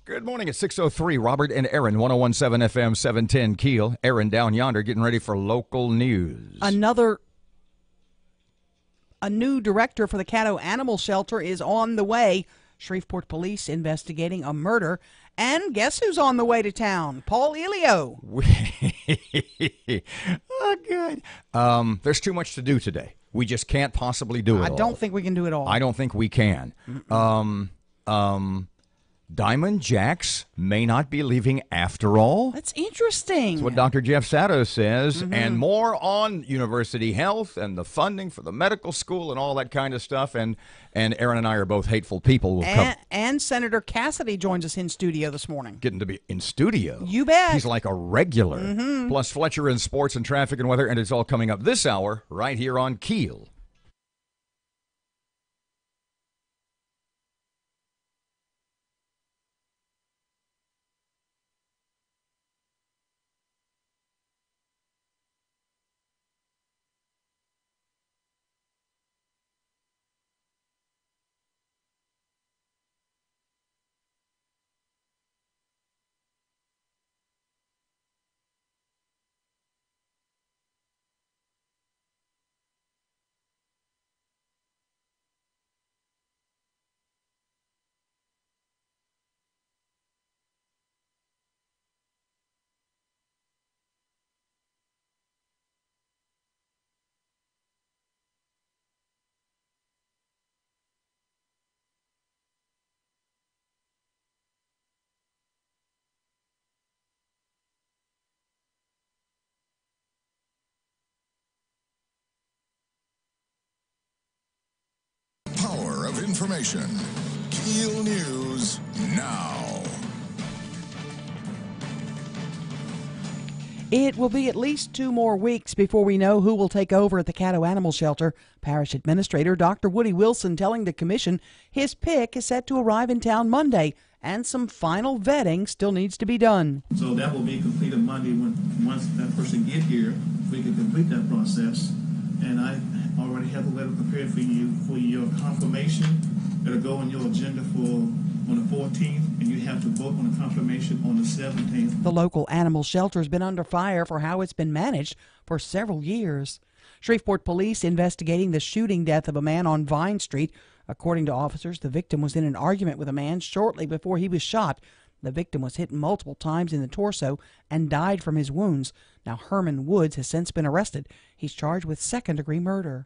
Good morning at 6:03. Robert and Erin, 101.7 FM, 710 Keel. Erin down yonder getting ready for local news. A new director for the Caddo Animal Shelter is on the way. Shreveport police investigating a murder. And guess who's on the way to town? Paul Elio. Oh, good. There's too much to do today. We just can't possibly do it all. I don't think we can do it all. I don't think we can. Diamond Jacks may not be leaving after all. That's interesting. That's what Dr. Jeff Sato says. And more on university health and the funding for the medical school and all that kind of stuff. And Erin and I are both hateful people. We'll and Senator Cassidy joins us in studio this morning. Getting to be in studio. You bet. He's like a regular. Plus Fletcher in sports and traffic and weather. And it's all coming up this hour right here on Keel. Power of information. KEEL News now. It will be at least 2 more weeks before we know who will take over at the Caddo Animal Shelter. Parish Administrator Dr. Woody Wilson telling the commission his pick is set to arrive in town Monday, and some final vetting still needs to be done. So that will be completed Monday once that person get here. We can complete that process. And I already have a letter prepared for you for your confirmation. It'll go on your agenda on the 14th, and you have to vote on the confirmation on the 17th. The local animal shelter has been under fire for how it's been managed for several years. Shreveport police investigating the shooting death of a man on Vine Street. According to officers, the victim was in an argument with a man shortly before he was shot. The victim was hit multiple times in the torso and died from his wounds. Now, Herman Woods has since been arrested. He's charged with second-degree murder.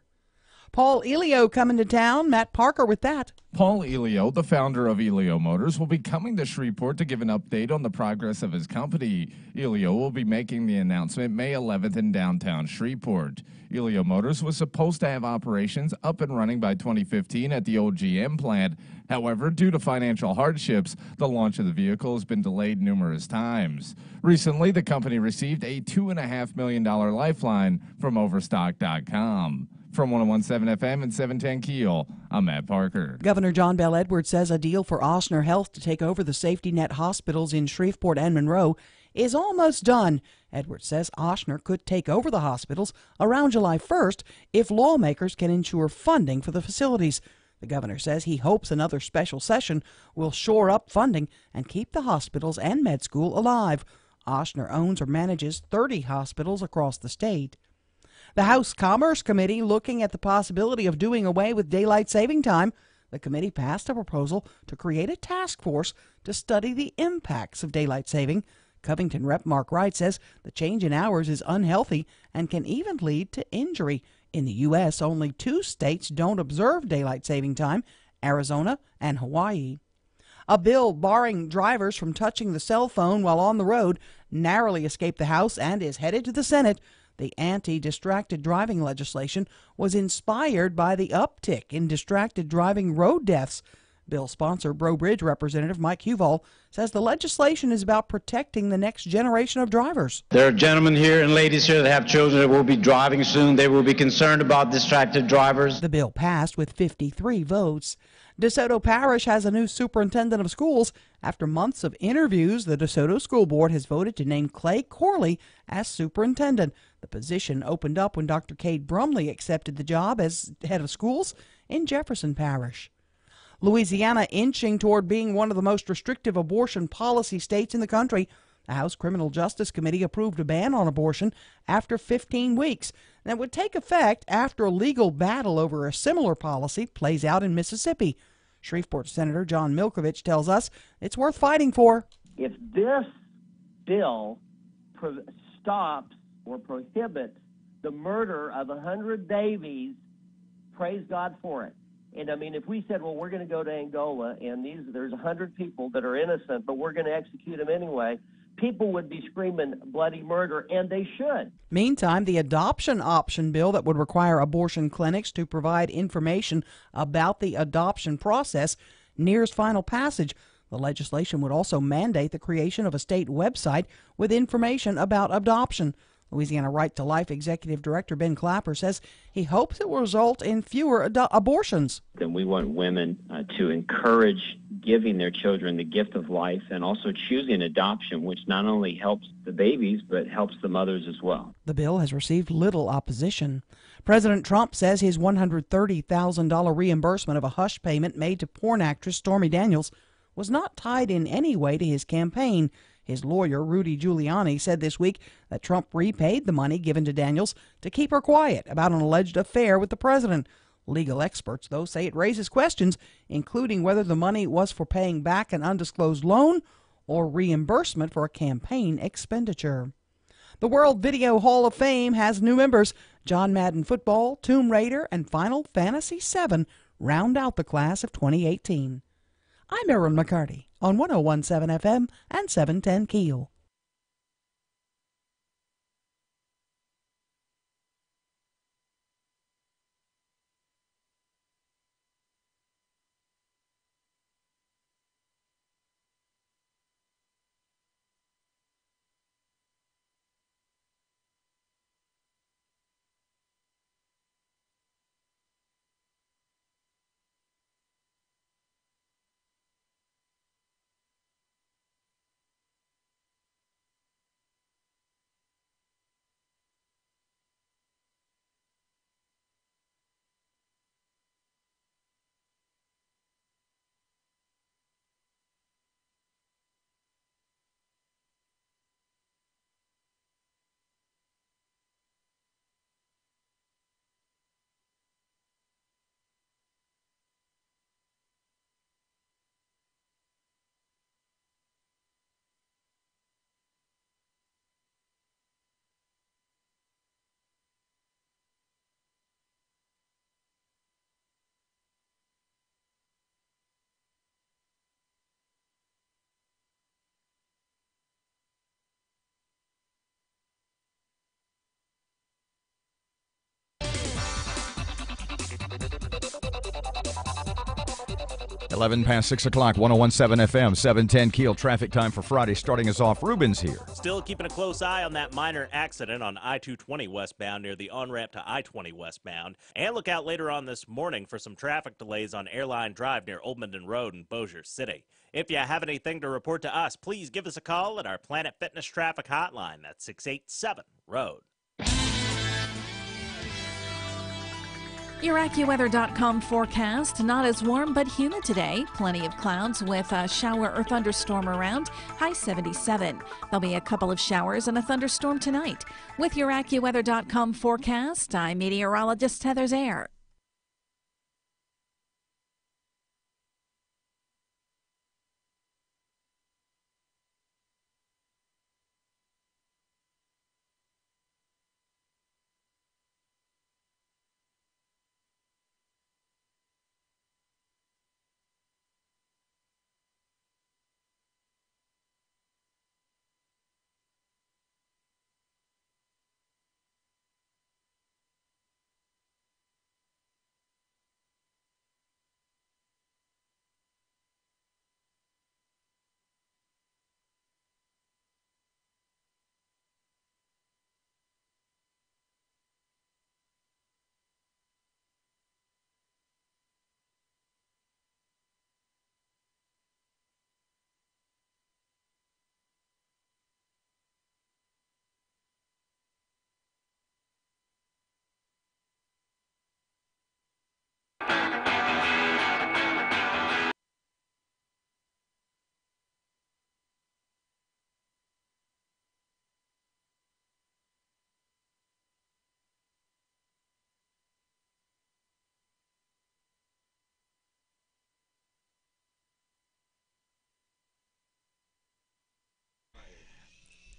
Paul Elio coming to town. Matt Parker with that. Paul Elio, the founder of Elio Motors, will be coming to Shreveport to give an update on the progress of his company. Elio will be making the announcement May 11th in downtown Shreveport. Elio Motors was supposed to have operations up and running by 2015 at the old GM plant. However, due to financial hardships, the launch of the vehicle has been delayed numerous times. Recently, the company received a $2.5 million lifeline from Overstock.com. From 101.7 FM and 710 Keel, I'm Matt Parker. Governor John Bel Edwards says a deal for Ochsner Health to take over the safety net hospitals in Shreveport and Monroe is almost done. Edwards says Ochsner could take over the hospitals around July 1st if lawmakers can ensure funding for the facilities. The governor says he hopes another special session will shore up funding and keep the hospitals and med school alive. Ochsner owns or manages 30 hospitals across the state. The House Commerce Committee looking at the possibility of doing away with daylight saving time. The committee passed a proposal to create a task force to study the impacts of daylight saving. Covington Rep. Mark Wright says the change in hours is unhealthy and can even lead to injury. In the U.S., only 2 states don't observe daylight saving time, Arizona and Hawaii. A bill barring drivers from touching the cell phone while on the road narrowly escaped the House and is headed to the Senate. The anti-distracted driving legislation was inspired by the uptick in distracted driving road deaths. Bill sponsor, Breaux Bridge Representative Mike Huval, says the legislation is about protecting the next generation of drivers. There are gentlemen here and ladies here that have children that will be driving soon. They will be concerned about distracted drivers. The bill passed with 53 votes. DeSoto Parish has a new superintendent of schools. After months of interviews, the DeSoto School Board has voted to name Clay Corley as superintendent. The position opened up when Dr. Cade Brumley accepted the job as head of schools in Jefferson Parish. Louisiana inching toward being one of the most restrictive abortion policy states in the country. The House Criminal Justice Committee approved a ban on abortion after 15 weeks. That would take effect after a legal battle over a similar policy plays out in Mississippi. Shreveport Senator John Milkovich tells us it's worth fighting for. If this bill stops or prohibits the murder of 100 babies, praise God for it. And I mean, if we said, well, we're going to go to Angola and there's 100 people that are innocent, but we're going to execute them anyway, people would be screaming bloody murder, and they should. Meantime, the adoption option bill that would require abortion clinics to provide information about the adoption process nears final passage. The legislation would also mandate the creation of a state website with information about adoption. Louisiana Right to Life Executive Director Ben Clapper says he hopes it will result in fewer abortions. And we want women to encourage giving their children the gift of life and also choosing adoption, which not only helps the babies but helps the mothers as well. The bill has received little opposition. President Trump says his $130,000 reimbursement of a hush payment made to porn actress Stormy Daniels was not tied in any way to his campaign. His lawyer, Rudy Giuliani, said this week that Trump repaid the money given to Daniels to keep her quiet about an alleged affair with the president. Legal experts, though, say it raises questions, including whether the money was for paying back an undisclosed loan or reimbursement for a campaign expenditure. The World Video Hall of Fame has new members. John Madden Football, Tomb Raider, and Final Fantasy VII round out the class of 2018. I'm Erin McCarty on 101.7 FM and 710 KEEL. Eleven past 6 o'clock, 101.7 FM, 710 KEEL. Traffic time for Friday. Starting us off, Ruben's here. Still keeping a close eye on that minor accident on I-220 westbound near the on-ramp to I-20 westbound. And look out later on this morning for some traffic delays on Airline Drive near Old Minden Road in Bossier City. If you have anything to report to us, please give us a call at our Planet Fitness Traffic Hotline. That's 687-ROAD. Your AccuWeather.com forecast, not as warm but humid today. Plenty of clouds with a shower or thunderstorm around, high 77. There'll be a couple of showers and a thunderstorm tonight. With your AccuWeather.com forecast, I'm meteorologist Heather Zare.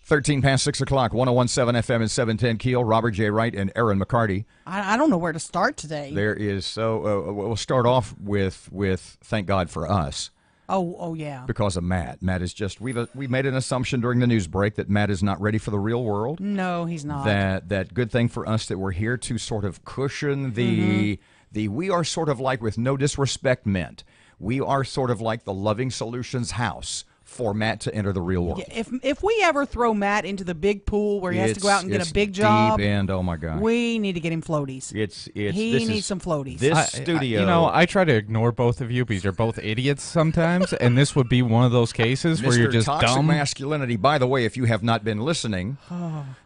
13 past 6 o'clock, 101.7 FM and 710 Keel. Robert J. Wright and Erin McCarty. I don't know where to start today. There is we'll start off with thank God for us. Oh yeah. Because of Matt. Matt is just we made an assumption during the news break that Matt is not ready for the real world. No, he's not. That good thing for us that we're here to sort of cushion the we are sort of like, with no disrespect meant, we are sort of like the Loving Solutions house for Matt to enter the real world. Yeah, if we ever throw Matt into the big pool where he has to go out and get a big job, deep end, oh my God, we need to get him floaties. He needs some floaties. This studio. I try to ignore both of you because you're both idiots sometimes, and this would be one of those cases where you're just toxic dumb. Masculinity. By the way, if you have not been listening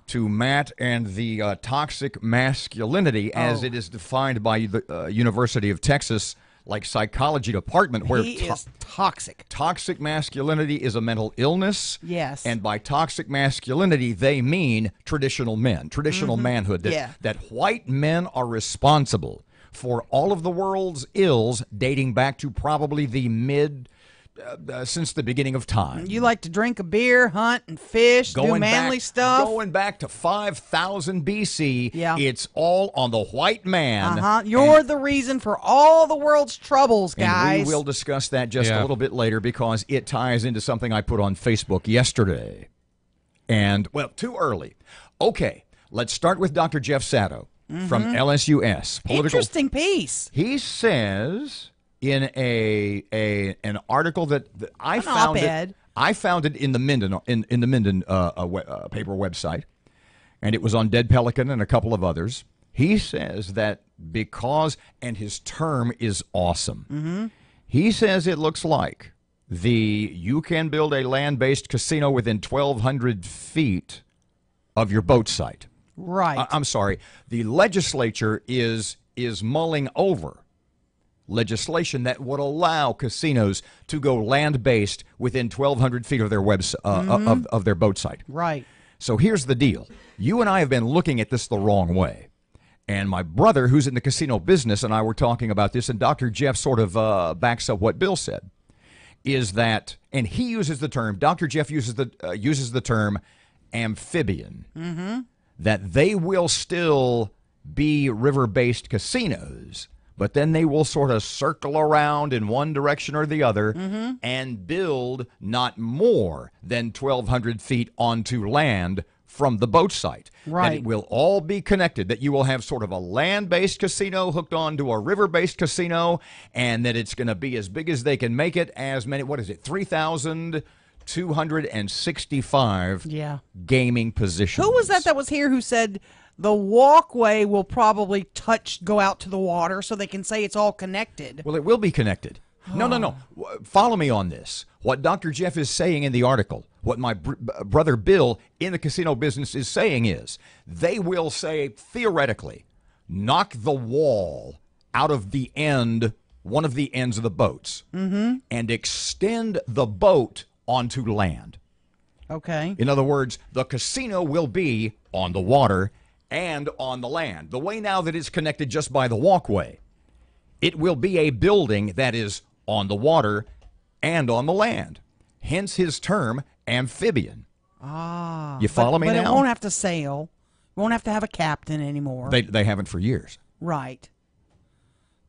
to Matt and the toxic masculinity, as it is defined by the University of Texas, like psychology department, where he is toxic. Toxic masculinity is a mental illness. Yes. And by toxic masculinity, they mean traditional men, traditional manhood. That white men are responsible for all of the world's ills dating back to probably the since the beginning of time. You like to drink a beer, hunt and fish, do manly stuff. Going back to 5,000 BC, yeah. It's all on the white man. You're the reason for all the world's troubles, guys. And we will discuss that just a little bit later because it ties into something I put on Facebook yesterday. And, well, too early. Okay, let's start with Dr. Jeff Sato from LSUS. Interesting piece. He says in an article that I found it. I found it in the Minden paper website, and it was on Dead Pelican and a couple of others. He says that because, and his term is awesome. He says it looks like you can build a land-based casino within 1,200 feet of your boat site. Right. I'm sorry. The legislature is mulling over legislation that would allow casinos to go land-based within 1,200 feet of their of their boat site. Right. So here's the deal. You and I have been looking at this the wrong way. And my brother, who's in the casino business, and I were talking about this, and Dr. Jeff sort of backs up what Bill said, is that, and he uses the term, Dr. Jeff uses the term amphibian, that they will still be river-based casinos, but then they will sort of circle around in one direction or the other and build not more than 1,200 feet onto land from the boat site. Right. That it will all be connected, that you will have sort of a land-based casino hooked on to a river-based casino, and that it's going to be as big as they can make it, as many, 3,265 gaming positions. Who was that was here who said the walkway will probably go out to the water so they can say it's all connected? Well, it will be connected. No. Follow me on this. What Dr. Jeff is saying in the article, what my brother Bill in the casino business is saying is, they will say, theoretically, knock the wall out of the end, one of the ends of the boats, and extend the boat onto land. Okay. In other words, the casino will be on the water and on the land. The way now that it's connected just by the walkway, it will be a building that is on the water and on the land. Hence his term, amphibian. You follow me now? But it won't have to sail. It won't have to have a captain anymore. They haven't for years. Right.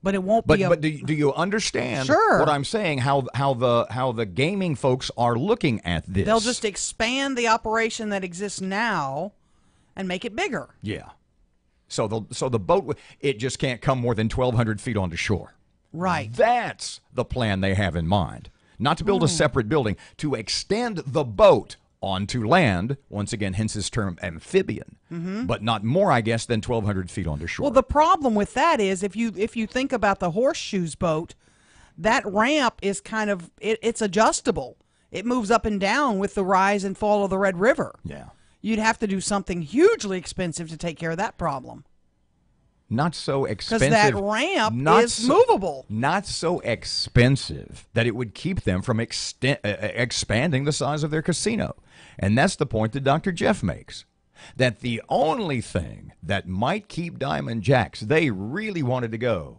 But it won't be. But do you understand Sure. what I'm saying? How the gaming folks are looking at this? They'll just expand the operation that exists now and make it bigger. Yeah. So the boat, it just can't come more than 1,200 feet onto shore. Right. That's the plan they have in mind. Not to build a separate building, to extend the boat onto land, once again, hence his term amphibian, but not more, I guess, than 1,200 feet onto shore. Well, the problem with that is if you think about the horseshoes boat, that ramp is kind of, it's adjustable. It moves up and down with the rise and fall of the Red River. Yeah. You'd have to do something hugely expensive to take care of that problem. Not so expensive. Because that ramp is movable. Not so expensive that it would keep them from expanding the size of their casino. And that's the point that Dr. Jeff makes. That the only thing that might keep Diamond Jacks, they really wanted to go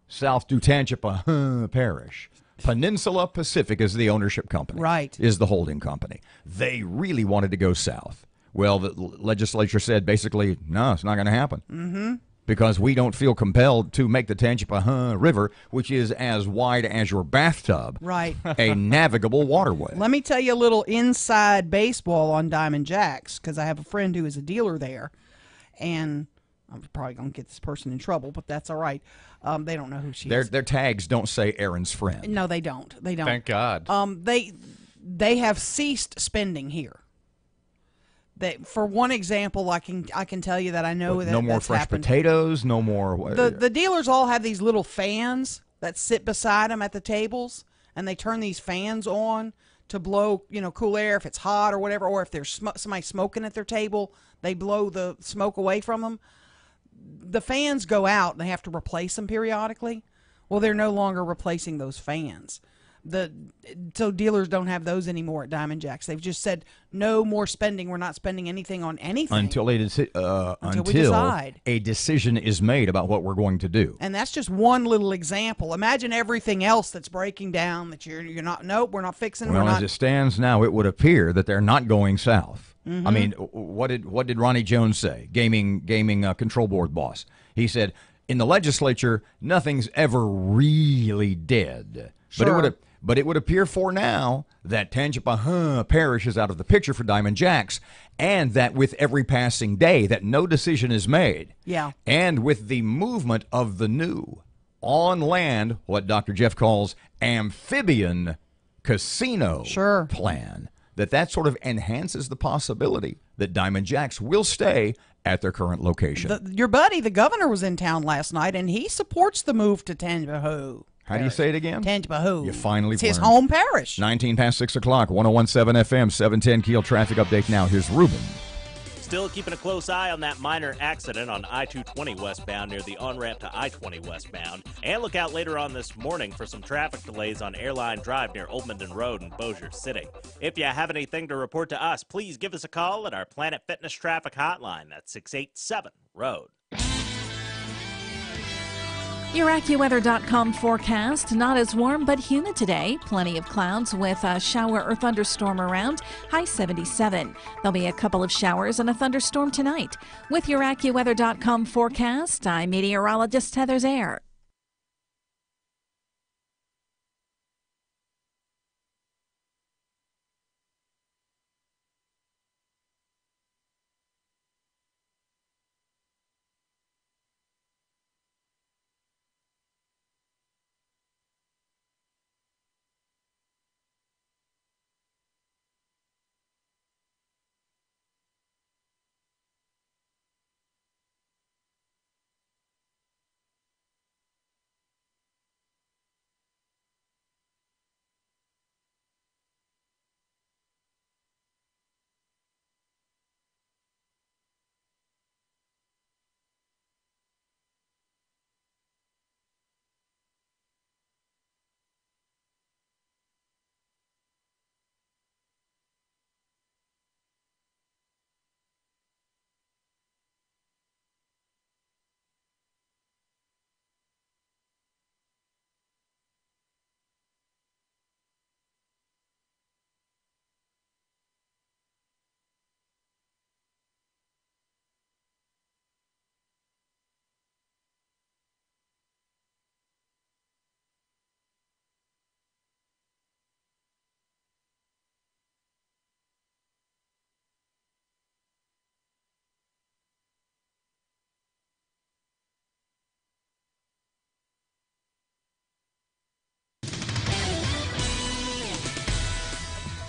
south to Tangipa Parish. Peninsula Pacific is the ownership company. Right. Is the holding company. They really wanted to go south. Well, the legislature said basically, no, it's not going to happen. Mm-hmm. Because we don't feel compelled to make the Tangipahoa River, which is as wide as your bathtub, right, a navigable waterway. Let me tell you a little inside baseball on Diamond Jacks, because I have a friend who is a dealer there, and I'm probably going to get this person in trouble, but that's all right. They don't know who she is. Their tags don't say Erin's friend. No, they don't. They don't. Thank God. They have ceased spending here. For one example, I can tell you that I know that no more that's fresh happened. potatoes, no more. The dealers all have these little fans that sit beside them at the tables, and they turn these fans on to blow cool air if it's hot or whatever, or if there's somebody smoking at their table, they blow the smoke away from them. The fans go out, and they have to replace them periodically. Well, they're no longer replacing those fans. So dealers don't have those anymore at Diamond Jacks. They've just said no more spending. We're not spending anything on anything until we decide. A decision is made about what we're going to do. And that's just one little example. Imagine everything else that's breaking down that you're not. Nope, we're not fixing. Well, as it stands now, it would appear that they're not going south. Mm-hmm. I mean, what did Ronnie Jones say? Gaming control board boss. He said in the legislature, nothing's ever really dead. Sure. But it would appear for now that Tangipahoa Parish is out of the picture for Diamond Jacks, and that with every passing day that no decision is made. Yeah. And with the movement of the new on land, what Dr. Jeff calls amphibian casino plan, that sort of enhances the possibility that Diamond Jacks will stay at their current location. Your buddy, the governor, was in town last night, and he supports the move to Tangipahoa. How do you say it again? Tangipahoa. You finally It's his learned. home parish. 19 past 6 o'clock, 101.7 FM, 710 Keel traffic update now. Here's Ruben. Still keeping a close eye on that minor accident on I-220 westbound near the on-ramp to I-20 westbound. And look out later on this morning for some traffic delays on Airline Drive near Old Minden Road in Bossier City. If you have anything to report to us, please give us a call at our Planet Fitness traffic hotline. That's 687-ROAD. Your AccuWeather.com forecast. Not as warm, but humid today. Plenty of clouds with a shower or thunderstorm around. High 77. There'll be a couple of showers and a thunderstorm tonight. With your AccuWeather.com forecast, I'm meteorologist Heather Zaire.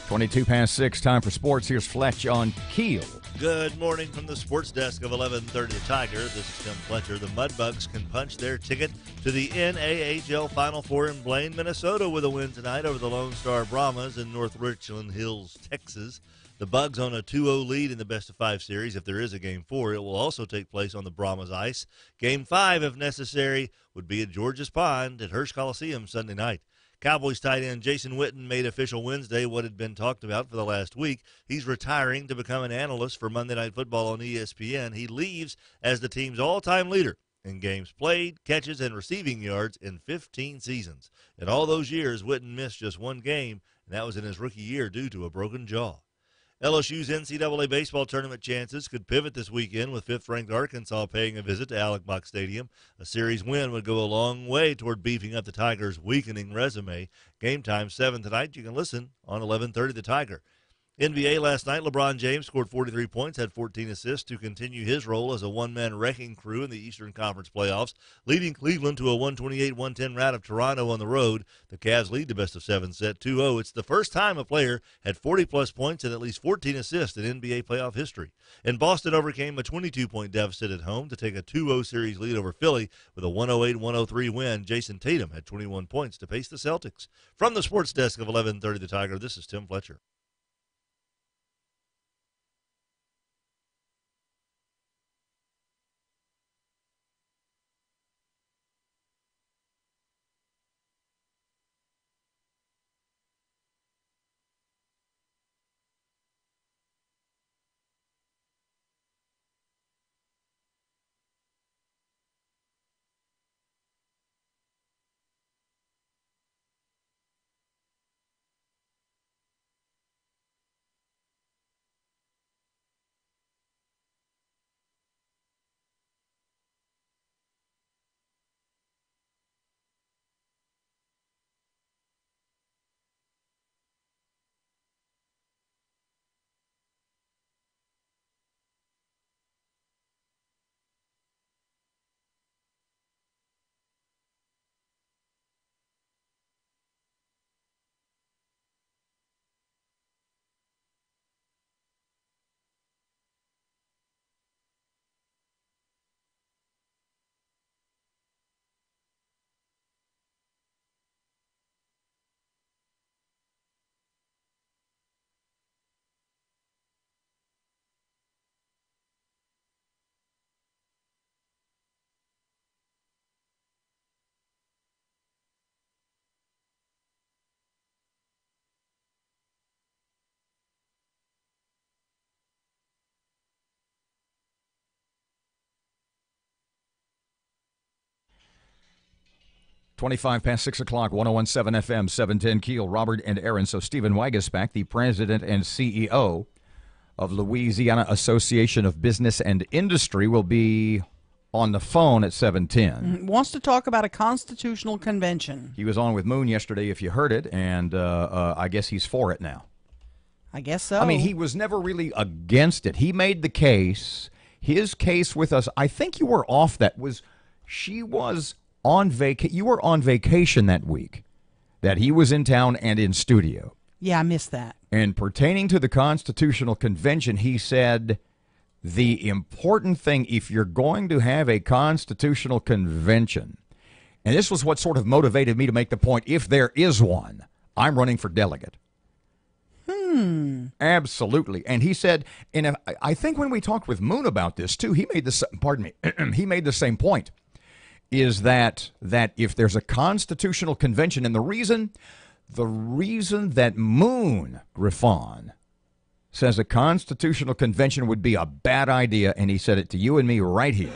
Twenty-two past 6, time for sports. Here's Fletch on Keel. Good morning from the sports desk of 1130 Tiger. This is Tim Fletcher. The Mudbugs can punch their ticket to the NAHL Final Four in Blaine, Minnesota with a win tonight over the Lone Star Brahmas in North Richland Hills, Texas. The Bugs own a 2-0 lead in the best-of-5 series. If there is a Game 4, it will also take place on the Brahmas ice. Game 5, if necessary, would be at George's Pond at Hirsch Coliseum Sunday night. Cowboys tight end Jason Witten made official Wednesday what had been talked about for the last week. He's retiring to become an analyst for Monday Night Football on ESPN. He leaves as the team's all-time leader in games played, catches, and receiving yards in 15 seasons. In all those years, Witten missed just one game, and that was in his rookie year due to a broken jaw. LSU's NCAA baseball tournament chances could pivot this weekend with fifth-ranked Arkansas paying a visit to Alex Box Stadium. A series win would go a long way toward beefing up the Tigers' weakening resume. Game time 7 tonight. You can listen on 11:30 The Tiger. NBA last night, LeBron James scored 43 points, had 14 assists to continue his role as a one-man wrecking crew in the Eastern Conference playoffs, leading Cleveland to a 128-110 rout of Toronto on the road. The Cavs lead the best-of-7 set 2-0. It's the first time a player had 40-plus points and at least 14 assists in NBA playoff history. And Boston overcame a 22-point deficit at home to take a 2-0 series lead over Philly with a 108-103 win. Jason Tatum had 21 points to pace the Celtics. From the sports desk of 11:30 The Tiger, this is Tim Fletcher. Twenty-five past 6 o'clock, 101.7 FM, 710 Keel, Robert and Erin. So Stephen Wagesback, the president and CEO of Louisiana Association of Business and Industry, will be on the phone at 710. Wants to talk about a constitutional convention. He was on with Moon yesterday, if you heard it, and I guess he's for it now. I guess so. I mean, he was never really against it. He made the case. His case with us, I think you were off that, she was on vacation. You were on vacation that week, that he was in town and in studio. Yeah, I missed that. And pertaining to the Constitutional Convention, he said the important thing, if you're going to have a Constitutional Convention, and this was what sort of motivated me to make the point, if there is one, I'm running for delegate. Absolutely. And he said, and I think when we talked with Moon about this too, he made this, he made the same point, is that if there's a constitutional convention, and the reason that Moon Griffon says a constitutional convention would be a bad idea, and he said it to you and me right here.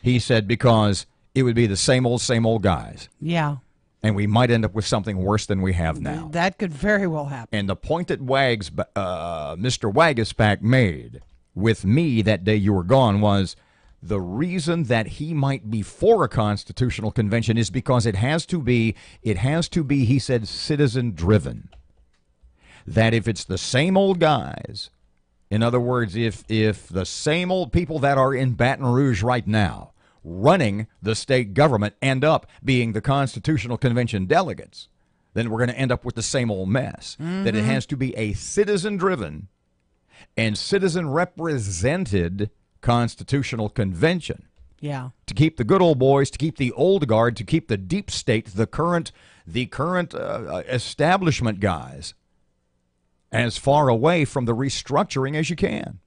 He said because it would be the same old guys. Yeah. And we might end up with something worse than we have now. That could very well happen. And the point that Mr. Wagesback made with me that day you were gone was the reason that he might be for a constitutional convention is because it has to be, he said, citizen-driven. That if it's the same old guys, in other words, if the same old people that are in Baton Rouge right now running the state government end up being the Constitutional Convention delegates, then we're going to end up with the same old mess. That it has to be a citizen-driven and citizen-represented Constitutional Convention. Yeah. To keep the good old boys, to keep the old guard, to keep the deep state, the current establishment guys as far away from the restructuring as you can.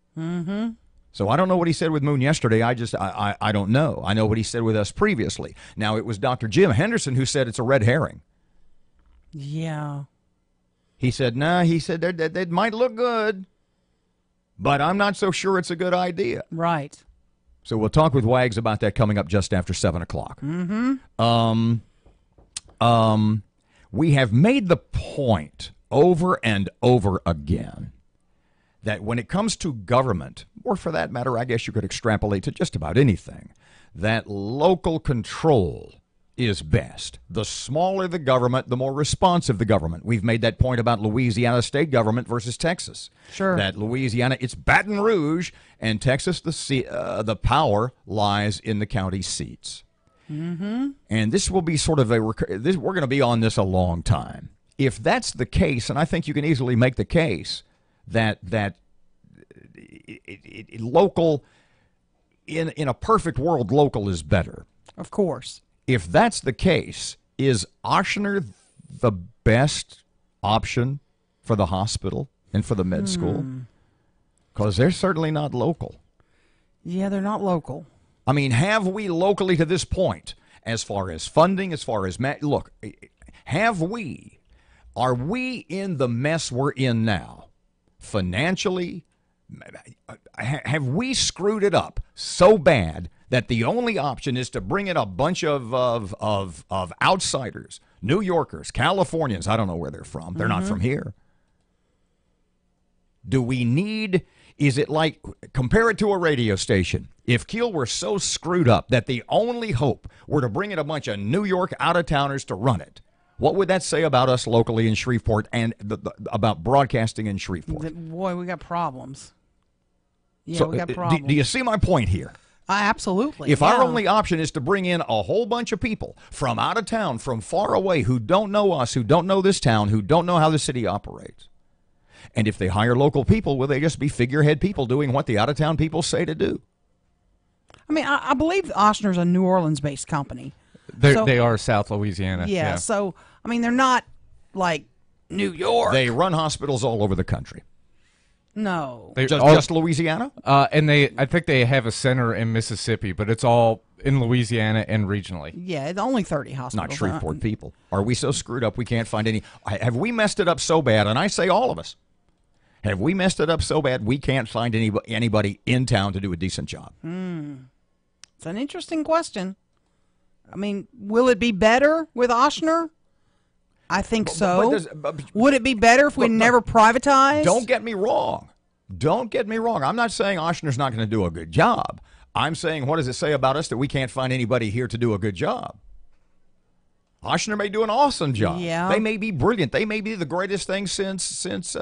So I don't know what he said with Moon yesterday. I don't know. I know what he said with us previously. Now, it was Dr. Jim Henderson who said it's a red herring. Yeah. He said, he said that might look good, but I'm not so sure it's a good idea. Right. So we'll talk with Wags about that coming up just after 7 o'clock. We have made the point over and over again that when it comes to government, or for that matter, I guess you could extrapolate to just about anything, that local control is best. The smaller the government, the more responsive the government. We've made that point about Louisiana state government versus Texas. Sure. That Louisiana, it's Baton Rouge, and Texas, the power lies in the county seats. Mm-hmm. And this will be sort of we're going to be on this a long time. If that's the case, and I think you can easily make the case that local, in a perfect world, local is better. Of course. If that's the case, is Ochsner the best option for the hospital and for the med school? Because they're certainly not local. Yeah, they're not local. I mean, have we locally to this point, as far as funding, as far as look, are we in the mess we're in now financially? Have we screwed it up so bad that the only option is to bring in a bunch of outsiders, New Yorkers, Californians? I don't know where they're from. They're not from here. Do we need? Is it like, compare it to a radio station? If KEEL were so screwed up that the only hope were to bring in a bunch of New York out-of-towners to run it, what would that say about us locally in Shreveport and about broadcasting in Shreveport? Boy, we got problems. Yeah, So, we got problems. do you see my point here? Absolutely. If our only option is to bring in a whole bunch of people from out of town, from far away, who don't know us, who don't know this town, who don't know how the city operates, and if they hire local people, will they just be figurehead people doing what the out-of-town people say to do? I mean, I believe Ochsner's a New Orleans-based company. They are South Louisiana. Yeah, so, I mean, they're not like New York. They run hospitals all over the country. No. Just Louisiana? And I think they have a center in Mississippi, but it's all in Louisiana and regionally. Yeah, it's only 30 hospitals. Not Shreveport people. Are we so screwed up we can't find any? Have we messed it up so bad? And I say all of us. Have we messed it up so bad we can't find anybody in town to do a decent job? It's an interesting question. I mean, will it be better with Ochsner? I think so. Would it be better if we never privatized? Don't get me wrong. Don't get me wrong. I'm not saying Ochsner's not going to do a good job. I'm saying, what does it say about us that we can't find anybody here to do a good job? Ochsner may do an awesome job. Yeah. They may be brilliant. They may be the greatest thing since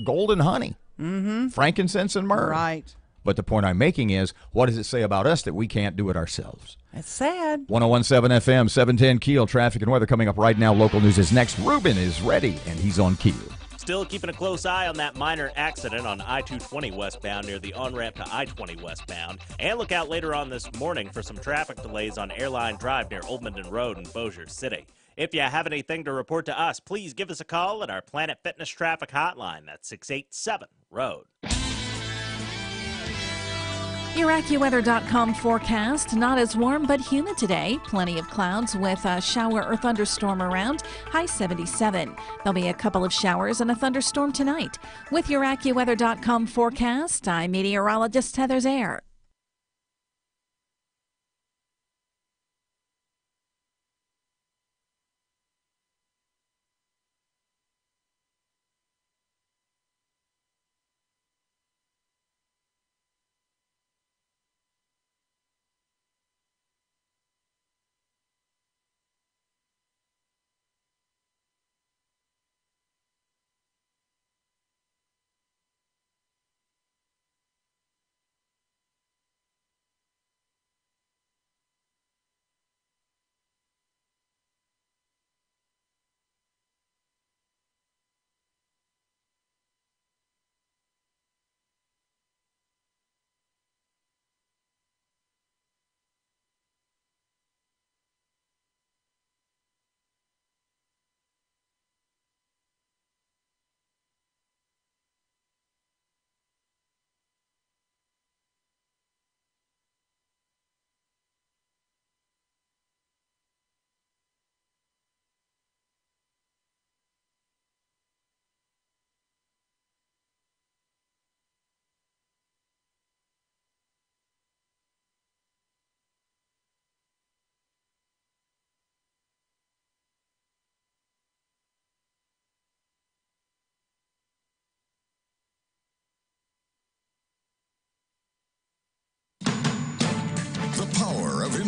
golden honey, frankincense and myrrh. Right. But the point I'm making is, what does it say about us that we can't do it ourselves? It's sad. 101.7 FM, 710 KEEL. Traffic and weather coming up right now. Local news is next. Ruben is ready, and he's on KEEL. Still keeping a close eye on that minor accident on I-220 westbound near the on-ramp to I-20 westbound. And look out later on this morning for some traffic delays on Airline Drive near Old Minden Road in Bossier City. If you have anything to report to us, please give us a call at our Planet Fitness traffic hotline. That's 687-ROAD. Your AccuWeather.com forecast, not as warm but humid today. Plenty of clouds with a shower or thunderstorm around, high 77. There'll be a couple of showers and a thunderstorm tonight. With your AccuWeather.com forecast, I'm meteorologist Heather Zaire.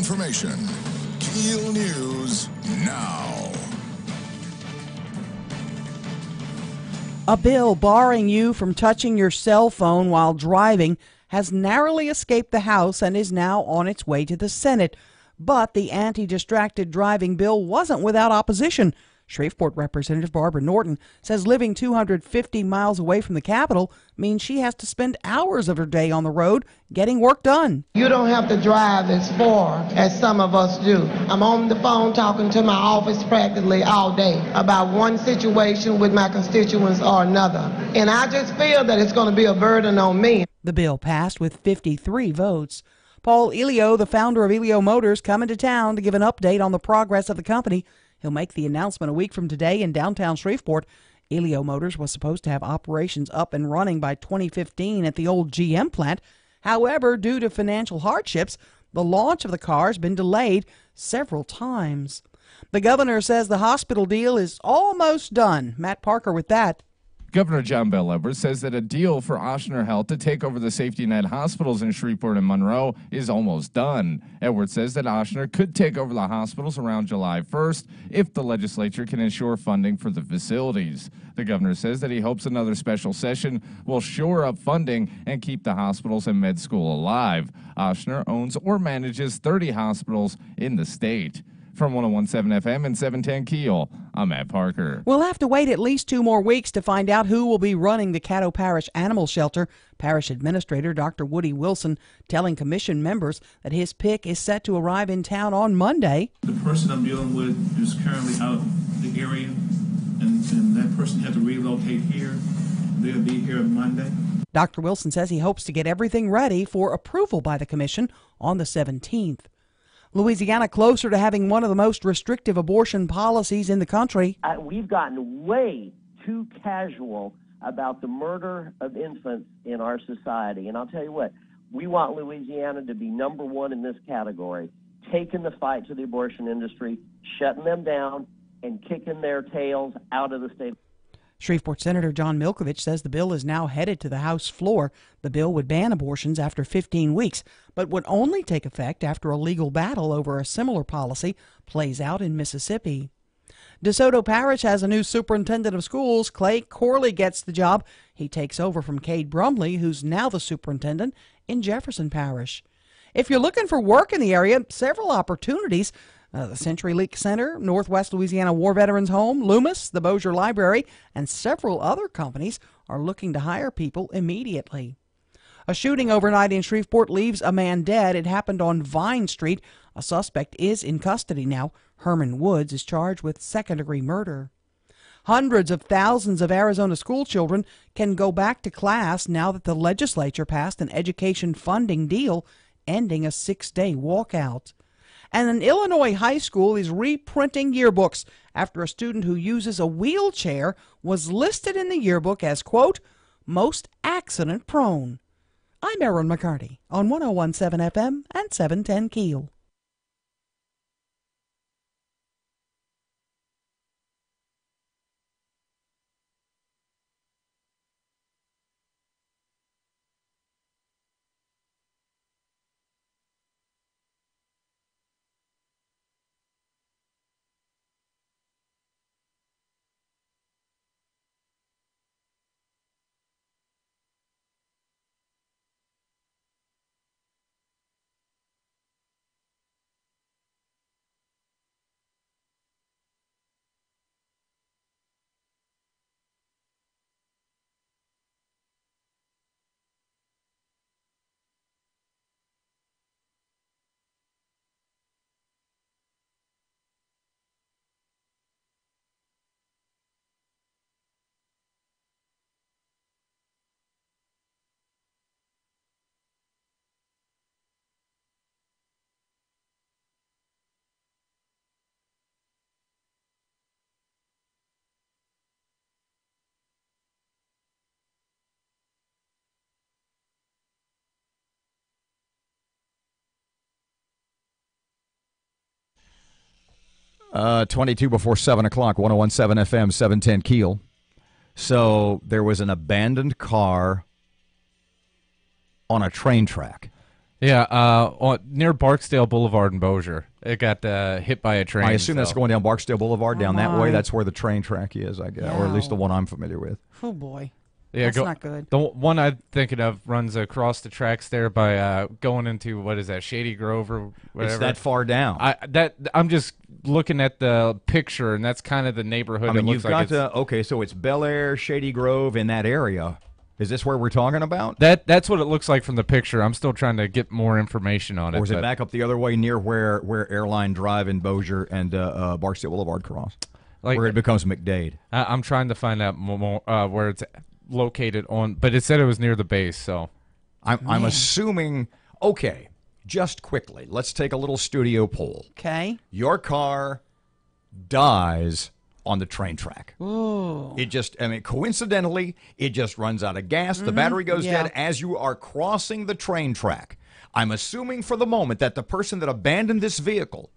information. KEEL News now. A bill barring you from touching your cell phone while driving has narrowly escaped the House and is now on its way to the Senate. But the anti-distracted driving bill wasn't without opposition. Shreveport Representative Barbara Norton says living 250 miles away from the Capitol means she has to spend hours of her day on the road getting work done. You don't have to drive as far as some of us do. I'm on the phone talking to my office practically all day about one situation with my constituents or another. And I just feel that it's going to be a burden on me. The bill passed with 53 votes. Paul Elio, the founder of Elio Motors, coming to town to give an update on the progress of the company. He'll make the announcement a week from today in downtown Shreveport. Elio Motors was supposed to have operations up and running by 2015 at the old GM plant. However, due to financial hardships, the launch of the car has been delayed several times. The governor says the hospital deal is almost done. Matt Parker with that. Governor John Bel Edwards says that a deal for Ochsner Health to take over the safety net hospitals in Shreveport and Monroe is almost done. Edwards says that Ochsner could take over the hospitals around July 1st if the legislature can ensure funding for the facilities. The governor says that he hopes another special session will shore up funding and keep the hospitals and med school alive. Ochsner owns or manages 30 hospitals in the state. From 101.7 FM and 710 KEEL, I'm Matt Parker. We'll have to wait at least 2 more weeks to find out who will be running the Caddo Parish Animal Shelter. Parish Administrator Dr. Woody Wilson telling commission members that his pick is set to arrive in town on Monday. The person I'm dealing with is currently out the area, and that person had to relocate here. They'll be here Monday. Dr. Wilson says he hopes to get everything ready for approval by the commission on the 17th. Louisiana closer to having one of the most restrictive abortion policies in the country. We've gotten way too casual about the murder of infants in our society. And I'll tell you what, we want Louisiana to be number one in this category, taking the fight to the abortion industry, shutting them down, and kicking their tails out of the state. Shreveport Senator John Milkovich says the bill is now headed to the House floor. The bill would ban abortions after 15 weeks, but would only take effect after a legal battle over a similar policy plays out in Mississippi. DeSoto Parish has a new superintendent of schools. Clay Corley gets the job. He takes over from Cade Brumley, who's now the superintendent in Jefferson Parish. If you're looking for work in the area, several opportunities. The Century Leak Center, Northwest Louisiana War Veterans Home, Loomis, the Bossier Library, and several other companies are looking to hire people immediately. A shooting overnight in Shreveport leaves a man dead. It happened on Vine Street. A suspect is in custody now. Herman Woods is charged with second-degree murder. Hundreds of thousands of Arizona school children can go back to class now that the legislature passed an education funding deal ending a 6-day walkout. And an Illinois high school is reprinting yearbooks after a student who uses a wheelchair was listed in the yearbook as, quote, most accident prone. I'm Erin McCarty on 101.7 FM and 710 KEEL. Uh, 22 before 7 o'clock, 101.7 FM, 710 KEEL. So there was an abandoned car on a train track. Yeah, near Barksdale Boulevard in Bossier. It got hit by a train. I assume that's going down Barksdale Boulevard, down that way. my. That's where the train track is, I guess, or at least the one I'm familiar with. Oh, boy. Yeah, That's not good. The one I'm thinking of runs across the tracks there by going into, what is that, Shady Grove or whatever. It's that far down. I'm just looking at the picture, and that's kind of the neighborhood. I mean, it you've looks got okay, so it's Bel Air, Shady Grove, in that area. Is this where we're talking about? That's what it looks like from the picture. I'm still trying to get more information on it. Or is it back up the other way near where Airline Drive in Bossier and Barksdale Boulevard cross, where it becomes McDade? I'm trying to find out more where it's located on, but it said it was near the base. So I'm assuming. Okay, just quickly, let's take a little studio poll. Okay. Your car dies on the train track. Ooh. It just, coincidentally, it just runs out of gas. The battery goes dead as you are crossing the train track. I'm assuming for the moment that the person that abandoned this vehicle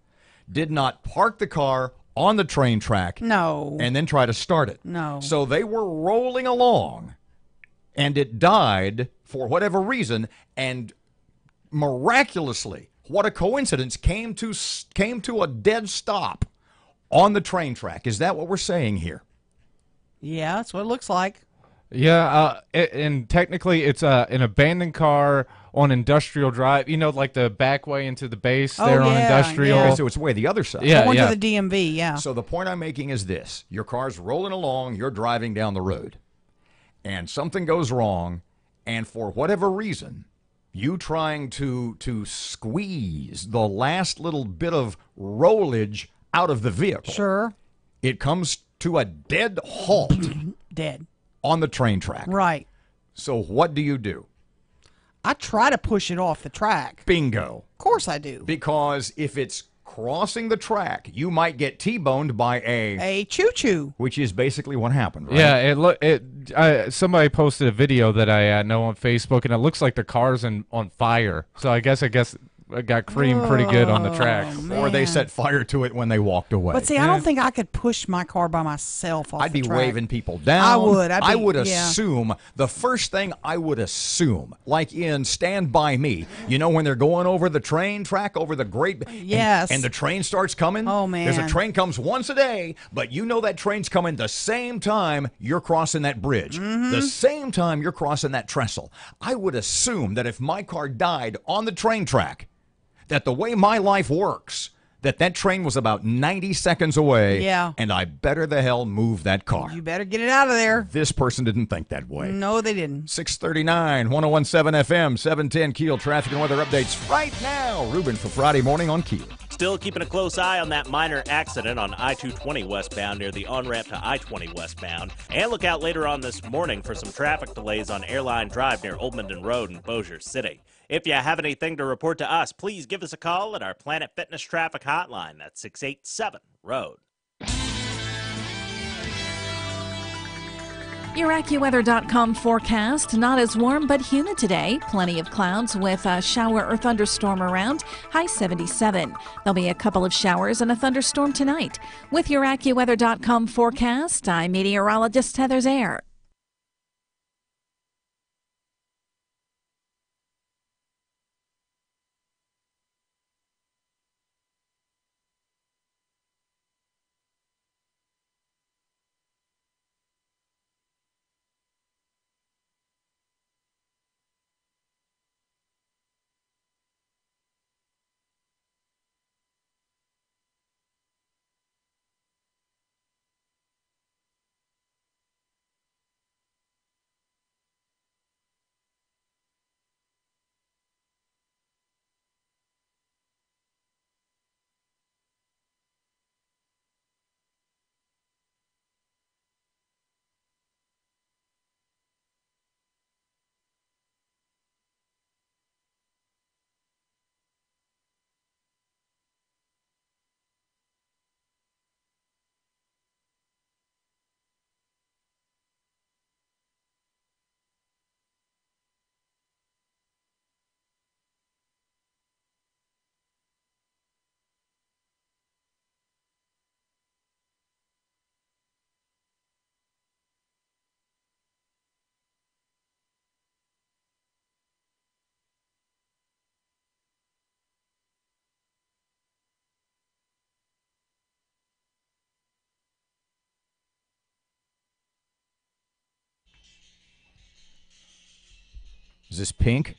did not park the car on the train track. No. And then try to start it. No. So they were rolling along, and it died for whatever reason, and miraculously, what a coincidence, came to a dead stop on the train track. Is that what we're saying here? Yeah, that's what it looks like. Yeah, and technically it's an abandoned car on Industrial Drive. You know, like the back way into the base there on Industrial. Okay, so it's way the other side. Yeah, Going to the DMV, yeah. So the point I'm making is this. Your car's rolling along, you're driving down the road, and something goes wrong, and for whatever reason, you trying to squeeze the last little bit of rollage out of the vehicle. Sure. It comes to a dead halt. Dead. On the train track. Right. So what do you do? I try to push it off the track. Bingo. Of course I do. Because if it's crossing the track, you might get T-boned by a choo-choo, which is basically what happened, right? Yeah, somebody posted a video that I know on Facebook, and it looks like the car's on fire. So I guess it got creamed pretty good on the track. Or they set fire to it when they walked away. But see, I don't think I could push my car by myself off I'd the be track. waving people down. I would. I would assume, the first thing I would assume, like in Stand By Me, you know when they're going over the train track, over the great... Yes. And the train starts coming? Oh, man. There's a train comes once a day, but you know that train's coming the same time you're crossing that bridge. Mm-hmm. The same time you're crossing that trestle. I would assume that if my car died on the train track, that the way my life works, that train was about 90 seconds away, Yeah. and I better the hell move that car. You better get it out of there. This person didn't think that way. No, they didn't. 639, 1017 FM, 710 KEEL traffic and weather updates right now. Ruben for Friday morning on KEEL. Still keeping a close eye on that minor accident on I-220 westbound near the on-ramp to I-20 westbound. And look out later on this morning for some traffic delays on Airline Drive near Old Minden Road in Bossier City. If you have anything to report to us, please give us a call at our Planet Fitness traffic hotline. That's 687-ROAD. Your AccuWeather.com forecast, not as warm but humid today. Plenty of clouds with a shower or thunderstorm around, high 77. There'll be a couple of showers and a thunderstorm tonight. With your AccuWeather.com forecast, I'm meteorologist Heather Zaire. this Pink?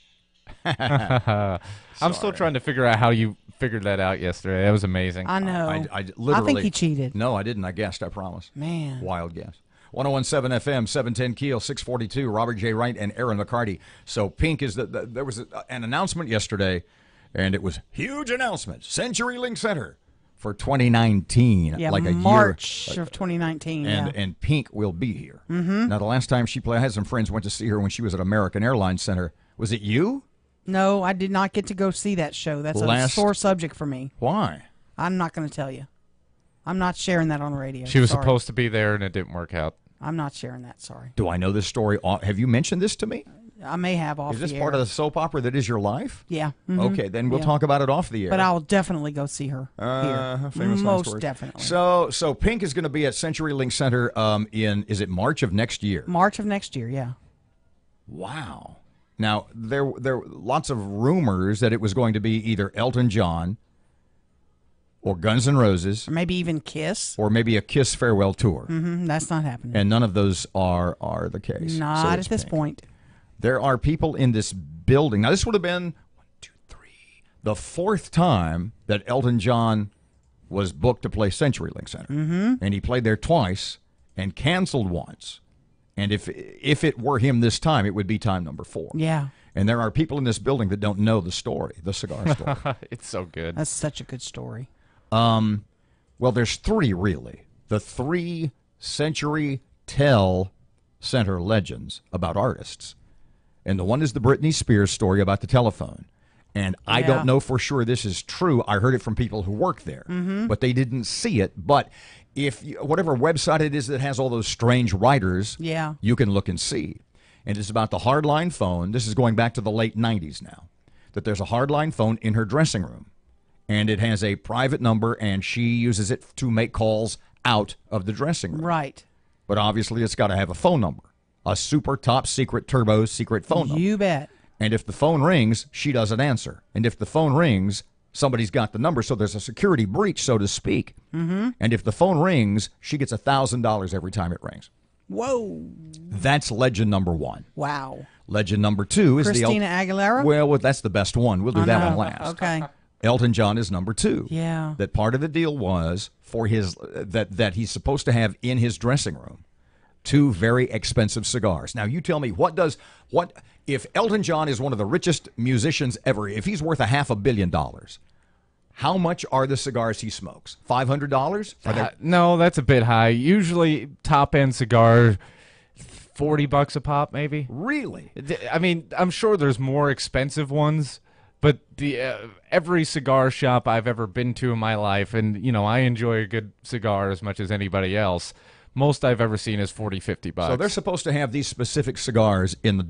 I'm still trying to figure out how you figured that out yesterday. That was amazing. I know. I literally. I think he cheated. No, I didn't. I guessed. I promise. Man. Wild guess. 101.7 FM, 710 Keel, 642. Robert J. Wright and Erin McCarty. So Pink is there was an announcement yesterday, and it was huge announcement. CenturyLink Center for 2019. Yeah, like a March year, of 2019. And Pink will be here. Mm-hmm. Now, the last time she played, I had some friends went to see her when she was at American Airlines Center. Was it you? No, I did not get to go see that show. That's a sore subject for me. Why? I'm not going to tell you. I'm not sharing that on the radio. She was Sorry. supposed to be there, and it didn't work out. I'm not sharing that. Sorry. Do I know this story? Have you mentioned this to me? I may have off the air. Is this part of the soap opera that is your life? Yeah. Mm-hmm. Okay, then we'll talk about it off the air. But I'll definitely go see her here. Famous Most definitely. So Pink is going to be at CenturyLink Center is it March of next year? March of next year, yeah. Wow. Now, there were lots of rumors that it was going to be either Elton John or Guns N' Roses. Or maybe even Kiss. Or maybe a Kiss farewell tour. Mm-hmm. That's not happening. And none of those are the case. Not at this point. There are people in this building. Now, this would have been the fourth time that Elton John was booked to play CenturyLink Center. Mm-hmm. And he played there twice and canceled once. And if it were him this time, it would be time number 4. Yeah. And there are people in this building that don't know the story, the cigar story. It's so good. That's such a good story. Well, there's 3, really. The 3 Century Tell Center legends about artists. And the one is the Britney Spears story about the telephone. And I don't know for sure this is true. I heard it from people who work there, but they didn't see it. But whatever website it is that has all those strange writers, you can look and see. And it's about the hardline phone. This is going back to the late 90s now, that there's a hardline phone in her dressing room. And it has a private number, and she uses it to make calls out of the dressing room. Right. But obviously it's got to have a phone number, a super top secret turbo secret phone number. You bet. And if the phone rings, she doesn't answer. And if the phone rings, somebody's got the number, so there's a security breach, so to speak. Mm-hmm. And if the phone rings, she gets $1,000 every time it rings. Whoa. That's legend number 1. Wow. Legend number 2 is Christina Aguilera? Well, that's the best one. We'll do that one last. Okay. Elton John is number 2. Yeah. That part of the deal was for his that he's supposed to have in his dressing room 2 very expensive cigars. Now, you tell me, what if Elton John is one of the richest musicians ever, if he's worth $500 million, how much are the cigars he smokes? $500? No, that's a bit high. Usually top-end cigar, $40 a pop, maybe. Really? I mean, I'm sure there's more expensive ones, but every cigar shop I've ever been to in my life, and, I enjoy a good cigar as much as anybody else, most I've ever seen is $40, $50. So they're supposed to have these specific cigars in the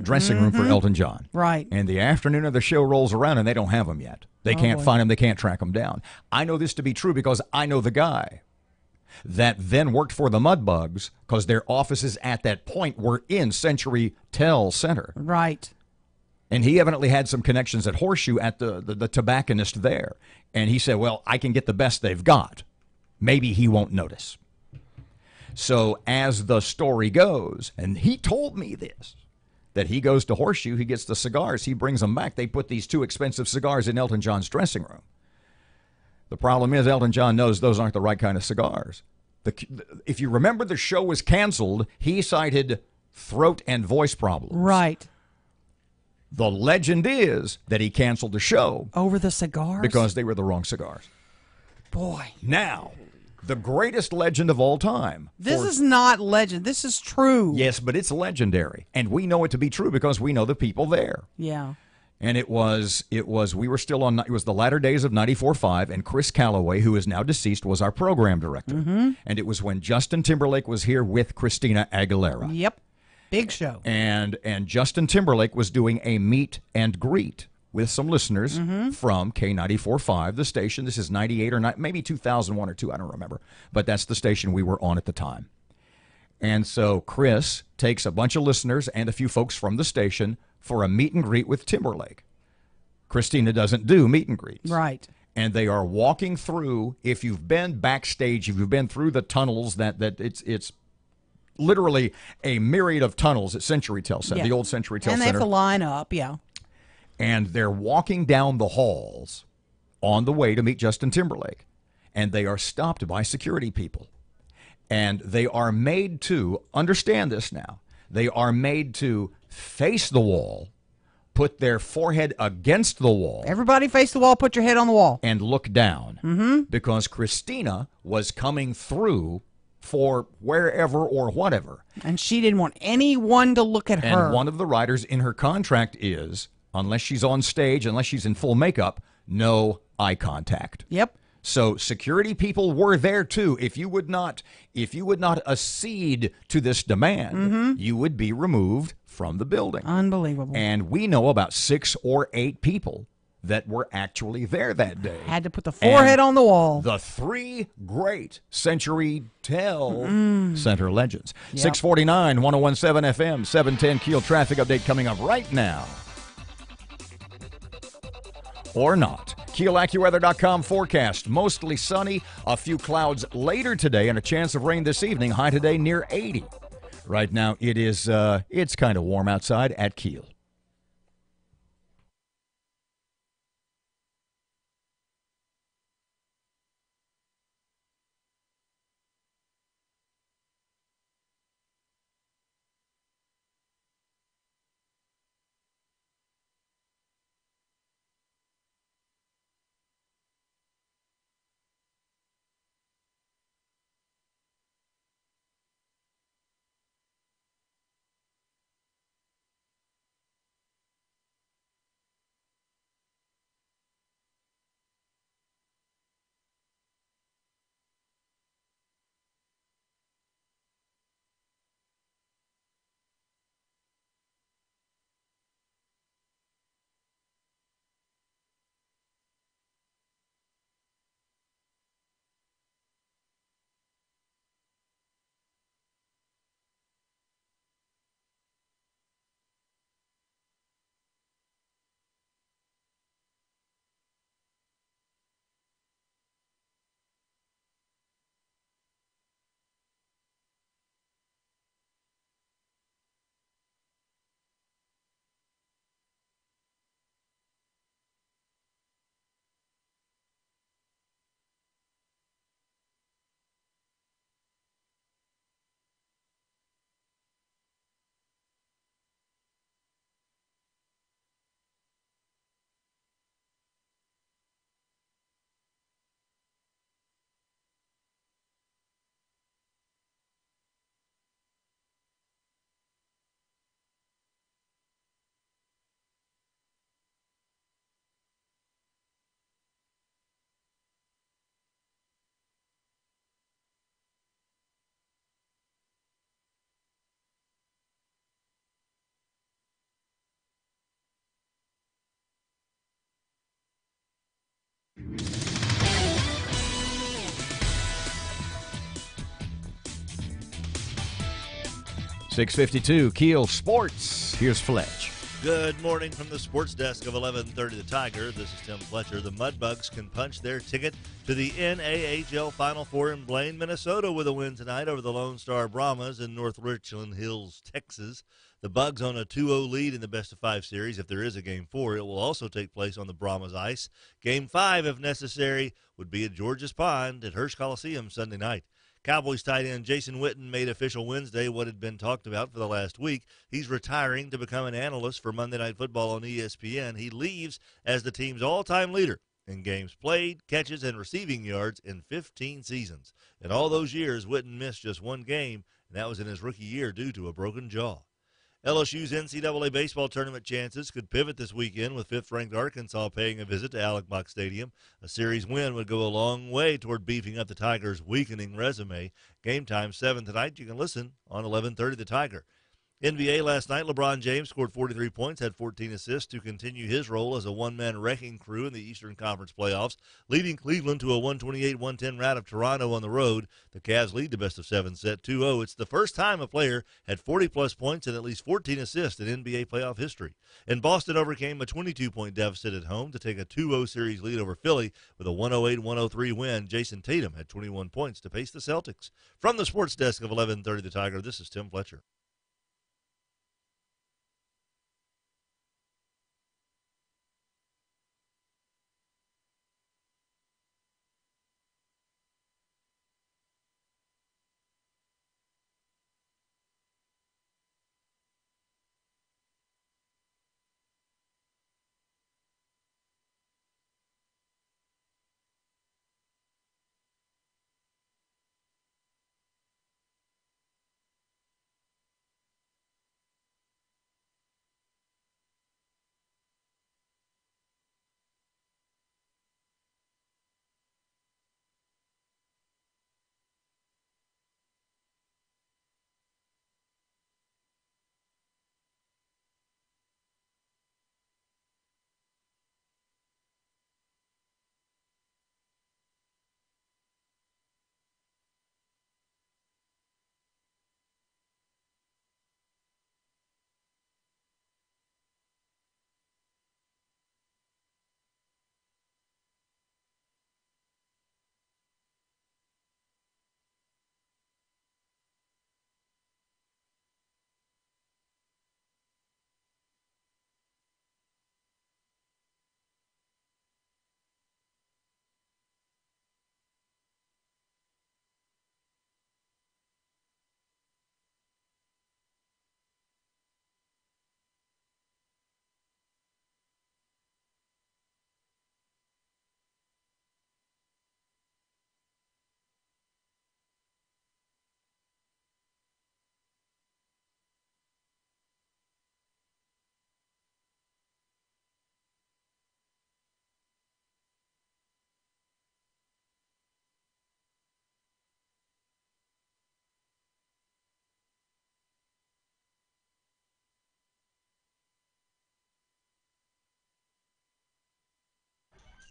dressing room for Elton John. Right. And the afternoon of the show rolls around, and they don't have them yet. They can't find them. They can't track them down. I know this to be true because I know the guy that then worked for the Mudbugs because their offices at that point were in Century Tell Center. Right. And he evidently had some connections at Horseshoe at the tobacconist there. And he said, well, I can get the best they've got. Maybe he won't notice. So as the story goes, and he told me this, that he goes to Horseshoe, he gets the cigars, he brings them back. They put these 2 expensive cigars in Elton John's dressing room. The problem is Elton John knows those aren't the right kind of cigars. If you remember, the show was canceled. He cited throat and voice problems. Right. The legend is that he canceled the show. Over the cigars? Because they were the wrong cigars. Boy. Now, the greatest legend of all time. This is not legend. This is true. Yes, but it's legendary. And we know it to be true because we know the people there. Yeah. And we were still on, it was the latter days of 94.5, and Chris Calloway, who is now deceased, was our program director. Mm-hmm. And it was when Justin Timberlake was here with Christina Aguilera. Yep. Big show. And Justin Timberlake was doing a meet and greet with some listeners from K94.5, the station. This is 98 or maybe 2001 or 2, I don't remember. But that's the station we were on at the time. And so Chris takes a bunch of listeners and a few folks from the station for a meet and greet with Timberlake. Christina doesn't do meet and greets. Right. And they are walking through, if you've been backstage, if you've been through the tunnels, that it's literally a myriad of tunnels at Century Tel Center, Yeah. the old Century Tel And they Center. have to line up, yeah. And they're walking down the halls on the way to meet Justin Timberlake. And they are stopped by security people. And they are made to, understand this now, they are made to face the wall, put their forehead against the wall. Everybody face the wall, put your head on the wall. And look down. Mm-hmm. Because Christina was coming through for wherever or whatever. And she didn't want anyone to look at her. And one of the riders in her contract is, unless she's on stage, unless she's in full makeup, no eye contact. Yep. So security people were there too. If you would not accede to this demand, you would be removed from the building. Unbelievable. And we know about 6 or 8 people that were actually there that day. Had to put the forehead on the wall. The 3 great Century Tel Center legends. Yep. 649, 1017 FM, 710 Keel traffic update coming up right now. Or not. KeelAccuWeather.com forecast. Mostly sunny, a few clouds later today, and a chance of rain this evening. High today near 80. Right now it is it's kind of warm outside at Keel. .652 Keel Sports. Here's Fletch. Good morning from the sports desk of 1130 The Tiger. This is Tim Fletcher. The Mudbugs can punch their ticket to the NAHL Final Four in Blaine, Minnesota with a win tonight over the Lone Star Brahmas in North Richland Hills, Texas. The Bugs on a 2-0 lead in the best-of-5 series. If there is a Game 4, it will also take place on the Brahmas ice. Game 5, if necessary, would be at George's Pond at Hirsch Coliseum Sunday night. Cowboys tight end Jason Witten made official Wednesday what had been talked about for the last week. He's retiring to become an analyst for Monday Night Football on ESPN. He leaves as the team's all-time leader in games played, catches, and receiving yards in 15 seasons. In all those years, Witten missed just one game, and that was in his rookie year due to a broken jaw. LSU's NCAA baseball tournament chances could pivot this weekend with 5th-ranked Arkansas paying a visit to Alex Stadium. A series win would go a long way toward beefing up the Tigers' weakening resume. Game time 7 tonight. You can listen on 1130 The Tiger. NBA last night, LeBron James scored 43 points, had 14 assists to continue his role as a one-man wrecking crew in the Eastern Conference playoffs, leading Cleveland to a 128-110 rout of Toronto on the road. The Cavs lead the best-of-7 set 2-0. It's the first time a player had 40-plus points and at least 14 assists in NBA playoff history. And Boston overcame a 22-point deficit at home to take a 2-0 series lead over Philly with a 108-103 win. Jason Tatum had 21 points to pace the Celtics. From the sports desk of 1130 The Tiger, this is Tim Fletcher.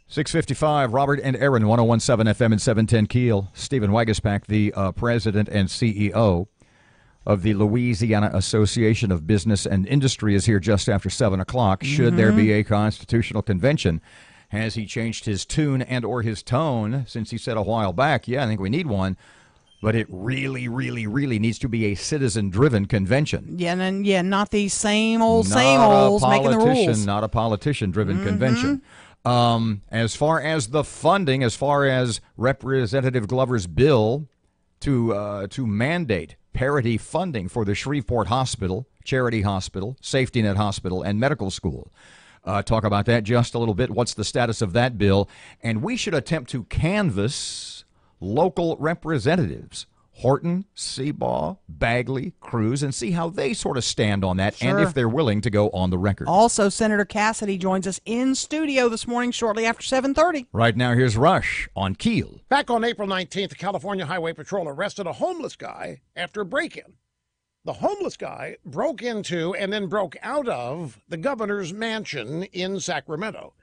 .655, Robert and Erin, 101.7 FM and 710 Keel. Stephen Wagespack, the president and CEO of the Louisiana Association of Business and Industry, is here just after 7 o'clock. Should there be a constitutional convention? Has he changed his tune and or his tone since he said a while back, yeah, I think we need one, but it really, really, really needs to be a citizen-driven convention. Yeah, and not these same olds making the rules. Not a politician-driven convention. As far as the funding, as far as Representative Glover's bill to mandate parity funding for the Shreveport Hospital, Charity Hospital, Safety Net Hospital, and Medical School. Talk about that just a little bit. What's the status of that bill? And we should attempt to canvass local representatives, Horton, Seabaugh, Bagley, Cruz, and see how they sort of stand on that and if they're willing to go on the record. Also, Senator Cassidy joins us in studio this morning shortly after 7:30. Right now, here's Rush on KEEL. Back on April 19th, the California Highway Patrol arrested a homeless guy after a break-in. The homeless guy broke into and then broke out of the governor's mansion in Sacramento.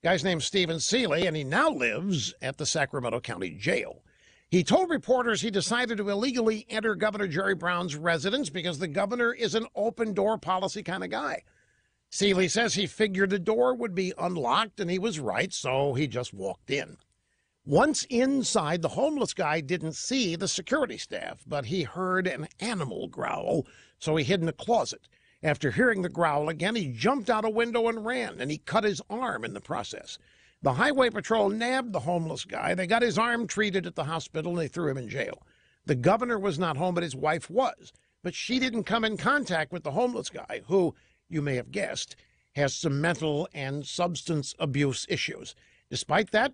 Guy's name's Stephen Seeley, and he now lives at the Sacramento County Jail. He told reporters he decided to illegally enter Governor Jerry Brown's residence because the governor is an open-door policy kind of guy. Seeley says he figured the door would be unlocked, and he was right, so he just walked in. Once inside, the homeless guy didn't see the security staff, but he heard an animal growl, so he hid in a closet. After hearing the growl again, he jumped out a window and ran, and he cut his arm in the process. The Highway Patrol nabbed the homeless guy. They got his arm treated at the hospital, and they threw him in jail. The governor was not home, but his wife was. But she didn't come in contact with the homeless guy, who, you may have guessed, has some mental and substance abuse issues. Despite that,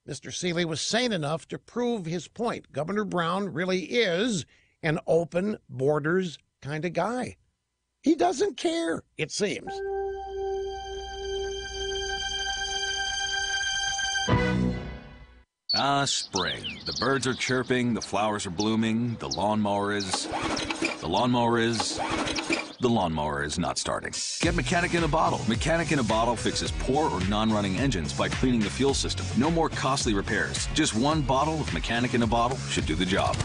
Mr. Seeley was sane enough to prove his point. Governor Brown really is an open borders kind of guy. He doesn't care, it seems. Spring. The birds are chirping, the flowers are blooming, the lawnmower is... the lawnmower is not starting. Get Mechanic in a Bottle. Mechanic in a Bottle fixes poor or non-running engines by cleaning the fuel system. No more costly repairs. Just one bottle of Mechanic in a Bottle should do the job.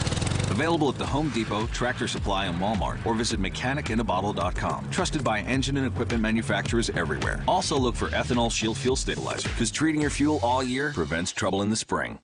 Available at the Home Depot, Tractor Supply, and Walmart, or visit mechanicinaBottle.com. Trusted by engine and equipment manufacturers everywhere. Also look for Ethanol Shield Fuel Stabilizer, because treating your fuel all year prevents trouble in the spring.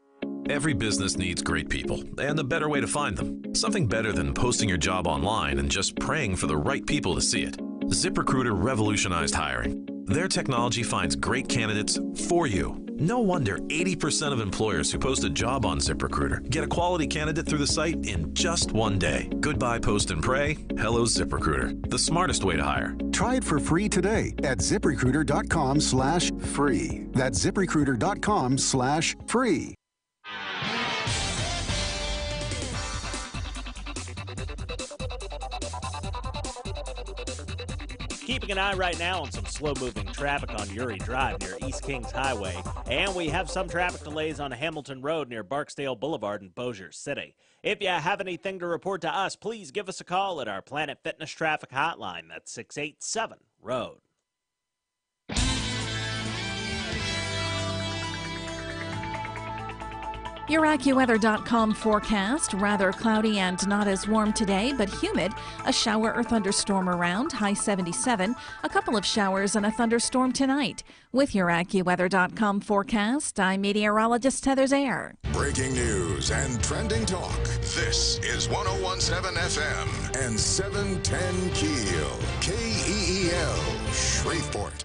Every business needs great people, and a better way to find them. Something better than posting your job online and just praying for the right people to see it. ZipRecruiter revolutionized hiring. Their technology finds great candidates for you. No wonder 80% of employers who post a job on ZipRecruiter get a quality candidate through the site in just one day. Goodbye post and pray. Hello ZipRecruiter. The smartest way to hire. Try it for free today at ZipRecruiter.com/free. That's ZipRecruiter.com/free. Keeping an eye right now on some slow-moving traffic on Uri Drive near East Kings Highway, and we have some traffic delays on Hamilton Road near Barksdale Boulevard in Bossier City. If you have anything to report to us, please give us a call at our Planet Fitness Traffic Hotline. That's 687-ROAD. Your AccuWeather.com forecast, rather cloudy and not as warm today, but humid. A shower or thunderstorm around, high 77. A couple of showers and a thunderstorm tonight. With your AccuWeather.com forecast, I'm meteorologist Heather Zayer. Breaking news and trending talk. This is 101.7 FM and 710 KEEL. KEEL, Shreveport.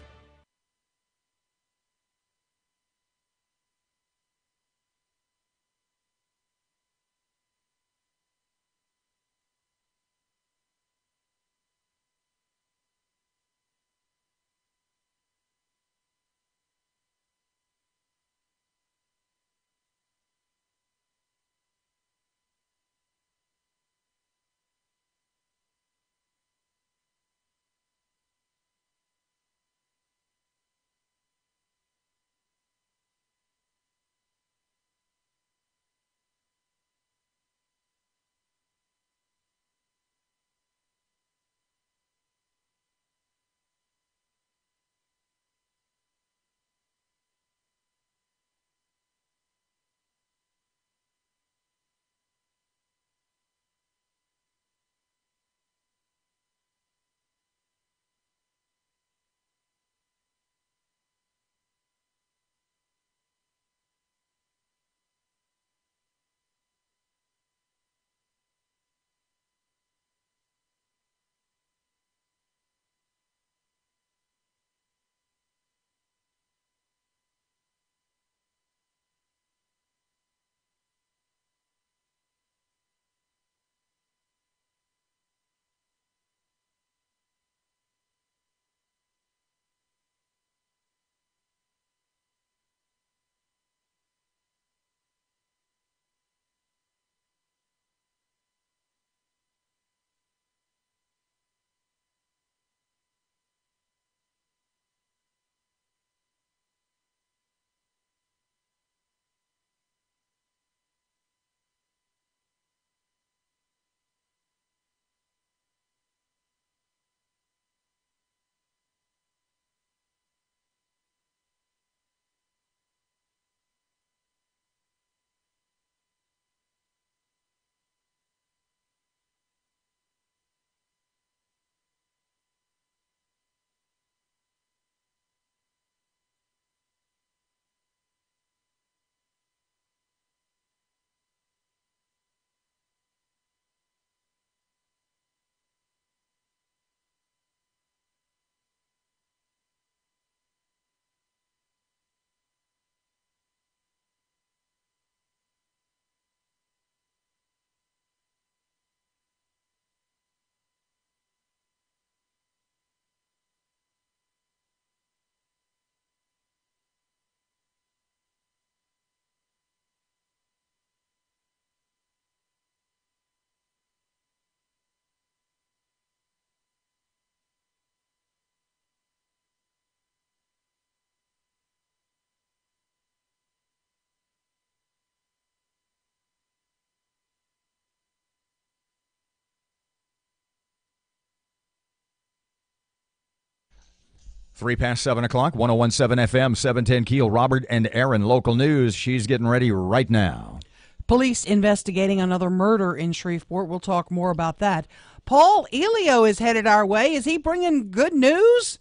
3 past 7 o'clock, 1017 FM, 710 Keel. Robert and Erin, local news. She's getting ready right now. Police investigating another murder in Shreveport. We'll talk more about that. Paul Elio is headed our way. Is he bringing good news?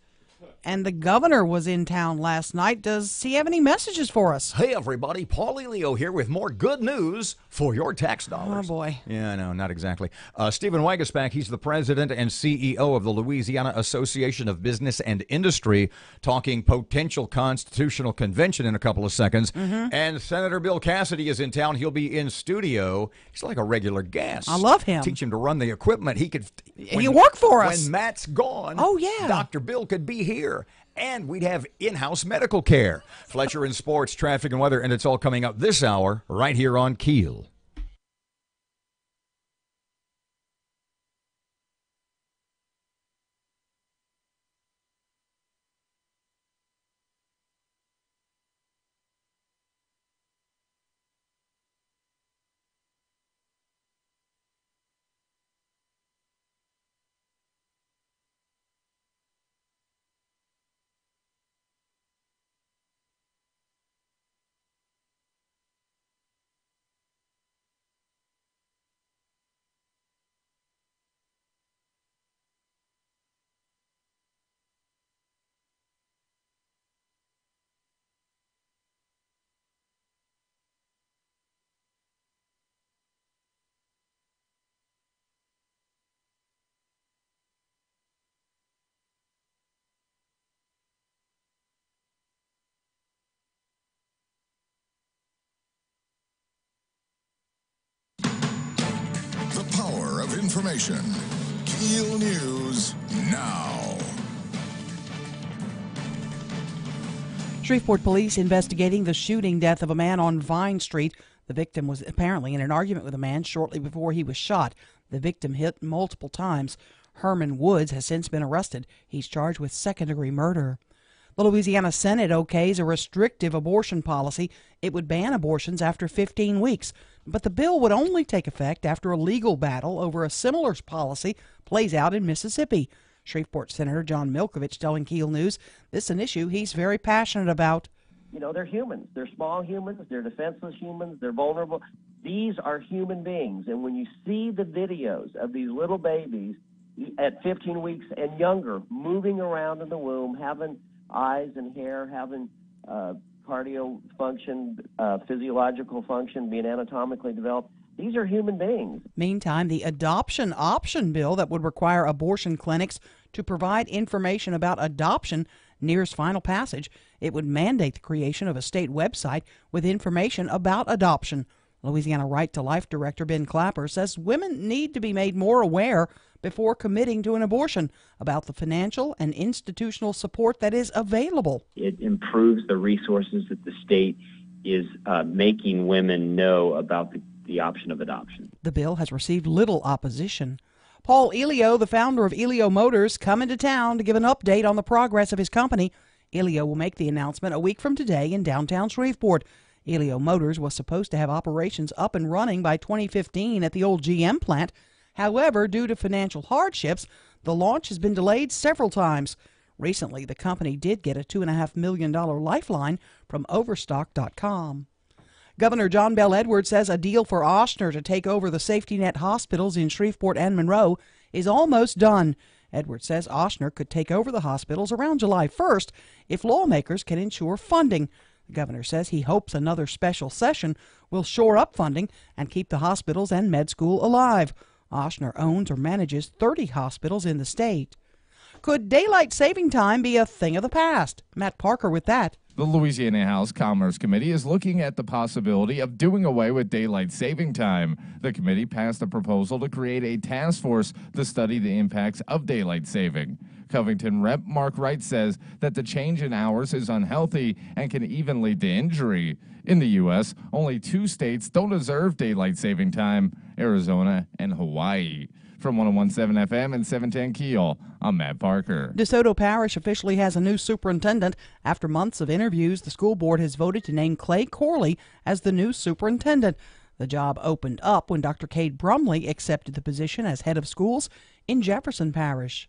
And the governor was in town last night. Does he have any messages for us? Hey, everybody. Paul Elio here with more good news for your tax dollars. Oh, boy. Yeah, no, not exactly. Stephen Wagasback, he's the president and CEO of the Louisiana Association of Business and Industry, talking potential constitutional convention in a couple of seconds. And Senator Bill Cassidy is in town. He'll be in studio. He's like a regular guest. I love him. Teach him to run the equipment. He work for us. When Matt's gone, oh, yeah. Dr. Bill could be here. And we'd have in-house medical care. Fletcher in sports, traffic, and weather, and it's all coming up this hour right here on Keel. The power of information. KEEL News now. Shreveport police investigating the shooting death of a man on Vine Street. The victim was apparently in an argument with a man shortly before he was shot. The victim hit multiple times. Herman Woods has since been arrested. He's charged with second-degree murder. The Louisiana Senate okays a restrictive abortion policy. It would ban abortions after 15 weeks. But the bill would only take effect after a legal battle over a similar policy plays out in Mississippi. Shreveport Senator John Milkovich telling KEEL News this is an issue he's very passionate about. You know, they're humans. They're small humans. They're defenseless humans. They're vulnerable. These are human beings. And when you see the videos of these little babies at 15 weeks and younger moving around in the womb, having eyes and hair, having cardio function, physiological function, being anatomically developed, these are human beings. Meantime, the adoption option bill that would require abortion clinics to provide information about adoption nears final passage. It would mandate the creation of a state website with information about adoption. Louisiana Right to Life Director Ben Clapper says women need to be made more aware before committing to an abortion about the financial and institutional support that is available. It improves the resources that the state is making women know about the option of adoption. The bill has received little opposition. Paul Elio, the founder of Elio Motors, coming to town to give an update on the progress of his company. Elio will make the announcement a week from today in downtown Shreveport. Elio Motors was supposed to have operations up and running by 2015 at the old GM plant. However, due to financial hardships, the launch has been delayed several times. Recently, the company did get a $2.5 million lifeline from Overstock.com. Governor John Bel Edwards says a deal for Ochsner to take over the safety net hospitals in Shreveport and Monroe is almost done. Edwards says Ochsner could take over the hospitals around July 1st if lawmakers can ensure funding. The governor says he hopes another special session will shore up funding and keep the hospitals and med school alive. Ochsner owns or manages 30 hospitals in the state. Could daylight saving time be a thing of the past? Matt Parker with that. The Louisiana House Commerce Committee is looking at the possibility of doing away with daylight saving time. The committee passed a proposal to create a task force to study the impacts of daylight saving. Covington Rep. Mark Wright says that the change in hours is unhealthy and can even lead to injury. In the U.S., only 2 states don't observe daylight saving time, Arizona and Hawaii. From 1017 FM and 710 Keel, I'm Matt Parker. DeSoto Parish officially has a new superintendent. After months of interviews, the school board has voted to name Clay Corley as the new superintendent. The job opened up when Dr. Cade Brumley accepted the position as head of schools in Jefferson Parish.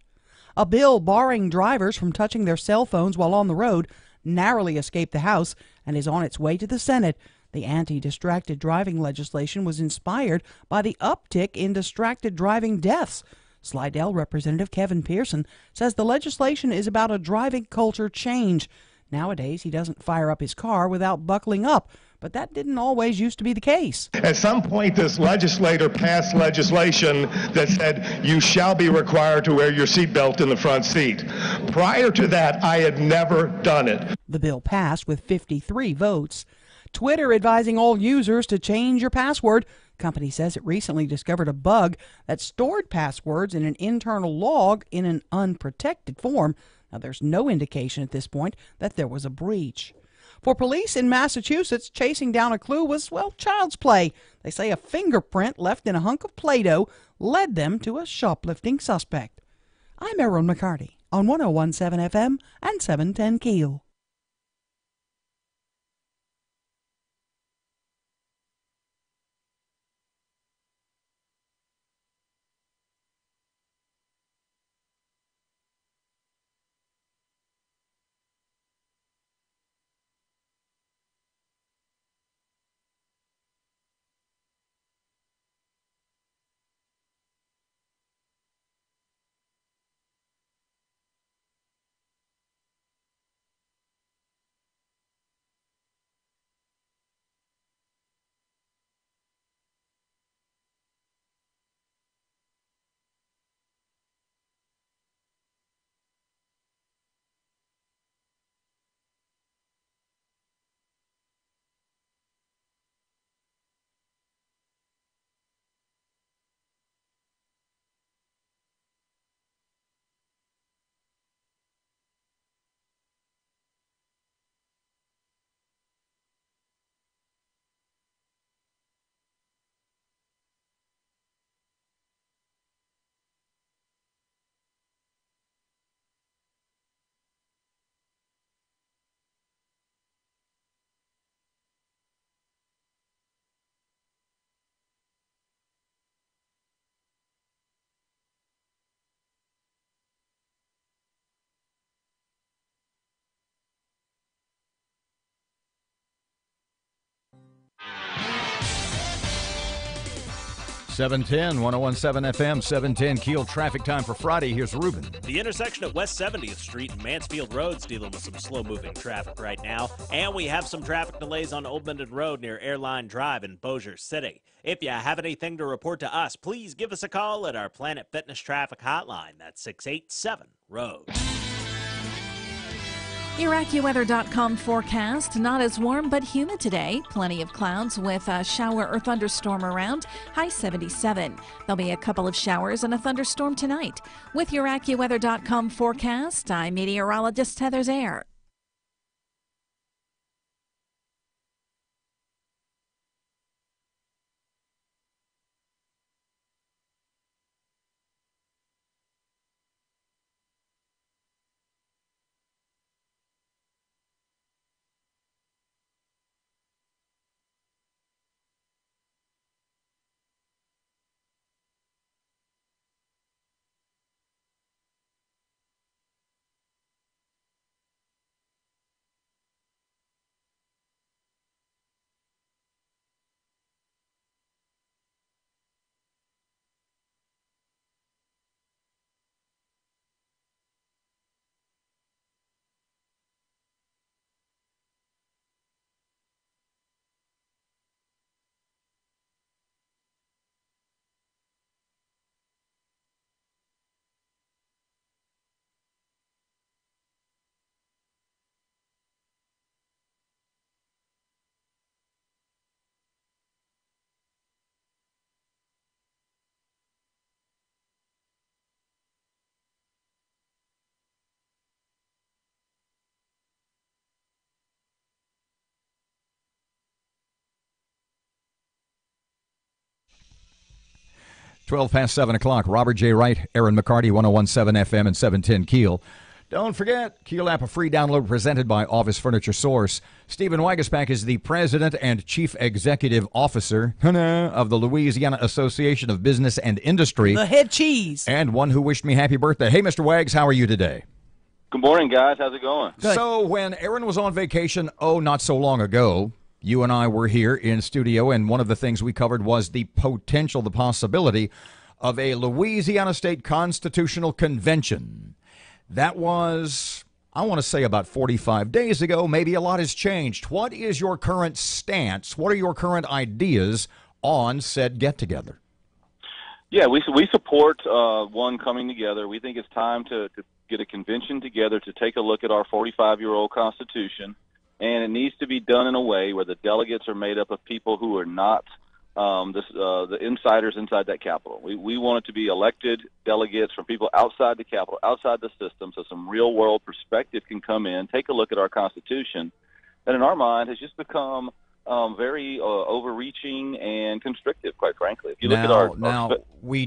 A bill barring drivers from touching their cell phones while on the road narrowly escaped the House and is on its way to the Senate. The anti-distracted driving legislation was inspired by the uptick in distracted driving deaths. Slidell Representative Kevin Pearson says the legislation is about a driving culture change. Nowadays, he doesn't fire up his car without buckling up, but that didn't always used to be the case. At some point, this legislator passed legislation that said you shall be required to wear your seatbelt in the front seat. Prior to that, I had never done it. The bill passed with 53 votes. Twitter advising all users to change your password. Company says it recently discovered a bug that stored passwords in an internal log in an unprotected form. Now, there's no indication at this point that there was a breach. For police in Massachusetts, chasing down a clue was, well, child's play. They say a fingerprint left in a hunk of Play-Doh led them to a shoplifting suspect. I'm Erin McCarty on 101.7 FM and 710 KEEL. Seven ten, 101.7 FM, 710 KEEL traffic time for Friday. Here's Ruben. The intersection at West 70th Street and Mansfield Road's dealing with some slow-moving traffic right now. And we have some traffic delays on Old Minden Road near Airline Drive in Bossier City. If you have anything to report to us, please give us a call at our Planet Fitness traffic hotline. That's 687-ROAD. Your AccuWeather.com forecast. Not as warm, but humid today. Plenty of clouds with a shower or thunderstorm around. High 77. There'll be a couple of showers and a thunderstorm tonight. With your AccuWeather.com forecast, I'm meteorologist Heather Zaire. Twelve past 7 o'clock. Robert J. Wright, Erin McCarty, 101.7 FM and 710 KEEL. Don't forget, KEEL app, a free download presented by Office Furniture Source. Stephen Wagaspack is the president and chief executive officer of the Louisiana Association of Business and Industry. The head cheese. And one who wished me happy birthday. Hey, Mr. Wags, how are you today? Good morning, guys. How's it going? Good. So when Erin was on vacation, not so long ago, you and I were here in studio, and one of the things we covered was the possibility of a Louisiana State Constitutional Convention. That was, I want to say, about 45 days ago. Maybe a lot has changed. What is your current stance? What are your current ideas on said get-together? Yeah, we support one coming together. We think it's time to get a convention together to take a look at our 45-year-old Constitution, and it needs to be done in a way where the delegates are made up of people who are not the insiders inside that Capitol. We want it to be elected delegates from people outside the Capitol, outside the system, so some real-world perspective can come in, take a look at our Constitution, that in our mind has just become very overreaching and constrictive, quite frankly. If you look at our we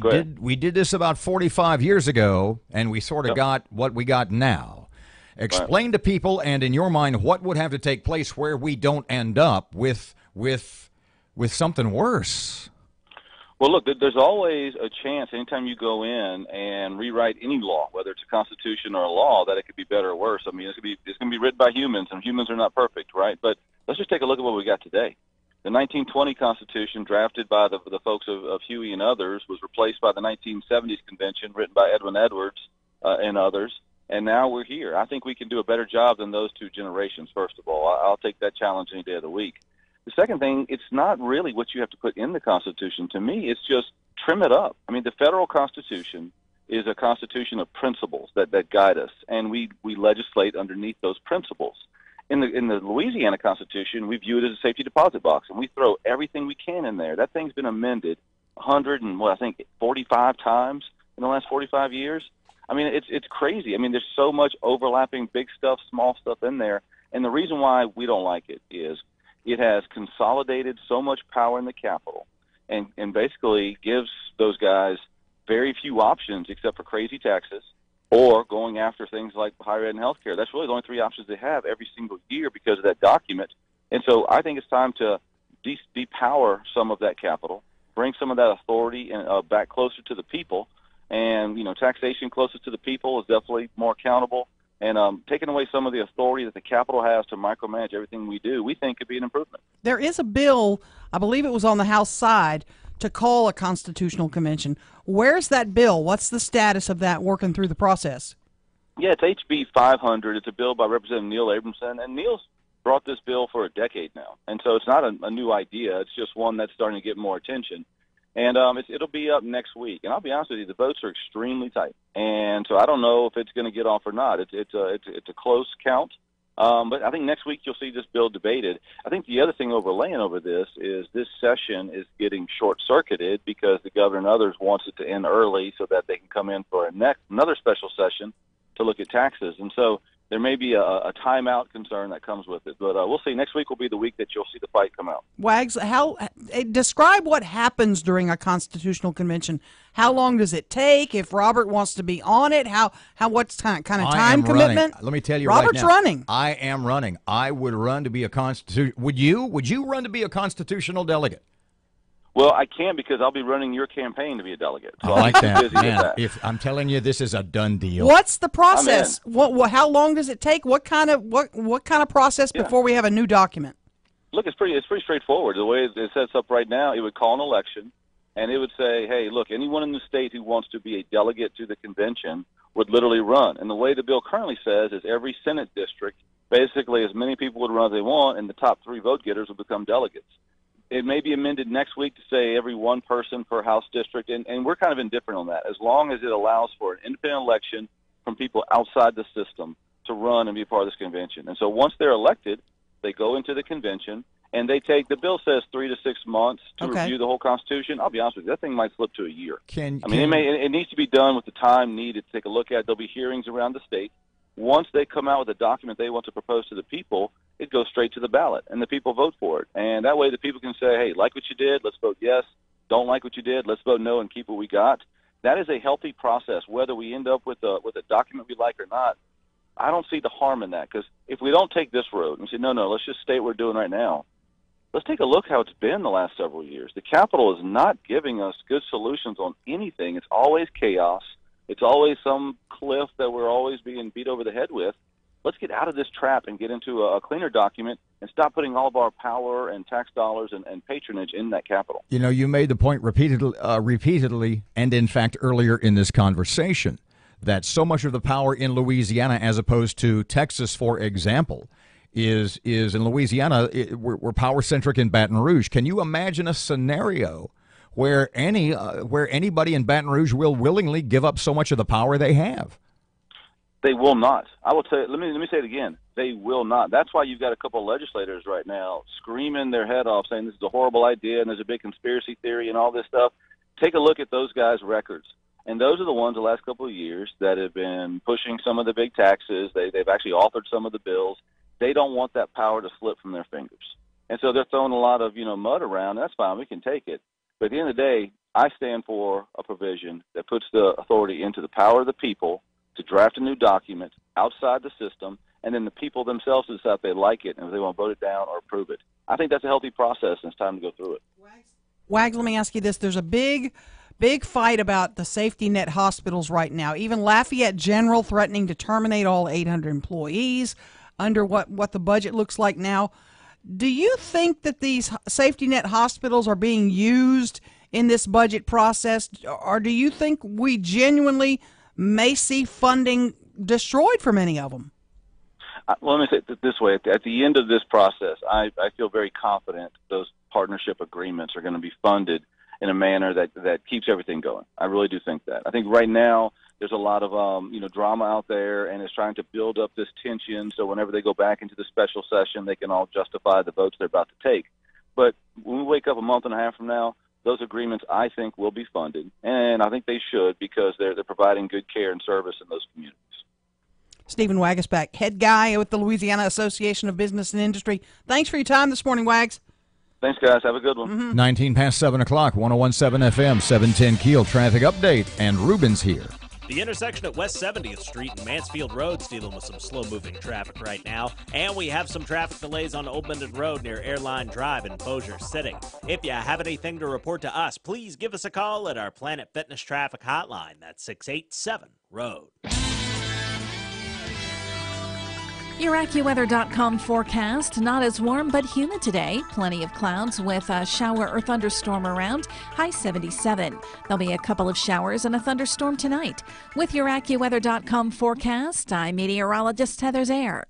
did this about 45 years ago, and we sort of got what we got now. Explain to people, and in your mind, what would have to take place where we don't end up with something worse. Well, look, there's always a chance anytime you go in and rewrite any law, whether it's a constitution or a law, that it could be better or worse. I mean, it's going to be written by humans, and humans are not perfect, right? But let's just take a look at what we got today. The 1920 Constitution, drafted by the folks of Huey and others, was replaced by the 1970s Convention, written by Edwin Edwards and others, and now we're here. I think we can do a better job than those two generations, first of all. I'll take that challenge any day of the week. The second thing, it's not really what you have to put in the Constitution. To me, it's just trim it up. I mean, the federal Constitution is a constitution of principles that guide us, and we legislate underneath those principles. In the Louisiana Constitution, we view it as a safety deposit box, and we throw everything we can in there. That thing's been amended 45 times in the last 45 years. I mean, it's crazy. I mean, there's so much overlapping big stuff, small stuff in there, and the reason why we don't like it is it has consolidated so much power in the Capitol and basically gives those guys very few options except for crazy taxes or going after things like higher ed and health care. That's really the only three options they have every single year because of that document. And so I think it's time to depower some of that Capitol, bring some of that authority back closer to the people. And, taxation closest to the people is definitely more accountable. And taking away some of the authority that the Capitol has to micromanage everything we do, we think could be an improvement. There is a bill, I believe it was on the House side, to call a constitutional convention. Where's that bill? What's the status of that working through the process? Yeah, it's HB 500. It's a bill by Representative Neil Abramson. And Neil's brought this bill for a decade now. And so it's not a new idea. It's just one that's starting to get more attention. And it'll be up next week. And I'll be honest with you, the votes are extremely tight. And so I don't know if it's going to get off or not. It's a close count. But I think next week you'll see this bill debated. I think the other thing overlaying over this is this session is getting short-circuited because the governor and others wants it to end early so that they can come in for another special session to look at taxes. And so there may be a timeout concern that comes with it. But we'll see. Next week will be the week that you'll see the fight come out. Wags, describe what happens during a constitutional convention. How long does it take? If Robert wants to be on it, what's kind of time commitment? Let me tell you Robert's right now. running. I am running. I would run to be a constitution. Would you? Would you run to be a constitutional delegate? Well, I can't because I'll be running your campaign to be a delegate. So I like that. busy with Man, that. if I'm telling you, this is a done deal. What's the process? How long does it take? What kind of process before we have a new document? Look, it's pretty straightforward. The way it sets up right now, it would call an election, and it would say, hey, look, anyone in the state who wants to be a delegate to the convention would literally run. And the way the bill currently says is every Senate district, basically as many people would run as they want, and the top 3 vote getters would become delegates. It may be amended next week to say every one person per House district, and we're kind of indifferent on that, as long as it allows for an independent election from people outside the system to run and be part of this convention. And so once they're elected, they go into the convention, and they take, the bill says 3 to 6 months to review the whole Constitution. I'll be honest with you, that thing might slip to a year. It needs to be done with the time needed to take a look at it. There'll be hearings around the state. Once they come out with a document they want to propose to the people, it goes straight to the ballot, and the people vote for it. And that way the people can say, hey, like what you did, let's vote yes. Don't like what you did, let's vote no and keep what we got. That is a healthy process. Whether we end up with a document we like or not, I don't see the harm in that, because if we don't take this road and say, no, let's just stay what we're doing right now, let's take a look how it's been the last several years. The Capitol is not giving us good solutions on anything. It's always chaos. It's always some cliff that we're always being beat over the head with. Let's get out of this trap and get into a cleaner document and stop putting all of our power and tax dollars and patronage in that Capitol. You know, you made the point repeatedly, and in fact earlier in this conversation, that so much of the power in Louisiana, as opposed to Texas, for example, is in Louisiana. We're power centric in Baton Rouge. Can you imagine a scenario where anybody in Baton Rouge will willingly give up so much of the power they have? They will not. I will tell you, let me say it again. They will not. That's why you've got a couple of legislators right now screaming their head off, saying this is a horrible idea and there's a big conspiracy theory and all this stuff. Take a look at those guys' records. And those are the ones the last couple of years that have been pushing some of the big taxes. They've actually authored some of the bills. They don't want that power to slip from their fingers. And so they're throwing a lot of, mud around. That's fine. We can take it. But at the end of the day, I stand for a provision that puts the authority into the power of the people to draft a new document outside the system, and then the people themselves decide if they like it and if they want to vote it down or approve it. I think that's a healthy process, and it's time to go through it. Wags, let me ask you this. There's a big fight about the safety net hospitals right now. Even Lafayette General threatening to terminate all 800 employees under what the budget looks like now. Do you think that these safety net hospitals are being used in this budget process, or do you think we genuinely may see funding destroyed for many of them? Well, let me say it this way. At the end of this process, I feel very confident those partnership agreements are going to be funded in a manner that keeps everything going. I really do think that. I think right now there's a lot of drama out there, and it's trying to build up this tension so whenever they go back into the special session, they can all justify the votes they're about to take. But when we wake up a month and a half from now, those agreements, I think, will be funded, and I think they should, because they're providing good care and service in those communities. Stephen Wagasback, head guy with the Louisiana Association of Business and Industry. Thanks for your time this morning, Wags. Thanks, guys. Have a good one. 19 past 7 o'clock, 101.7 FM, 710 Keel traffic update, and Ruben's here. The intersection at West 70th Street and Mansfield Road is dealing with some slow-moving traffic right now. And we have some traffic delays on Old Minden Road near Airline Drive in Bossier City. If you have anything to report to us, please give us a call at our Planet Fitness Traffic Hotline. That's 687-ROAD. Your AccuWeather.com forecast. Not as warm, but humid today. Plenty of clouds with a shower or thunderstorm around. High 77. There'll be a couple of showers and a thunderstorm tonight. With your AccuWeather.com forecast, I'm meteorologist Heather Zaire.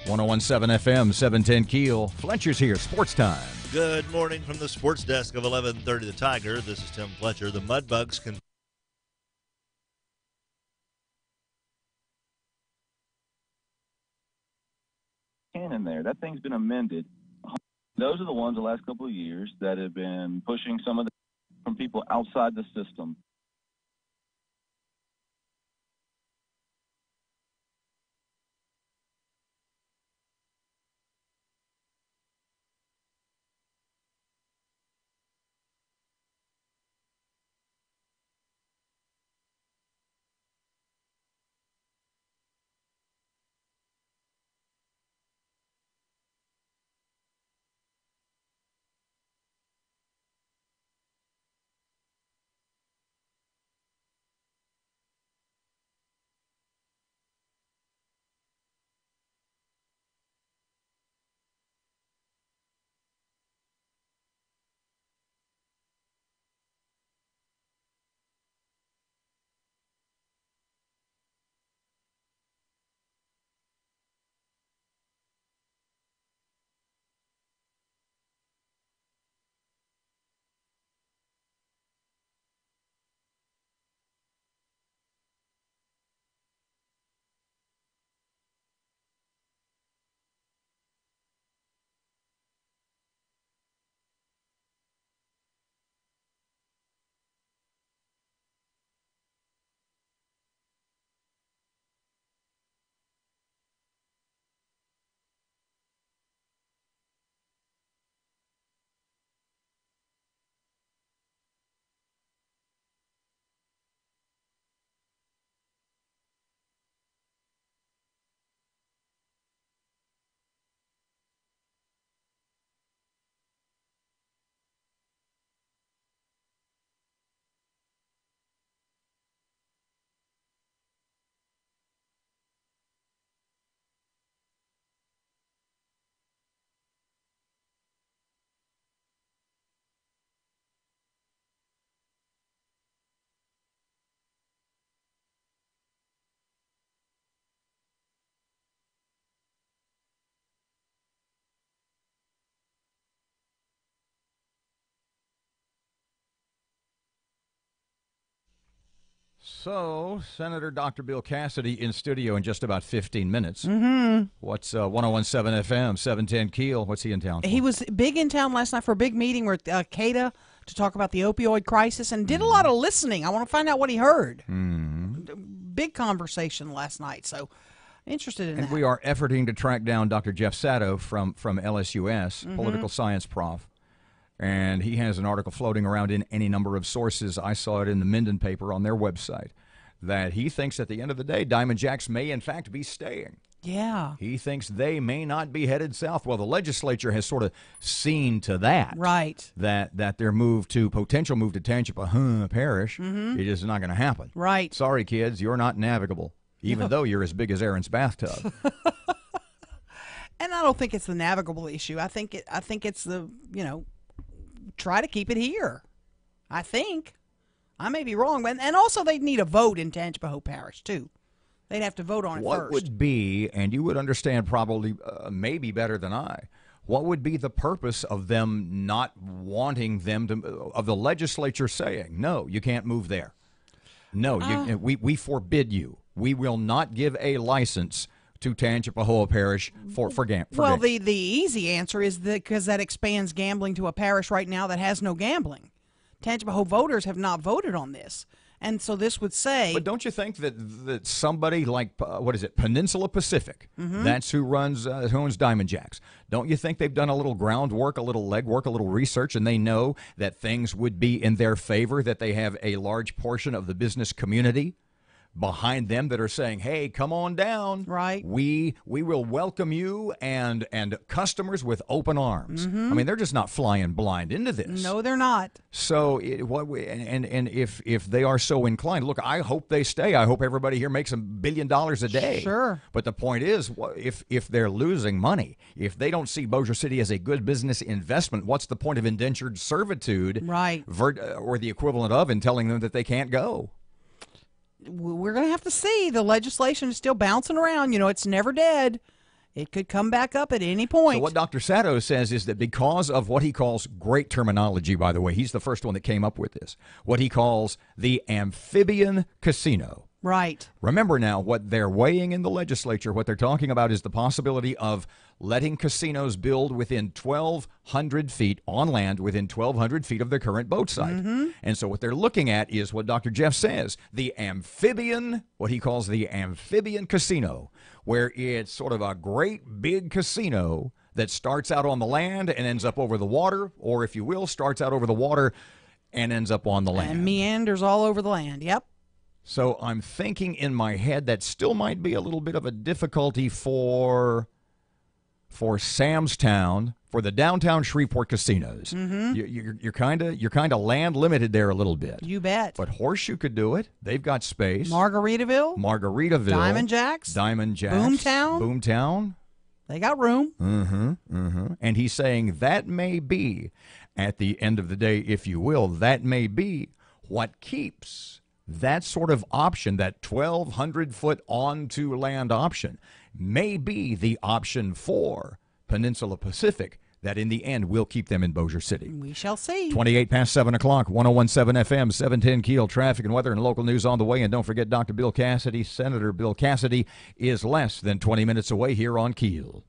.101.7 FM, 710 Keel. Fletcher's here, Sports Time. Good morning from the sports desk of 1130 The Tiger. This is Tim Fletcher. The Mudbugs can in there. That thing's been amended. Those are the ones the last couple of years that have been pushing some of the from people outside the system. So, Senator Dr. Bill Cassidy in studio in just about 15 minutes. Mm-hmm. What's 1017 FM, 710 Keel? What's he in town for? He was big in town last night for a big meeting with CADA to talk about the opioid crisis and did a lot of listening. I want to find out what he heard. Big conversation last night, so interested in that. And we are efforting to track down Dr. Jeff Sato from LSUS, political science prof. And he has an article floating around in any number of sources. I saw it in the Minden paper on their website, that he thinks at the end of the day, Diamond Jacks may in fact be staying. Yeah. He thinks they may not be headed south. Well, the legislature has sort of seen to that. Right. That their potential move to Tangipahoa Parish, it is not going to happen. Right. Sorry, kids, you're not navigable, even though you're as big as Erin's bathtub. And I don't think it's the navigable issue. I think it's the, try to keep it here. I think. I may be wrong. And also they'd need a vote in Tangipahoa Parish, too. They'd have to vote on it What first. would be, and you would understand probably maybe better than I, what would be the purpose of them not wanting them to, of the legislature saying, no, you can't move there. No, we forbid you. We will not give a license to Tangipahoa Parish for Well, the easy answer is because that expands gambling to a parish right now that has no gambling. Tangipahoa voters have not voted on this. And so this would say... But don't you think that somebody like, Peninsula Pacific, that's who owns Diamond Jacks, don't you think they've done a little groundwork, a little legwork, a little research, and they know that things would be in their favor, that they have a large portion of the business community behind them that are saying, hey, come on down. Right. We will welcome you and customers with open arms. I mean, they're just not flying blind into this. No, they're not. So if they are so inclined, look, I hope they stay. I hope everybody here makes $1 billion a day. Sure. But the point is, if they're losing money, if they don't see Bossier City as a good business investment, what's the point of indentured servitude, right, or the equivalent of, in telling them that they can't go? We're going to have to see. The legislation is still bouncing around. It's never dead. It could come back up at any point. So what Dr. Sato says is that because of what he calls, great terminology, by the way, he's the first one that came up with this, what he calls the amphibian casino. Right. Remember now, what they're weighing in the legislature, what they're talking about is the possibility of letting casinos build within 1,200 feet on land, within 1,200 feet of their current boat site. And so what they're looking at is what Dr. Jeff says, the amphibian, what he calls the amphibian casino, where it's sort of a great big casino that starts out on the land and ends up over the water, or if you will, starts out over the water and ends up on the land. And meanders all over the land, yep. So I'm thinking in my head that still might be a little bit of a difficulty for Samstown, for the downtown Shreveport casinos. You're kind of land limited there a little bit. You bet. But Horseshoe could do it. They've got space. Margaritaville. Diamond Jacks. Boomtown. They got room. And he's saying that may be, at the end of the day, if you will, that may be what keeps that sort of option, that 1,200-foot onto land option, may be the option for Peninsula Pacific that in the end will keep them in Bossier City. We shall see. 28 past 7 o'clock, 1017 FM, 710 Keel, traffic and weather and local news on the way. And don't forget Dr. Bill Cassidy, Senator Bill Cassidy, is less than 20 minutes away here on Keel.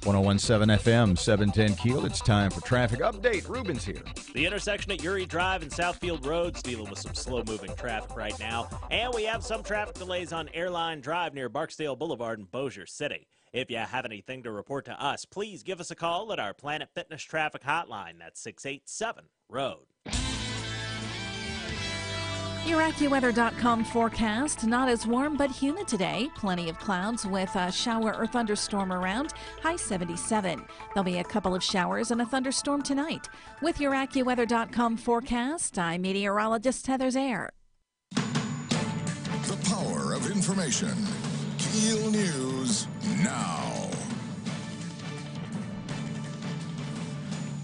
1017 FM, 710 Keel. It's time for traffic update. Ruben's here. The intersection at Uri Drive and Southfield Roads dealing with some slow-moving traffic right now. And we have some traffic delays on Airline Drive near Barksdale Boulevard in Bossier City. If you have anything to report to us, please give us a call at our Planet Fitness traffic hotline. That's 687-ROAD. Your AccuWeather.com forecast. Not as warm, but humid today. Plenty of clouds with a shower or thunderstorm around. High 77. There'll be a couple of showers and a thunderstorm tonight. With your AccuWeather.com forecast, I'm meteorologist Heather Zaire. The power of information. KEEL News now.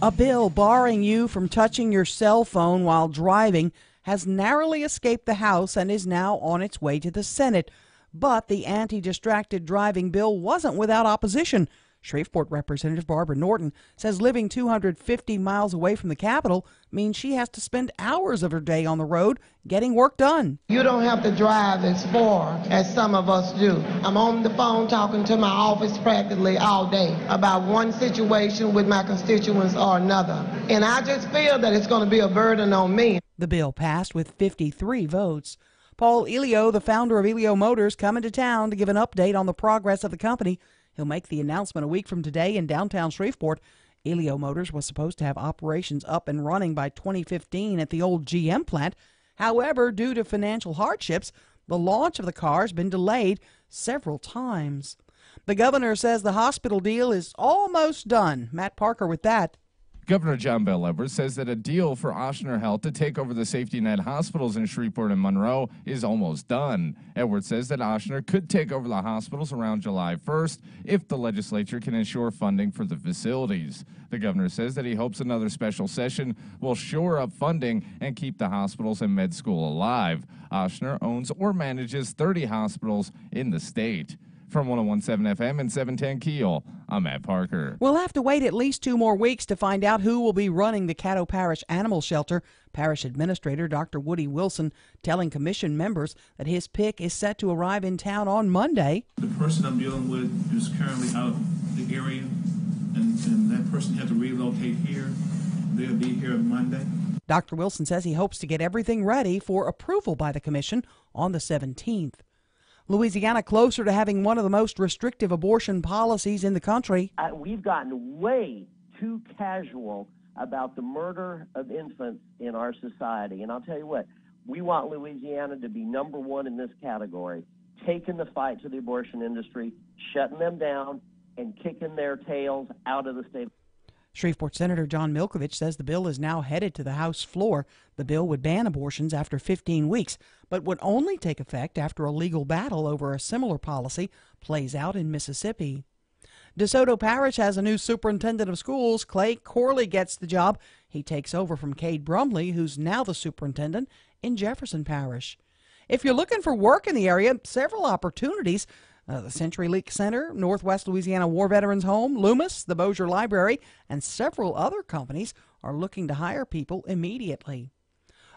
A bill barring you from touching your cell phone while driving has narrowly escaped the House and is now on its way to the Senate. But the anti-distracted driving bill wasn't without opposition. Shreveport Representative Barbara Norton says living 250 miles away from the Capitol means she has to spend hours of her day on the road getting work done. You don't have to drive as far as some of us do. I'm on the phone talking to my office practically all day about one situation with my constituents or another. And I just feel that it's going to be a burden on me. The bill passed with 53 votes. Paul Elio, the founder of Elio Motors, coming to town to give an update on the progress of the company. He'll make the announcement a week from today in downtown Shreveport. Elio Motors was supposed to have operations up and running by 2015 at the old GM plant. However, due to financial hardships, the launch of the car has been delayed several times. The governor says the hospital deal is almost done. Matt Parker with that. Governor John Bel Edwards says that a deal for Ochsner Health to take over the safety net hospitals in Shreveport and Monroe is almost done. Edwards says that Ochsner could take over the hospitals around July 1st if the legislature can ensure funding for the facilities. The governor says that he hopes another special session will shore up funding and keep the hospitals and med school alive. Ochsner owns or manages 30 hospitals in the state. From 1017 FM and 710 Keel, I'm Matt Parker. We'll have to wait at least 2 more weeks to find out who will be running the Caddo Parish Animal Shelter. Parish Administrator Dr. Woody Wilson telling commission members that his pick is set to arrive in town on Monday. The person I'm dealing with is currently out of the area, and that person had to relocate here. They'll be here Monday. Dr. Wilson says he hopes to get everything ready for approval by the commission on the 17th. Louisiana closer to having one of the most restrictive abortion policies in the country. We've gotten way too casual about the murder of infants in our society. And I'll tell you what, we want Louisiana to be number one in this category, taking the fight to the abortion industry, shutting them down, and kicking their tails out of the state. Shreveport Senator John Milkovich says the bill is now headed to the House floor. The bill would ban abortions after 15 weeks, but would only take effect after a legal battle over a similar policy plays out in Mississippi. DeSoto Parish has a new superintendent of schools. Clay Corley gets the job. He takes over from Cade Brumley, who's now the superintendent in Jefferson Parish. If you're looking for work in the area, several opportunities. The Century Leak Center, Northwest Louisiana War Veterans Home, Loomis, the Bossier Library, and several other companies are looking to hire people immediately.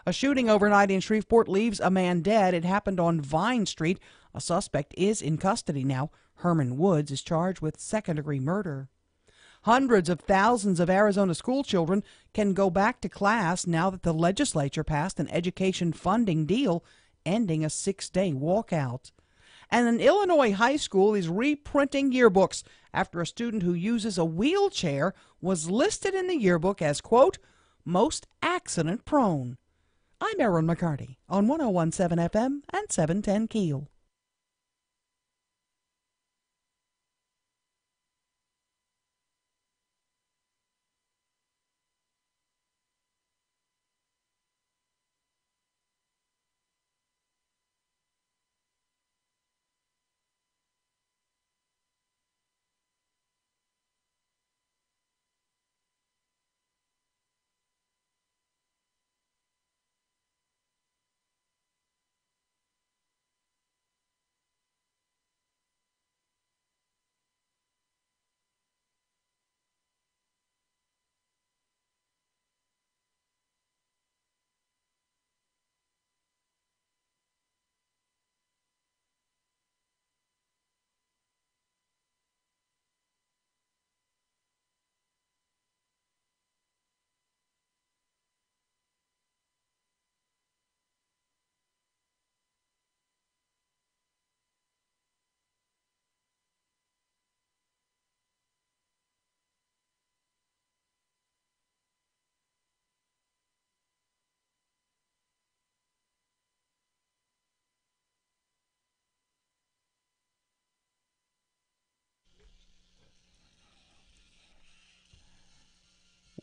A shooting overnight in Shreveport leaves a man dead. It happened on Vine Street. A suspect is in custody now. Herman Woods is charged with second-degree murder. Hundreds of thousands of Arizona school children can go back to class now that the legislature passed an education funding deal ending a 6-day walkout. And an Illinois high school is reprinting yearbooks after a student who uses a wheelchair was listed in the yearbook as, quote, most accident-prone. I'm Erin McCarty on 1017 FM and 710 Keel.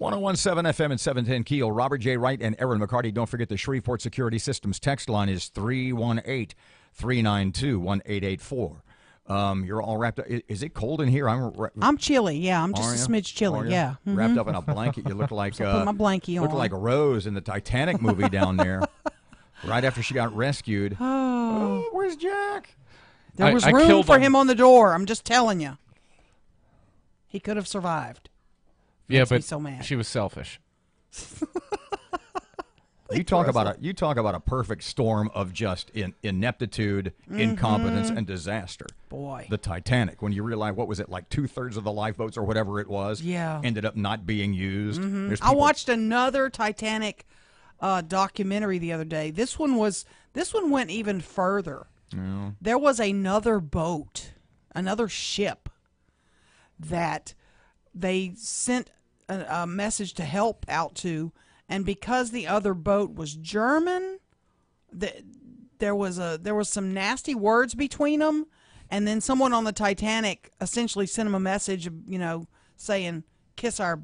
1017 FM and 710 Keel. Robert J. Wright and Erin McCarty. Don't forget the Shreveport Security Systems text line is 318-392-1884. You're all wrapped up. Is it cold in here? I'm chilly. Yeah, I'm just a smidge chilly. Yeah, wrapped up in a blanket. You look like put my blankie on. Look like Rose in the Titanic movie down there. Right after she got rescued. Oh, where's Jack? There was room for him on the door. I'm just telling you. He could have survived. Yeah, Makes me but so mad. she was selfish. You talk about a perfect storm of just ineptitude, incompetence, and disaster. Boy, the Titanic. When you realize, what was it, like 2/3 of the lifeboats or whatever it was, ended up not being used. I watched another Titanic documentary the other day. This one went even further. Yeah. There was another boat, another ship that they sent a message to help out to, and because the other boat was German, there was some nasty words between them, and then someone on the Titanic essentially sent them a message, saying kiss our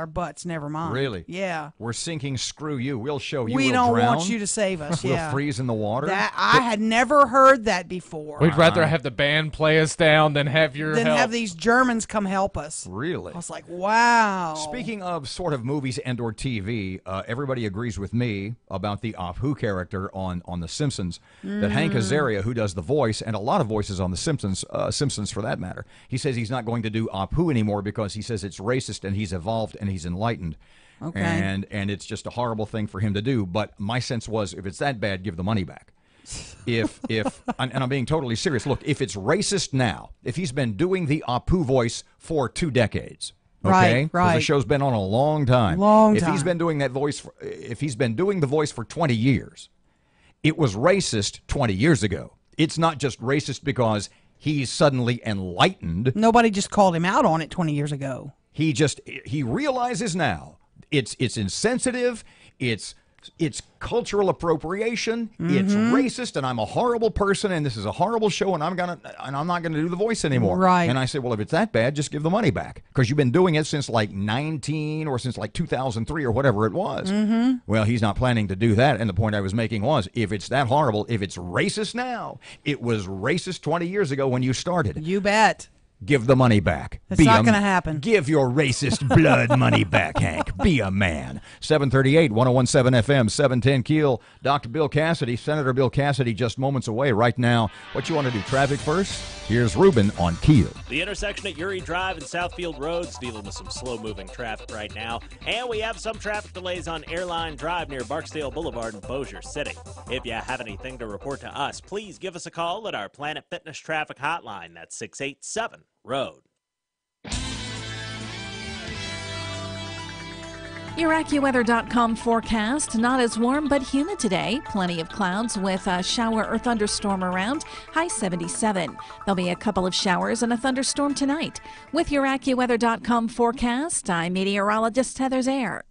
butts, never mind. Really? Yeah. We're sinking. Screw you. We'll show you. We we'll don't drown. want you to save us. We'll Yeah. freeze in the water. I had never heard that before. We'd rather have the band play us down than have your help. Have these Germans come help us. Really? I was like, wow. Speaking of sort of movies and or TV, everybody agrees with me about the Apu character on The Simpsons. That Hank Azaria, who does the voice, and a lot of voices on The Simpsons for that matter, he says he's not going to do Apu anymore because he says it's racist and he's evolved and he's enlightened. Okay. And it's just a horrible thing for him to do. But my sense was, if it's that bad, give the money back. If and I'm being totally serious. Look, if it's racist now, if he's been doing the Apu voice for 2 decades, okay, right. The show's been on a long time. If he's been doing that voice, if he's been doing the voice for 20 years, it was racist 20 years ago. It's not just racist because he's suddenly enlightened. Nobody just called him out on it 20 years ago. He realizes now it's insensitive, it's cultural appropriation, it's racist, and I'm a horrible person, and this is a horrible show, and I'm not gonna do the voice anymore. Right. And I said, well, if it's that bad, just give the money back, because you've been doing it since like 19 or since like 2003 or whatever it was. Well, he's not planning to do that, and the point I was making was, if it's that horrible, if it's racist now, it was racist 20 years ago when you started. You bet. Give the money back. It's not going to happen. Give your racist blood money back, Hank. Be a man. 738, 1017 FM, 710 Keel. Dr. Bill Cassidy, Senator Bill Cassidy, just moments away right now. What you want to do, traffic first? Here's Ruben on Keel. The intersection at Uri Drive and Southfield Roads dealing with some slow-moving traffic right now. And we have some traffic delays on Airline Drive near Barksdale Boulevard in Bossier City. If you have anything to report to us, please give us a call at our Planet Fitness traffic hotline. That's 687 Road. Your AccuWeather.com forecast. Not as warm, but humid today. Plenty of clouds with a shower or thunderstorm around. High 77. There'll be a couple of showers and a thunderstorm tonight. With your AccuWeather.com forecast, I'm meteorologist Heather Zaire.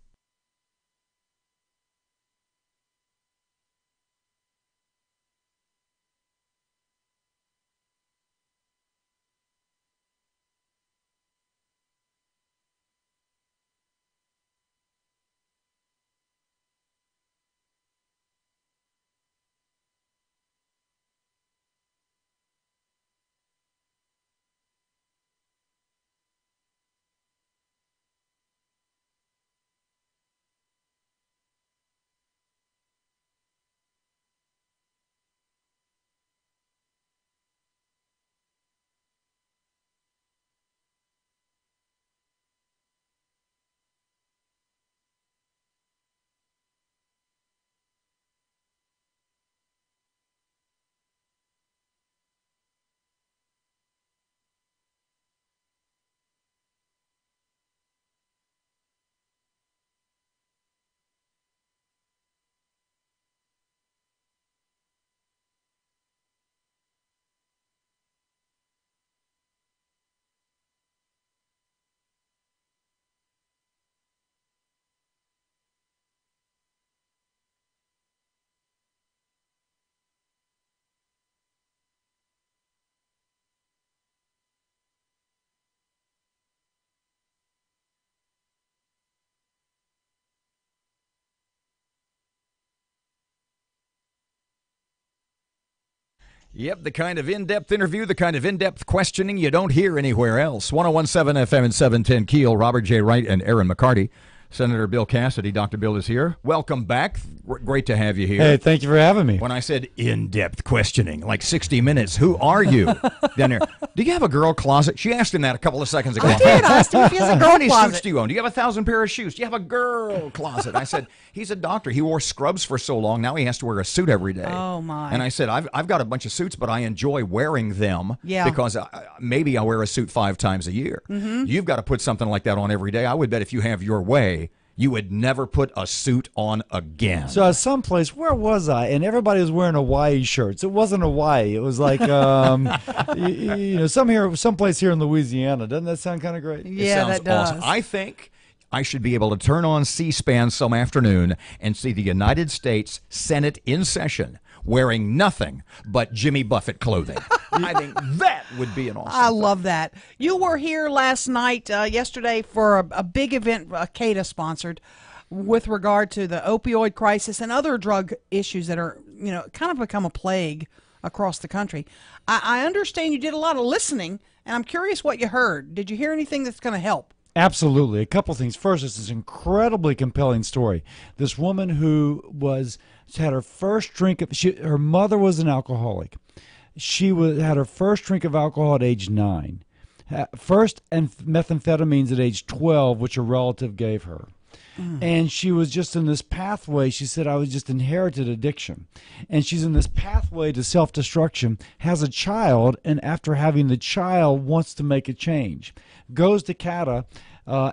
Yep, the kind of in-depth interview, the kind of in-depth questioning you don't hear anywhere else. 101.7 FM and 710 KEEL, Robert J. Wright and Erin McCarty. Senator Bill Cassidy, Dr. Bill is here. Welcome back. Great to have you here. Hey, thank you for having me. When I said in-depth questioning, like 60 Minutes, who are you? Down there. Do you have a girl closet? She asked him that a couple of seconds ago. I did. I asked him if he has a girl How many closet. suits do you own? Do you have 1,000 pair of shoes? Do you have a girl closet? I said, he's a doctor. He wore scrubs for so long. Now he has to wear a suit every day. Oh, my. And I said, I've got a bunch of suits, but I enjoy wearing them because maybe I wear a suit 5 times a year. Mm-hmm. You've got to put something like that on every day. I would bet if you have your way, you would never put a suit on again. So at some place, where was I? And everybody was wearing Hawaii shirts. It wasn't Hawaii. It was like, someplace here in Louisiana. Doesn't that sound kind of great? Yeah, that does. Awesome. I think I should be able to turn on C-SPAN some afternoon and see the United States Senate in session wearing nothing but Jimmy Buffett clothing. I think that would be an awesome I love that. You were here last night, yesterday, for a big event CADA sponsored with regard to the opioid crisis and other drug issues that are, kind of become a plague across the country. I understand you did a lot of listening, and I'm curious what you heard. Did you hear anything that's going to help? Absolutely. A couple things. First, it's this incredibly compelling story. This woman who had her first drink of her mother was an alcoholic. She had her first drink of alcohol at age 9. First methamphetamines at age 12, which a relative gave her. And she was just in this pathway. She said, I was just inherited addiction. And she's in this pathway to self-destruction, has a child, and after having the child wants to make a change. Goes to CADA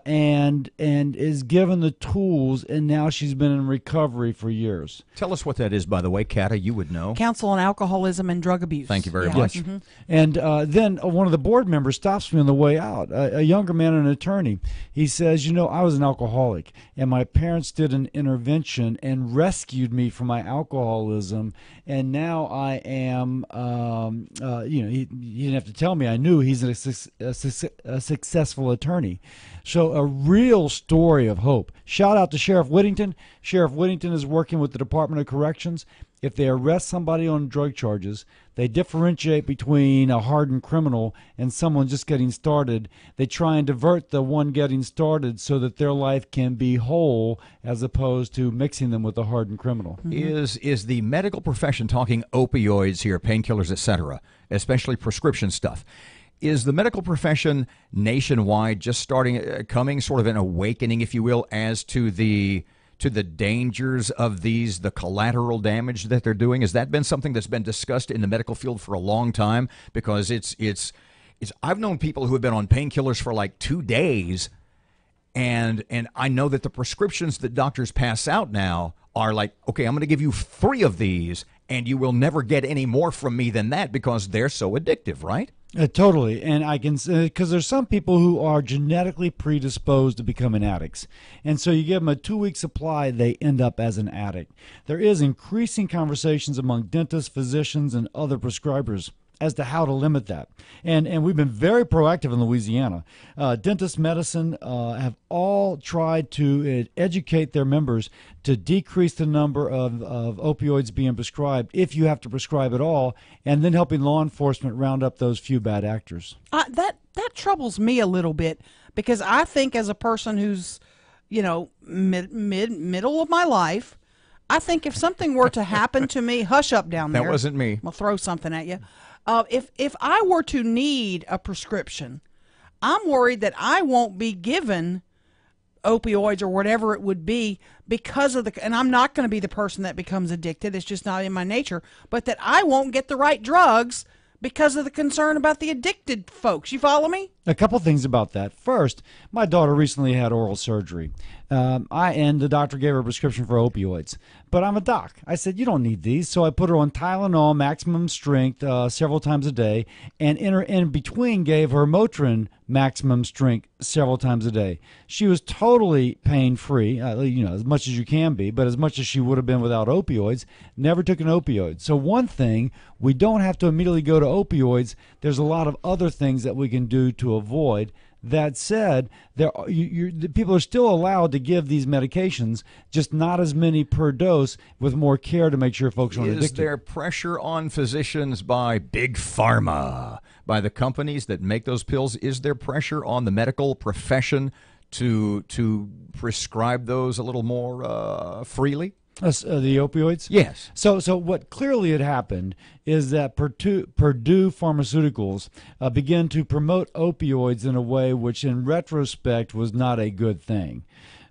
and is given the tools, and now she's been in recovery for years. Tell us what that is, by the way, Kata. You would know. Council on Alcoholism and Drug Abuse. Thank you very much. Yes. Mm-hmm. And then one of the board members stops me on the way out, a younger man, an attorney. He says, I was an alcoholic, and my parents did an intervention and rescued me from my alcoholism, and now I am, he didn't have to tell me. I knew he's a successful attorney. So a real story of hope. Shout out to Sheriff Whittington. Sheriff Whittington is working with the Department of Corrections. If they arrest somebody on drug charges, they differentiate between a hardened criminal and someone just getting started. They try and divert the one getting started so that their life can be whole, as opposed to mixing them with a hardened criminal. Is the medical profession talking opioids here, painkillers, etc., especially prescription stuff? Is the medical profession nationwide just coming sort of an awakening, if you will, as to the dangers of the collateral damage that they're doing? Has that been something that's been discussed in the medical field for a long time? Because it's I've known people who have been on painkillers for like 2 days, and I know that the prescriptions that doctors pass out now are like, okay, I'm going to give you 3 of these, and you will never get any more from me than that, because they're so addictive, right? Totally. And I can say, because there's some people who are genetically predisposed to becoming addicts. And so you give them a 2-week supply, they end up as an addict. There is increasing conversations among dentists, physicians, and other prescribers as to how to limit that. And we've been very proactive in Louisiana. Dentist medicine have all tried to educate their members to decrease the number of opioids being prescribed, if you have to prescribe at all, and then helping law enforcement round up those few bad actors. That troubles me a little bit, because I think, as a person who's, middle of my life, I think if something were to happen to me, hush up down there. That wasn't me. I'll throw something at you. If I were to need a prescription, I'm worried that I won't be given opioids or whatever it would be because of and I'm not going to be the person that becomes addicted. It's just not in my nature. But that I won't get the right drugs because of the concern about the addicted folks. You follow me? A couple things about that. First, my daughter recently had oral surgery. And the doctor gave her a prescription for opioids. But I'm a doc. I said, you don't need these. So I put her on Tylenol, maximum strength, several times a day. And in between gave her Motrin, maximum strength, several times a day. She was totally pain-free, as much as you can be, but as much as she would have been without opioids. Never took an opioid. So one thing, we don't have to immediately go to opioids. There's a lot of other things that we can do to avoid That said, the people are still allowed to give these medications, just not as many per dose, with more care to make sure folks aren't addicted. Is there pressure on physicians by big pharma, by the companies that make those pills? Is there pressure on the medical profession to prescribe those a little more freely? The opioids? Yes. So what clearly had happened is that Purdue Pharmaceuticals began to promote opioids in a way which, in retrospect, was not a good thing.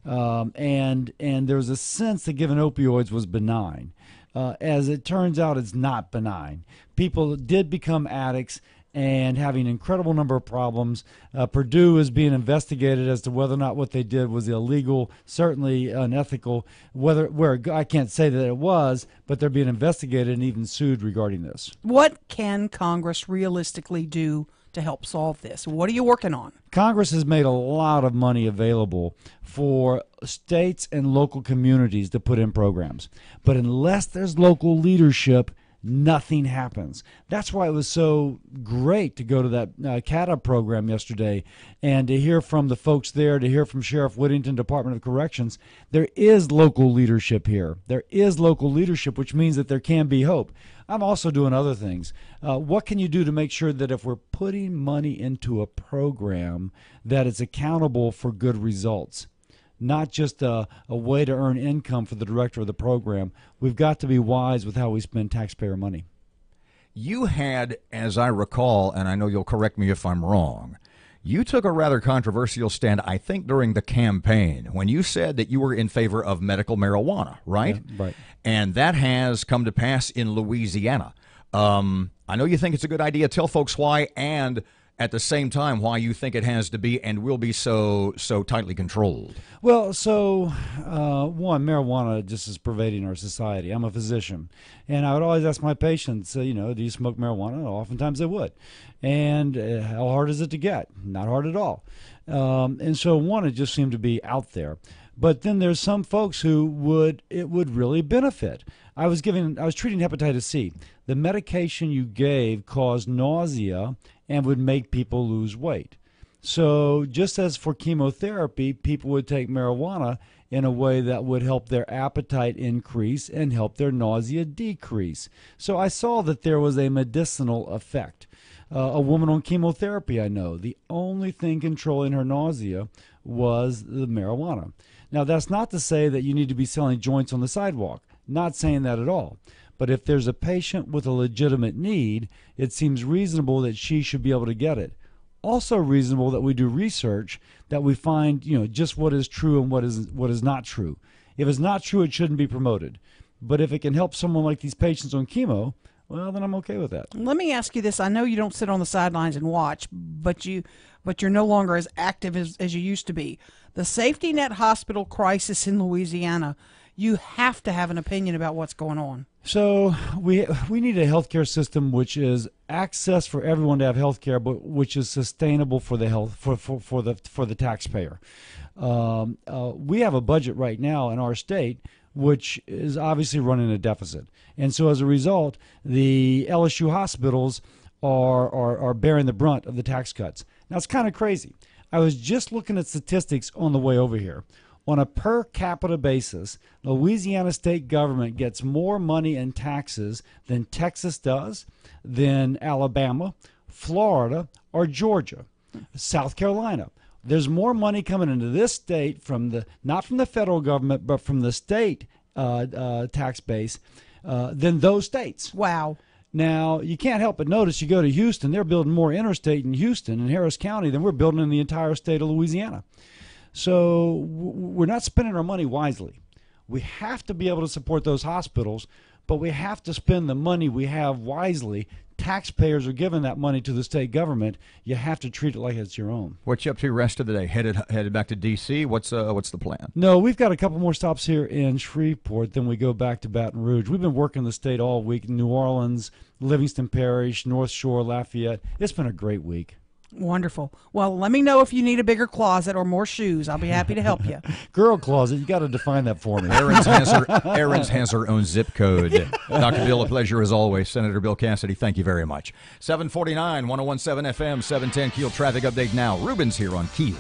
And there was a sense that giving opioids was benign. As it turns out, it's not benign. People did become addicts and having an incredible number of problems. Purdue is being investigated as to whether or not what they did was illegal, certainly unethical. I can't say that it was, but they're being investigated and even sued regarding this. What can Congress realistically do to help solve this? What are you working on? Congress has made a lot of money available for states and local communities to put in programs. But unless there's local leadership, nothing happens. That's why it was so great to go to that CATA program yesterday and to hear from the folks there, to hear from Sheriff Whittington, Department of Corrections. There is local leadership here. There is local leadership, which means that there can be hope. I'm also doing other things. What can you do to make sure that if we're putting money into a program, that it's accountable for good results? Not just a way to earn income for the director of the program. We've got to be wise with how we spend taxpayer money. You had, as I recall, and I know you'll correct me if I'm wrong, you took a rather controversial stand, I think, during the campaign when you said that you were in favor of medical marijuana, right? Yeah, right. And that has come to pass in Louisiana. I know you think it's a good idea. Tell folks why, and at the same time, why you think it has to be and will be so tightly controlled. Well, so one, marijuana just is pervading our society. I'm a physician, and I would always ask my patients, do you smoke marijuana? Oftentimes they would. And how hard is it to get? Not hard at all. And so one, it just seemed to be out there. But then there's some folks who it would really benefit. I was treating hepatitis C. The medication you gave caused nausea and would make people lose weight. So just as for chemotherapy, people would take marijuana in a way that would help their appetite increase and help their nausea decrease. So I saw that there was a medicinal effect. A woman on chemotherapy, I know, the only thing controlling her nausea was the marijuana. Now, that's not to say that you need to be selling joints on the sidewalk. Not saying that at all. But if there's a patient with a legitimate need, it seems reasonable that she should be able to get it. Also reasonable that we do research, that we find, just what is true and what is not true. If it's not true, it shouldn't be promoted. But if it can help someone like these patients on chemo, well, then I'm okay with that. Let me ask you this. I know you don't sit on the sidelines and watch, but you're no longer as active as you used to be. The safety net hospital crisis in Louisiana, you have to have an opinion about what's going on. So we need a healthcare system which is access for everyone to have healthcare, but which is sustainable for the health for the taxpayer. We have a budget right now in our state which is obviously running a deficit, and so as a result, the LSU hospitals are bearing the brunt of the tax cuts. Now it's kind of crazy. I was just looking at statistics on the way over here. On a per capita basis, Louisiana state government gets more money in taxes than Texas does, than Alabama, Florida, or Georgia, South Carolina. There's more money coming into this state not from the federal government, but from the state tax base than those states. Wow. Now, you can't help but notice, you go to Houston, they're building more interstate in Houston and Harris County than we're building in the entire state of Louisiana. So we're not spending our money wisely. We have to be able to support those hospitals, but we have to spend the money we have wisely. Taxpayers are giving that money to the state government. You have to treat it like it's your own. What you up to rest of the day? Headed back to D.C.? What's the plan? No, we've got a couple more stops here in Shreveport. Then we go back to Baton Rouge. We've been working the state all week. New Orleans, Livingston Parish, North Shore, Lafayette. It's been a great week. Wonderful. Well, let me know if you need a bigger closet or more shoes. I'll be happy to help you. Girl closet, you got to define that for me. Erin's has her own zip code. Dr. Bill, a pleasure as always. Senator Bill Cassidy, thank you very much. 749, 1017 FM, 710 Keel traffic update now. Ruben's here on Keel.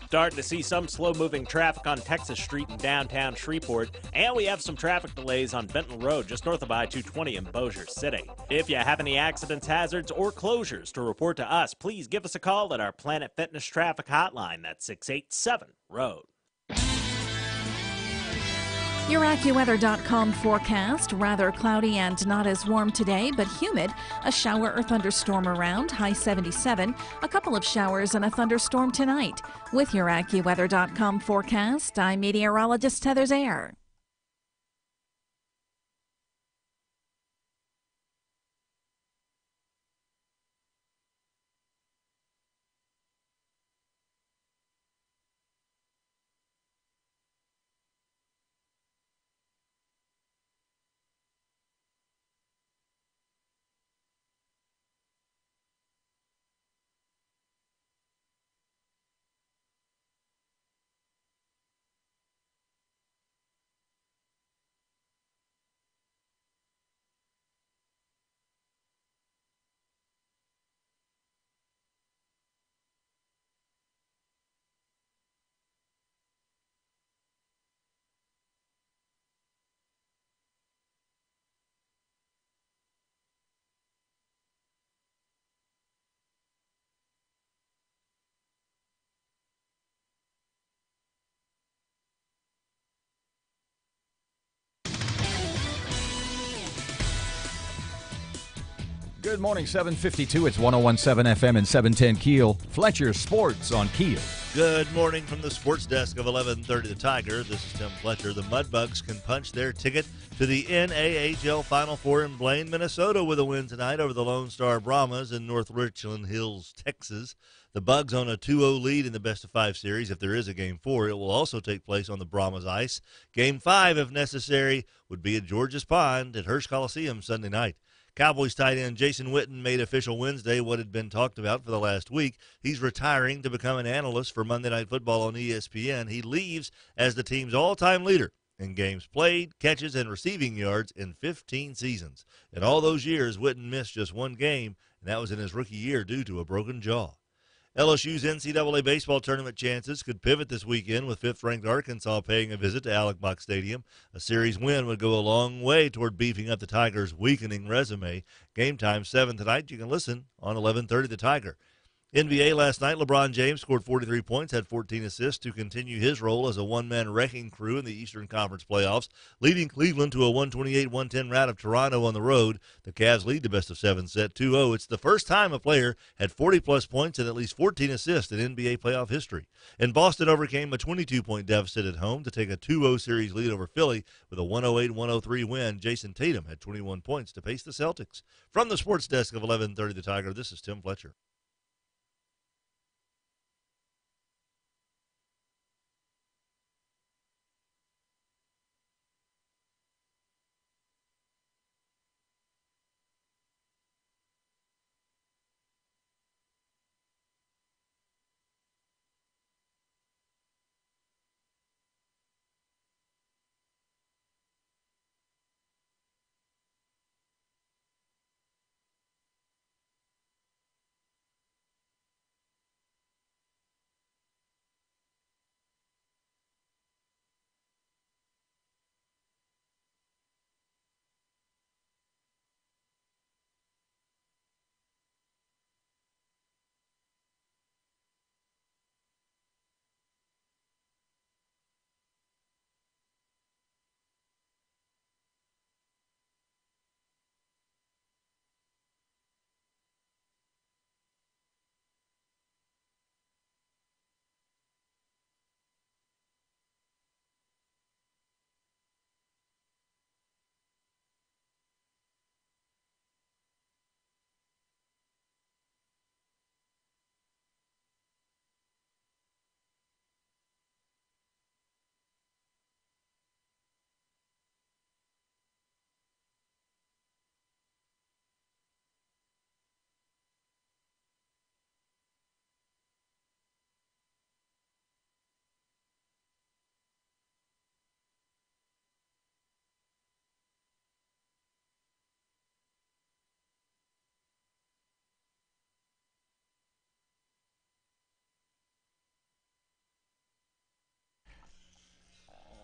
Starting to see some slow-moving traffic on Texas Street in downtown Shreveport, and we have some traffic delays on Benton Road just north of I-220 in Bossier City. If you have any accidents, hazards, or closures to report to us, please give us a call at our Planet Fitness traffic hotline. That's 687-ROAD. Your AccuWeather.com forecast, rather cloudy and not as warm today, but humid. A shower or thunderstorm around, high 77. A couple of showers and a thunderstorm tonight. With your AccuWeather.com forecast, I'm meteorologist Heather Zayer. Good morning, 752. It's 1017 FM and 710 Keel. Fletcher Sports on Keel. Good morning from the sports desk of 1130 The Tiger. This is Tim Fletcher. The Mudbugs can punch their ticket to the NAHL Final Four in Blaine, Minnesota with a win tonight over the Lone Star Brahmas in North Richland Hills, Texas. The Bugs own a 2-0 lead in the best-of-5 series. If there is a Game 4, it will also take place on the Brahmas ice. Game 5, if necessary, would be at George's Pond at Hirsch Coliseum Sunday night. Cowboys tight end Jason Witten made official Wednesday what had been talked about for the last week. He's retiring to become an analyst for Monday Night Football on ESPN. He leaves as the team's all-time leader in games played, catches, and receiving yards in 15 seasons. In all those years, Witten missed just one game, and that was in his rookie year due to a broken jaw. LSU's NCAA baseball tournament chances could pivot this weekend with fifth-ranked Arkansas paying a visit to Alex Box Stadium. A series win would go a long way toward beefing up the Tigers' weakening resume. Game time 7 tonight. You can listen on 1130 The Tiger. NBA last night, LeBron James scored 43 points, had 14 assists to continue his role as a one-man wrecking crew in the Eastern Conference playoffs, leading Cleveland to a 128-110 rout of Toronto on the road. The Cavs lead the best-of-7 set 2-0. It's the first time a player had 40-plus points and at least 14 assists in NBA playoff history. And Boston overcame a 22-point deficit at home to take a 2-0 series lead over Philly with a 108-103 win. Jason Tatum had 21 points to pace the Celtics. From the sports desk of 1130 The Tiger, this is Tim Fletcher.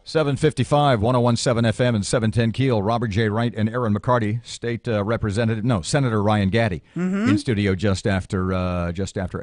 755, 1017 FM and 710 Keel. Robert J. Wright and Erin McCarty, Senator Ryan Gaddy, in studio just after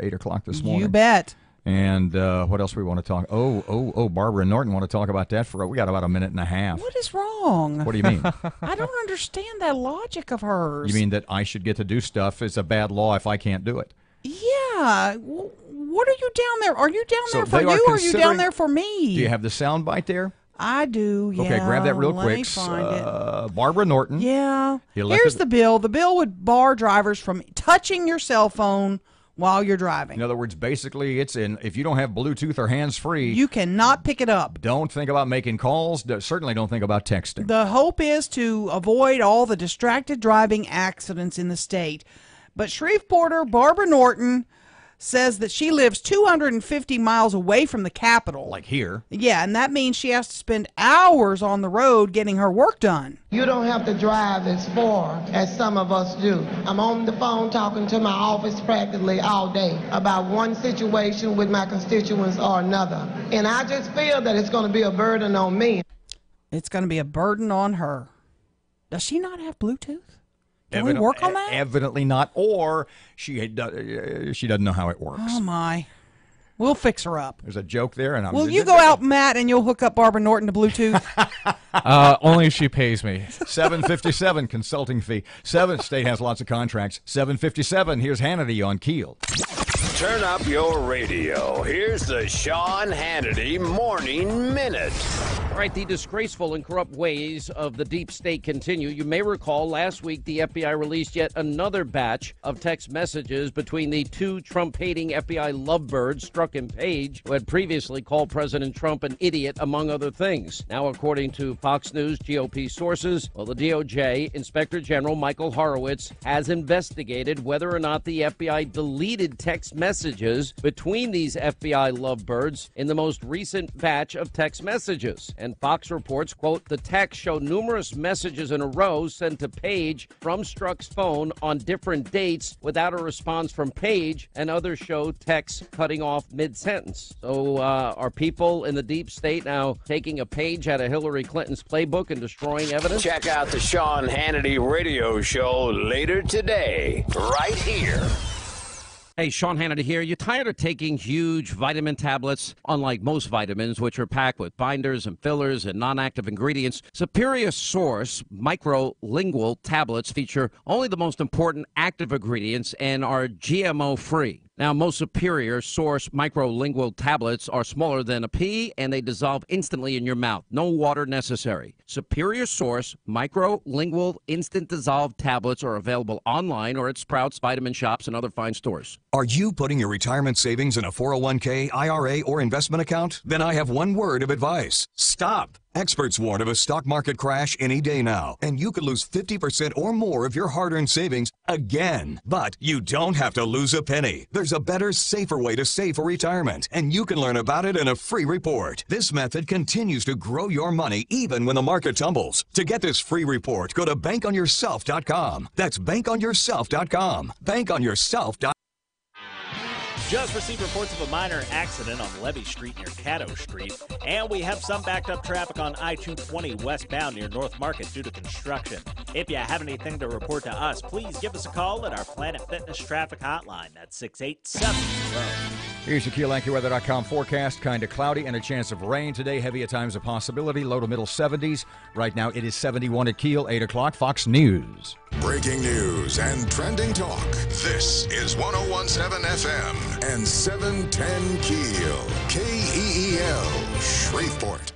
8 o'clock this morning. You bet. And what else we want to talk? Barbara and Norton want to talk about that we got about a minute and a half. What is wrong? What do you mean? I don't understand that logic of hers. You mean that I should get to do stuff? It's a bad law if I can't do it. Yeah. What are you down there? Are you down So there for they are you or are you down considering- there for me? Do you have the sound bite there? I do, yeah. Okay, grab that real Let quick. me find it. Barbara Norton. Yeah. He elected- Here's the bill. The bill would bar drivers from touching your cell phone while you're driving. In other words, basically, if you don't have Bluetooth or hands-free, You cannot pick it up. don't think about making calls. Certainly don't think about texting. The hope is to avoid all the distracted driving accidents in the state. But Shreveporter Barbara Norton says that she lives 250 miles away from the Capitol. Like here. Yeah, and that means she has to spend hours on the road getting her work done. You don't have to drive as far as some of us do. I'm on the phone talking to my office practically all day about one situation with my constituents or another. And I just feel that it's going to be a burden on me. It's going to be a burden on her. Does she not have Bluetooth? Can we work on that? Evidently not, or she doesn't know how it works. Oh, my. We'll fix her up. There's a joke there, and I'm. Will you go out, Matt, and you'll hook up Barbara Norton to Bluetooth? Only if she pays me. $7.57 consulting fee. State has lots of contracts. $7.57. Here's Hannity on Keel. Turn up your radio. Here's the Sean Hannity Morning Minute. All right, the disgraceful and corrupt ways of the deep state continue. You may recall last week the FBI released yet another batch of text messages between the two Trump-hating FBI lovebirds, Strzok and Page, who had previously called President Trump an idiot, among other things. Now, according to Fox News GOP sources, the DOJ Inspector General Michael Horowitz has investigated whether or not the FBI deleted text messages between these FBI lovebirds in the most recent batch of text messages. And Fox reports, quote, the text showed numerous messages in a row sent to Page from Strzok's phone on different dates without a response from Page, and others show texts cutting off mid-sentence. So are people in the deep state now taking a page out of Hillary Clinton's playbook and destroying evidence? Check out the Sean Hannity radio show later today, right here. Hey, Sean Hannity here. You tired of taking huge vitamin tablets? Unlike most vitamins, which are packed with binders and fillers and non-active ingredients, Superior Source microlingual tablets feature only the most important active ingredients and are GMO-free. Now, most Superior Source microlingual tablets are smaller than a pea, and they dissolve instantly in your mouth. No water necessary. Superior Source microlingual instant dissolved tablets are available online or at Sprouts, Vitamin Shops, and other fine stores. Are you putting your retirement savings in a 401k, IRA, or investment account? Then I have one word of advice. Stop. Experts warn of a stock market crash any day now, and you could lose 50% or more of your hard-earned savings again. But you don't have to lose a penny. There's a better, safer way to save for retirement, and you can learn about it in a free report. This method continues to grow your money even when the market tumbles. To get this free report, go to bankonyourself.com. That's bankonyourself.com. Bankonyourself.com. Just received reports of a minor accident on Levy Street near Caddo Street, and we have some backed up traffic on I-220 westbound near North Market due to construction. If you have anything to report to us, please give us a call at our Planet Fitness traffic hotline. That's 687-ROAD. Here's your KeelAccuWeather.com forecast. Kind of cloudy and a chance of rain today. Heavy at times a possibility. Low to middle 70s. Right now it is 71 at Keel. 8 o'clock. Fox News. Breaking news and trending talk. This is 1017 FM and 710 Keel. KEEL, Shreveport.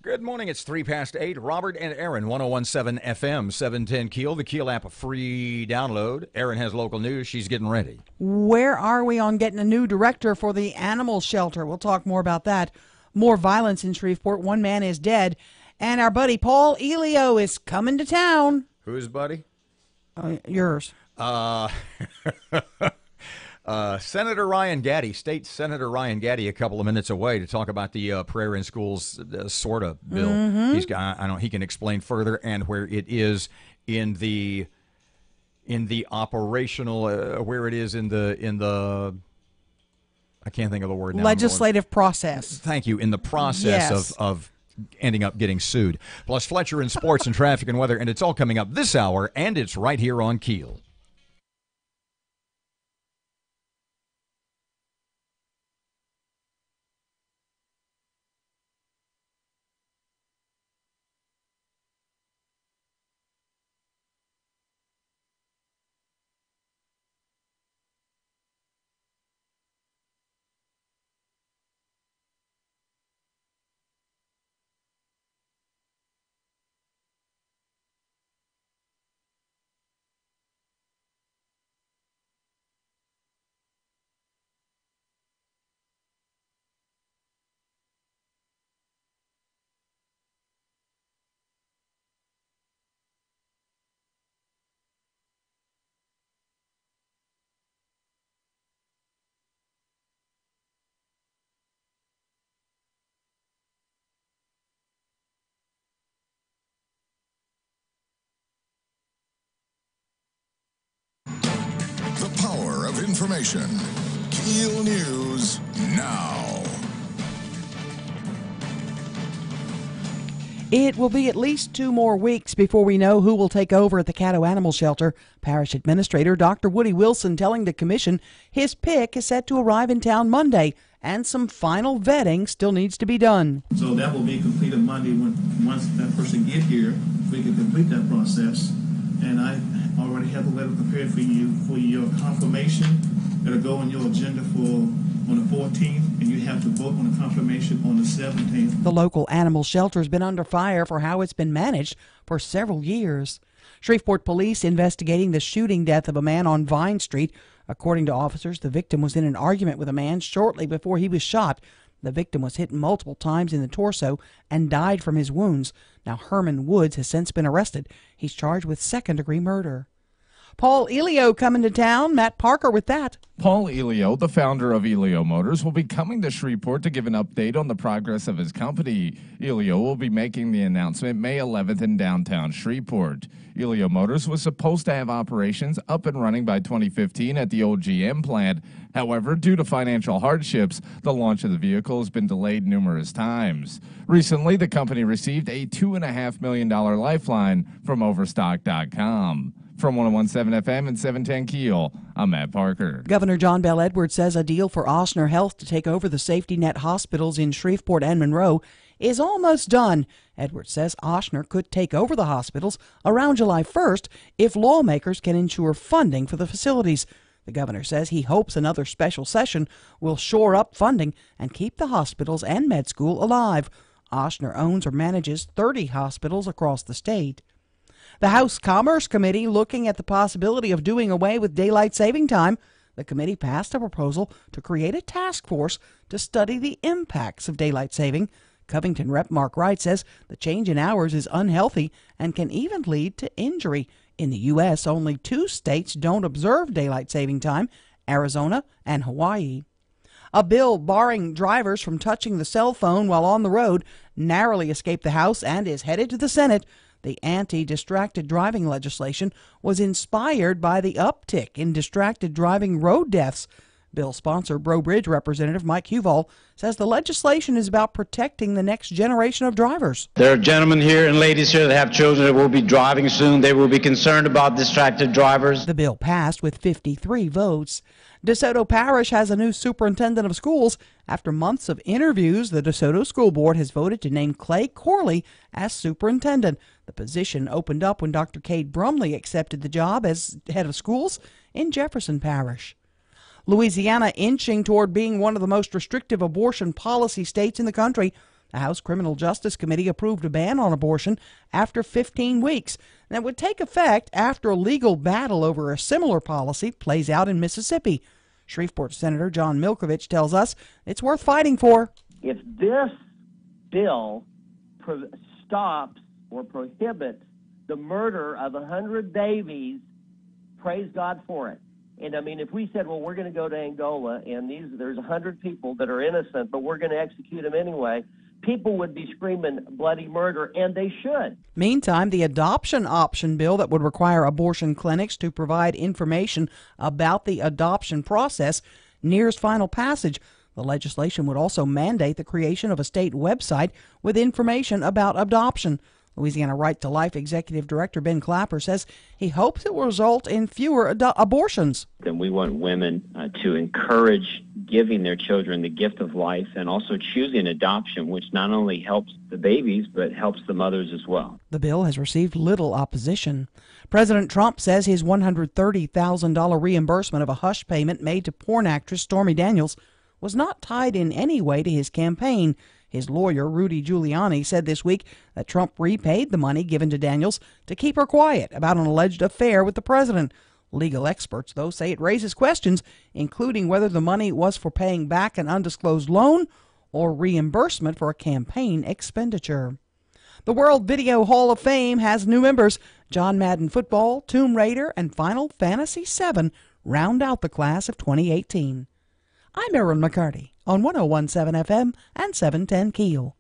Good morning. It's 8:03. Robert and Erin, 101.7 FM, 710 KEEL. The KEEL app, a free download. Erin has local news. She's getting ready. Where are we on getting a new director for the animal shelter? We'll talk more about that. More violence in Shreveport. One man is dead. And our buddy Paul Elio is coming to town. Who's buddy? Yours. Senator Ryan Gaddy, State Senator Ryan Gaddy, a couple of minutes away to talk about the Prayer in Schools SORTA bill. Mm-hmm. He can explain further and where it is in the operational, where it is in the I can't think of the word now. Legislative process. Thank you. In the process of ending up getting sued. Plus Fletcher in sports and traffic and weather, and it's all coming up this hour, and it's right here on KEEL. The power of information. KEEL News now. It will be at least 2 more weeks before we know who will take over at the Caddo Animal Shelter. Parish Administrator Dr. Woody Wilson telling the commission his pick is set to arrive in town Monday, and some final vetting still needs to be done. So that will be completed Monday once that person get here. We can complete that process. And I already have the letter prepared for your confirmation. It'll go on your agenda on the 14th, and you have to vote on the confirmation on the 17th. The local animal shelter has been under fire for how it's been managed for several years. Shreveport police investigating the shooting death of a man on Vine Street. According to officers, the victim was in an argument with a man shortly before he was shot. The victim was hit multiple times in the torso and died from his wounds. Now Herman Woods has since been arrested. He's charged with second-degree murder. Paul Elio coming to town. Matt Parker with that. Paul Elio, the founder of Elio Motors, will be coming to Shreveport to give an update on the progress of his company. Elio will be making the announcement May 11th in downtown Shreveport. Elio Motors was supposed to have operations up and running by 2015 at the old GM plant. However, due to financial hardships, the launch of the vehicle has been delayed numerous times. Recently, the company received a $2.5 million lifeline from Overstock.com. From 101.7 FM and 710 KEEL, I'm Matt Parker. Governor John Bell Edwards says a deal for Osner Health to take over the safety net hospitals in Shreveport and Monroe is almost done. Edwards says Osner could take over the hospitals around July 1st if lawmakers can ensure funding for the facilities. The governor says he hopes another special session will shore up funding and keep the hospitals and med school alive. Osner owns or manages 30 hospitals across the state. The House Commerce Committee looking at the possibility of doing away with daylight saving time. The committee passed a proposal to create a task force to study the impacts of daylight saving. Covington Rep. Mark Wright says the change in hours is unhealthy and can even lead to injury. In the U.S., only 2 states don't observe daylight saving time, Arizona and Hawaii. A bill barring drivers from touching the cell phone while on the road narrowly escaped the House and is headed to the Senate. The anti-distracted driving legislation was inspired by the uptick in distracted driving road deaths. Bill sponsor Breaux Bridge Representative Mike Huval says the legislation is about protecting the next generation of drivers. There are gentlemen here and ladies here that have children that will be driving soon. They will be concerned about distracted drivers. The bill passed with 53 votes. DeSoto Parish has a new superintendent of schools. After months of interviews, the DeSoto School Board has voted to name Clay Corley as superintendent. The position opened up when Dr. Cade Brumley accepted the job as head of schools in Jefferson Parish. Louisiana inching toward being one of the most restrictive abortion policy states in the country. The House Criminal Justice Committee approved a ban on abortion after 15 weeks. That would take effect after a legal battle over a similar policy plays out in Mississippi. Shreveport Senator John Milkovich tells us it's worth fighting for. If this bill stops or prohibits the murder of 100 babies, praise God for it. And I mean, if we said, well, we're going to go to Angola and there's 100 people that are innocent, but we're going to execute them anyway, people would be screaming bloody murder, and they should. Meantime, the adoption option bill that would require abortion clinics to provide information about the adoption process nears final passage. The legislation would also mandate the creation of a state website with information about adoption. Louisiana Right to Life Executive Director Ben Clapper says he hopes it will result in fewer abortions. Then we want women to encourage giving their children the gift of life and also choosing adoption, which not only helps the babies but helps the mothers as well. The bill has received little opposition. President Trump says his $130,000 reimbursement of a hush payment made to porn actress Stormy Daniels was not tied in any way to his campaign. His lawyer, Rudy Giuliani, said this week that Trump repaid the money given to Daniels to keep her quiet about an alleged affair with the president. Legal experts, though, say it raises questions, including whether the money was for paying back an undisclosed loan or reimbursement for a campaign expenditure. The World Video Hall of Fame has new members. John Madden Football, Tomb Raider, and Final Fantasy VII round out the class of 2018. I'm Erin McCarty on 101.7 FM and 710 KEEL.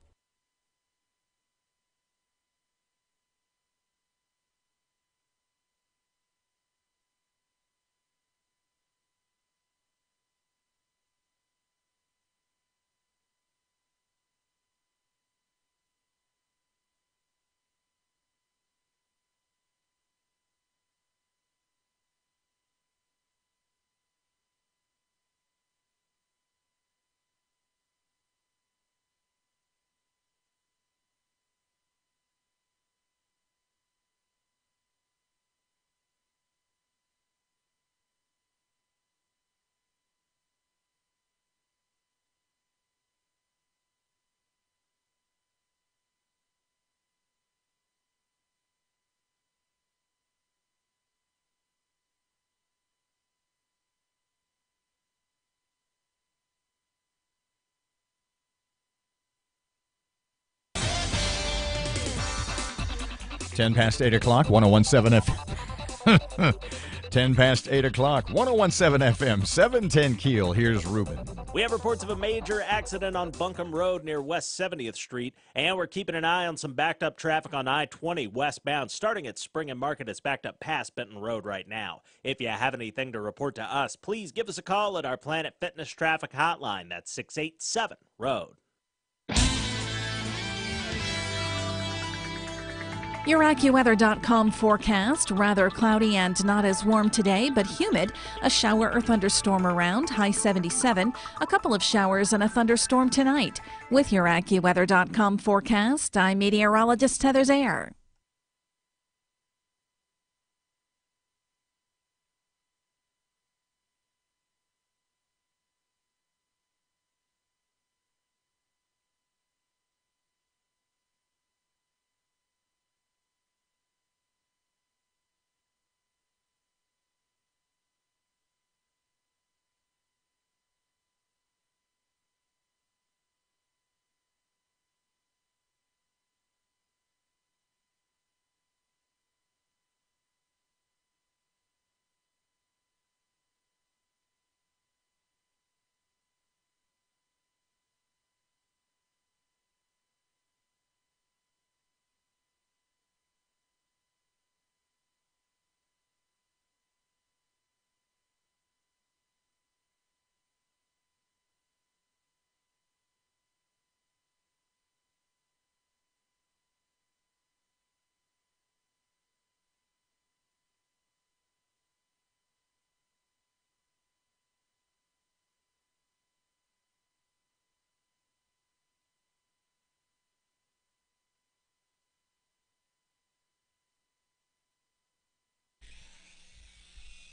Ten past 8 o'clock, 101.7 FM. 10 past 8 o'clock, 101.7 FM, 710 KEEL. Here's Ruben. We have reports of a major accident on Buncombe Road near West 70th Street, and we're keeping an eye on some backed-up traffic on I-20 westbound. Starting at Spring and Market, it's backed up past Benton Road right now. If you have anything to report to us, please give us a call at our Planet Fitness Traffic Hotline. That's 687-ROAD. Your AccuWeather.com forecast, rather cloudy and not as warm today, but humid. A shower or thunderstorm around, high 77. A couple of showers and a thunderstorm tonight. With your AccuWeather.com forecast, I'm meteorologist Heather Zayer.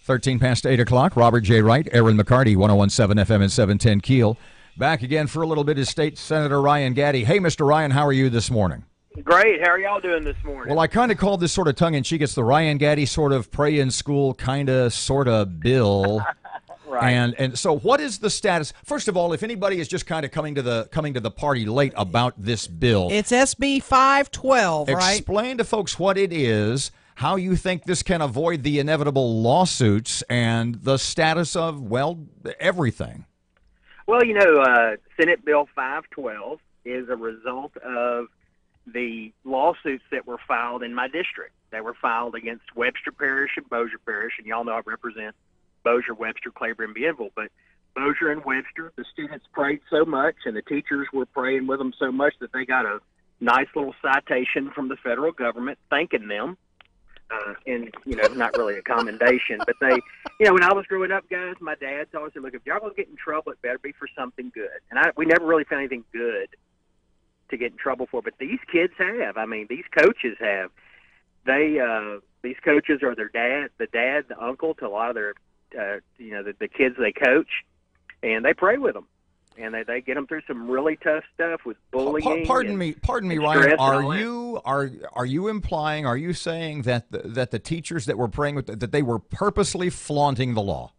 Thirteen past 8 o'clock. Robert J. Wright, Erin McCarty, 101.7 FM and 710 KEEL. Back again for a little bit is State Senator Ryan Gaddy. Hey, Mr. Ryan, how are you this morning? Great. How are y'all doing this morning? Well, I kind of called this sort of tongue-in-cheek. It's the Ryan Gaddy sort of pray in school kind of sort of bill. Right. And so what is the status? First of all, if anybody is just kind of coming to the party late about this bill. It's SB 512, right? Explain to folks what it is, how you think this can avoid the inevitable lawsuits, and the status of, well, everything. Well, Senate Bill 512 is a result of the lawsuits that were filed in my district. They were filed against Webster Parish and Bossier Parish, and y'all know I represent Bossier, Webster, Claiborne, and Bienville. But Bossier and Webster, the students prayed so much, and the teachers were praying with them so much that they got a nice little citation from the federal government thanking them. Not really a commendation, but they, when I was growing up, guys, my dad always said, look, if y'all going to get in trouble, it better be for something good. And we never really found anything good to get in trouble for, but these kids have. I mean, these coaches have. These coaches are the dad, the uncle to a lot of their, the kids they coach, and they pray with them. And they get them through some really tough stuff with bullying. Pardon me, Ryan. Are you implying? Are you saying that the teachers that were praying with that they were purposely flaunting the law?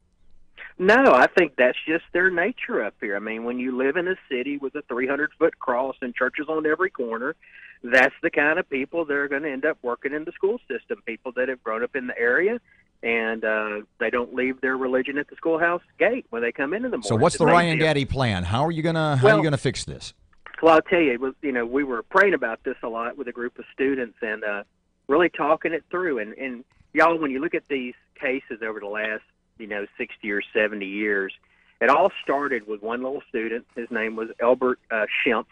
No, I think that's just their nature up here. I mean, when you live in a city with a 300-foot cross and churches on every corner, that's the kind of people that are going to end up working in the school system. People that have grown up in the area. And they don't leave their religion at the schoolhouse gate when they come in the morning. So what's the Ryan Gaddy plan? How are you gonna fix this? Well, I'll tell you, we were praying about this a lot with a group of students and really talking it through. And y'all, when you look at these cases over the last 60 or 70 years, it all started with one little student. His name was Ellery Schimpf.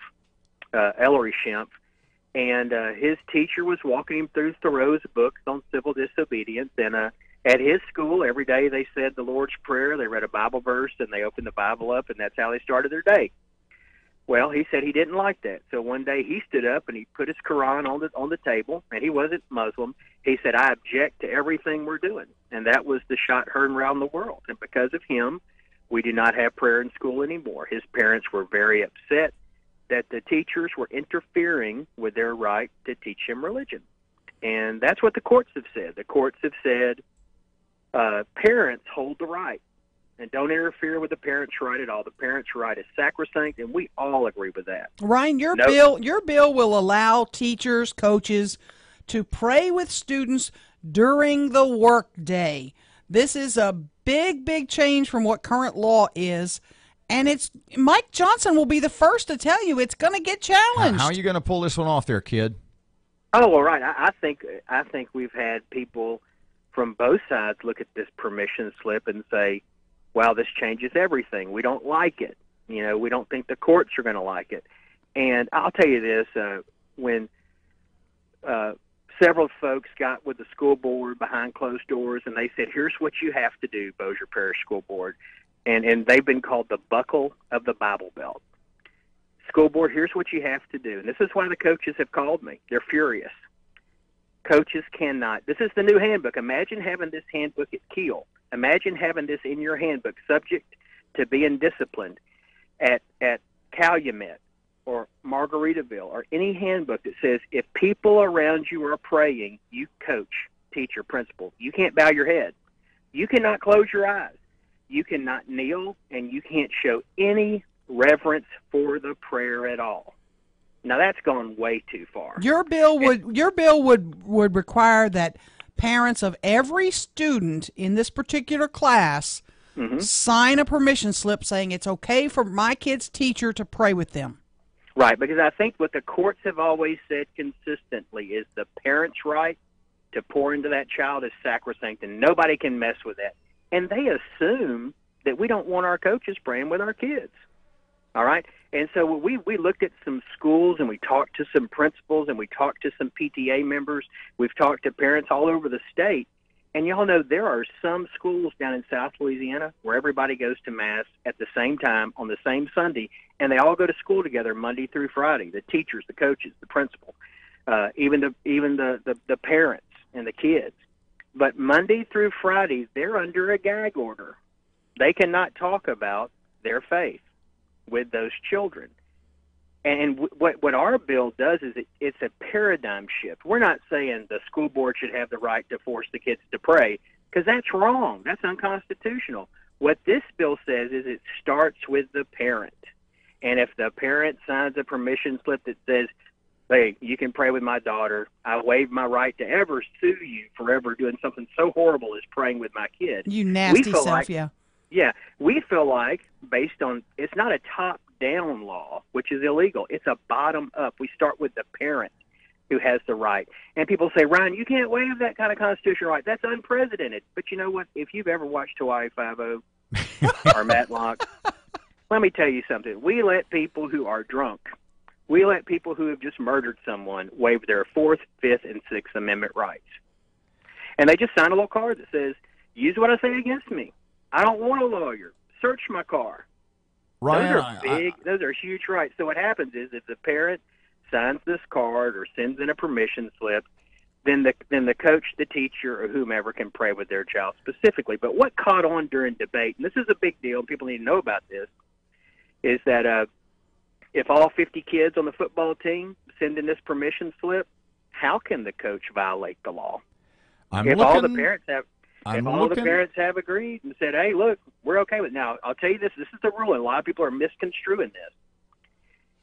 And his teacher was walking him through Thoreau's books on civil disobedience. And at his school, every day they said the Lord's Prayer, they read a Bible verse, and they opened the Bible up, and that's how they started their day. Well, he said he didn't like that. So one day he stood up and he put his Quran on the table, and he wasn't Muslim. He said, I object to everything we're doing. And that was the shot heard around the world. And because of him, we do not have prayer in school anymore. His parents were very upset that the teachers were interfering with their right to teach him religion. And that's what the courts have said. The courts have said parents hold the right, and don't interfere with the parents' right at all. The parents' right is sacrosanct, and we all agree with that. Ryan, your bill will allow teachers, coaches to pray with students during the workday. This is a big, big change from what current law is. And Mike Johnson will be the first to tell you it's going to get challenged. How are you going to pull this one off there, kid? Oh, well, right. I think we've had people from both sides look at this permission slip and say, wow, this changes everything. We don't like it. We don't think the courts are going to like it. And I'll tell you this, when several folks got with the school board behind closed doors and they said, here's what you have to do, Bossier Parish School Board. And they've been called the buckle of the Bible Belt. School board, here's what you have to do. And this is why the coaches have called me. They're furious. Coaches cannot. This is the new handbook. Imagine having this handbook at KEEL. Imagine having this in your handbook, subject to being disciplined at Calumet or Margaritaville or any handbook that says if people around you are praying, you coach, teacher, principal. You can't bow your head. You cannot close your eyes. You cannot kneel, and you can't show any reverence for the prayer at all. Now that's gone way too far. Your bill would require that parents of every student in this particular class sign a permission slip saying it's okay for my kid's teacher to pray with them. Right, because I think what the courts have always said consistently is the parent's right to pour into that child is sacrosanct, and nobody can mess with that. And they assume that we don't want our coaches praying with our kids. All right? And so we looked at some schools, and we talked to some principals, and we talked to some PTA members. We've talked to parents all over the state. And y'all know there are some schools down in South Louisiana where everybody goes to Mass at the same time on the same Sunday, and they all go to school together Monday through Friday, the teachers, the coaches, the principal, even the parents and the kids. But Monday through Friday, they're under a gag order. They cannot talk about their faith. with those children. And what our bill does is it's a paradigm shift. We're not saying the school board should have the right to force the kids to pray, because that's wrong. That's unconstitutional. What this bill says is it starts with the parent. And if the parent signs a permission slip that says, hey, you can pray with my daughter, I waive my right to ever sue you for ever doing something so horrible as praying with my kid. You nasty self, like, yeah. Yeah, we feel like, based on, it's not a top-down law, which is illegal. It's a bottom-up. We start with the parent who has the right. And people say, Ryan, you can't waive that kind of constitutional right. That's unprecedented. But you know what? If you've ever watched Hawaii Five-0 or Matlock, let me tell you something. We let people who are drunk, we let people who have just murdered someone waive their 4th, 5th, and 6th Amendment rights. And they just sign a little card that says, use what I say against me. I don't want a lawyer. Search my car. Ryan, those are big. Those are huge rights. So what happens is if the parent signs this card or sends in a permission slip, then the coach, the teacher, or whomever can pray with their child specifically. But what caught on during debate, and this is a big deal, and people need to know about this, is that if all 50 kids on the football team send in this permission slip, how can the coach violate the law? If all the parents have agreed and said, hey, look, we're okay with it. Now, I'll tell you this is the rule, and a lot of people are misconstruing this.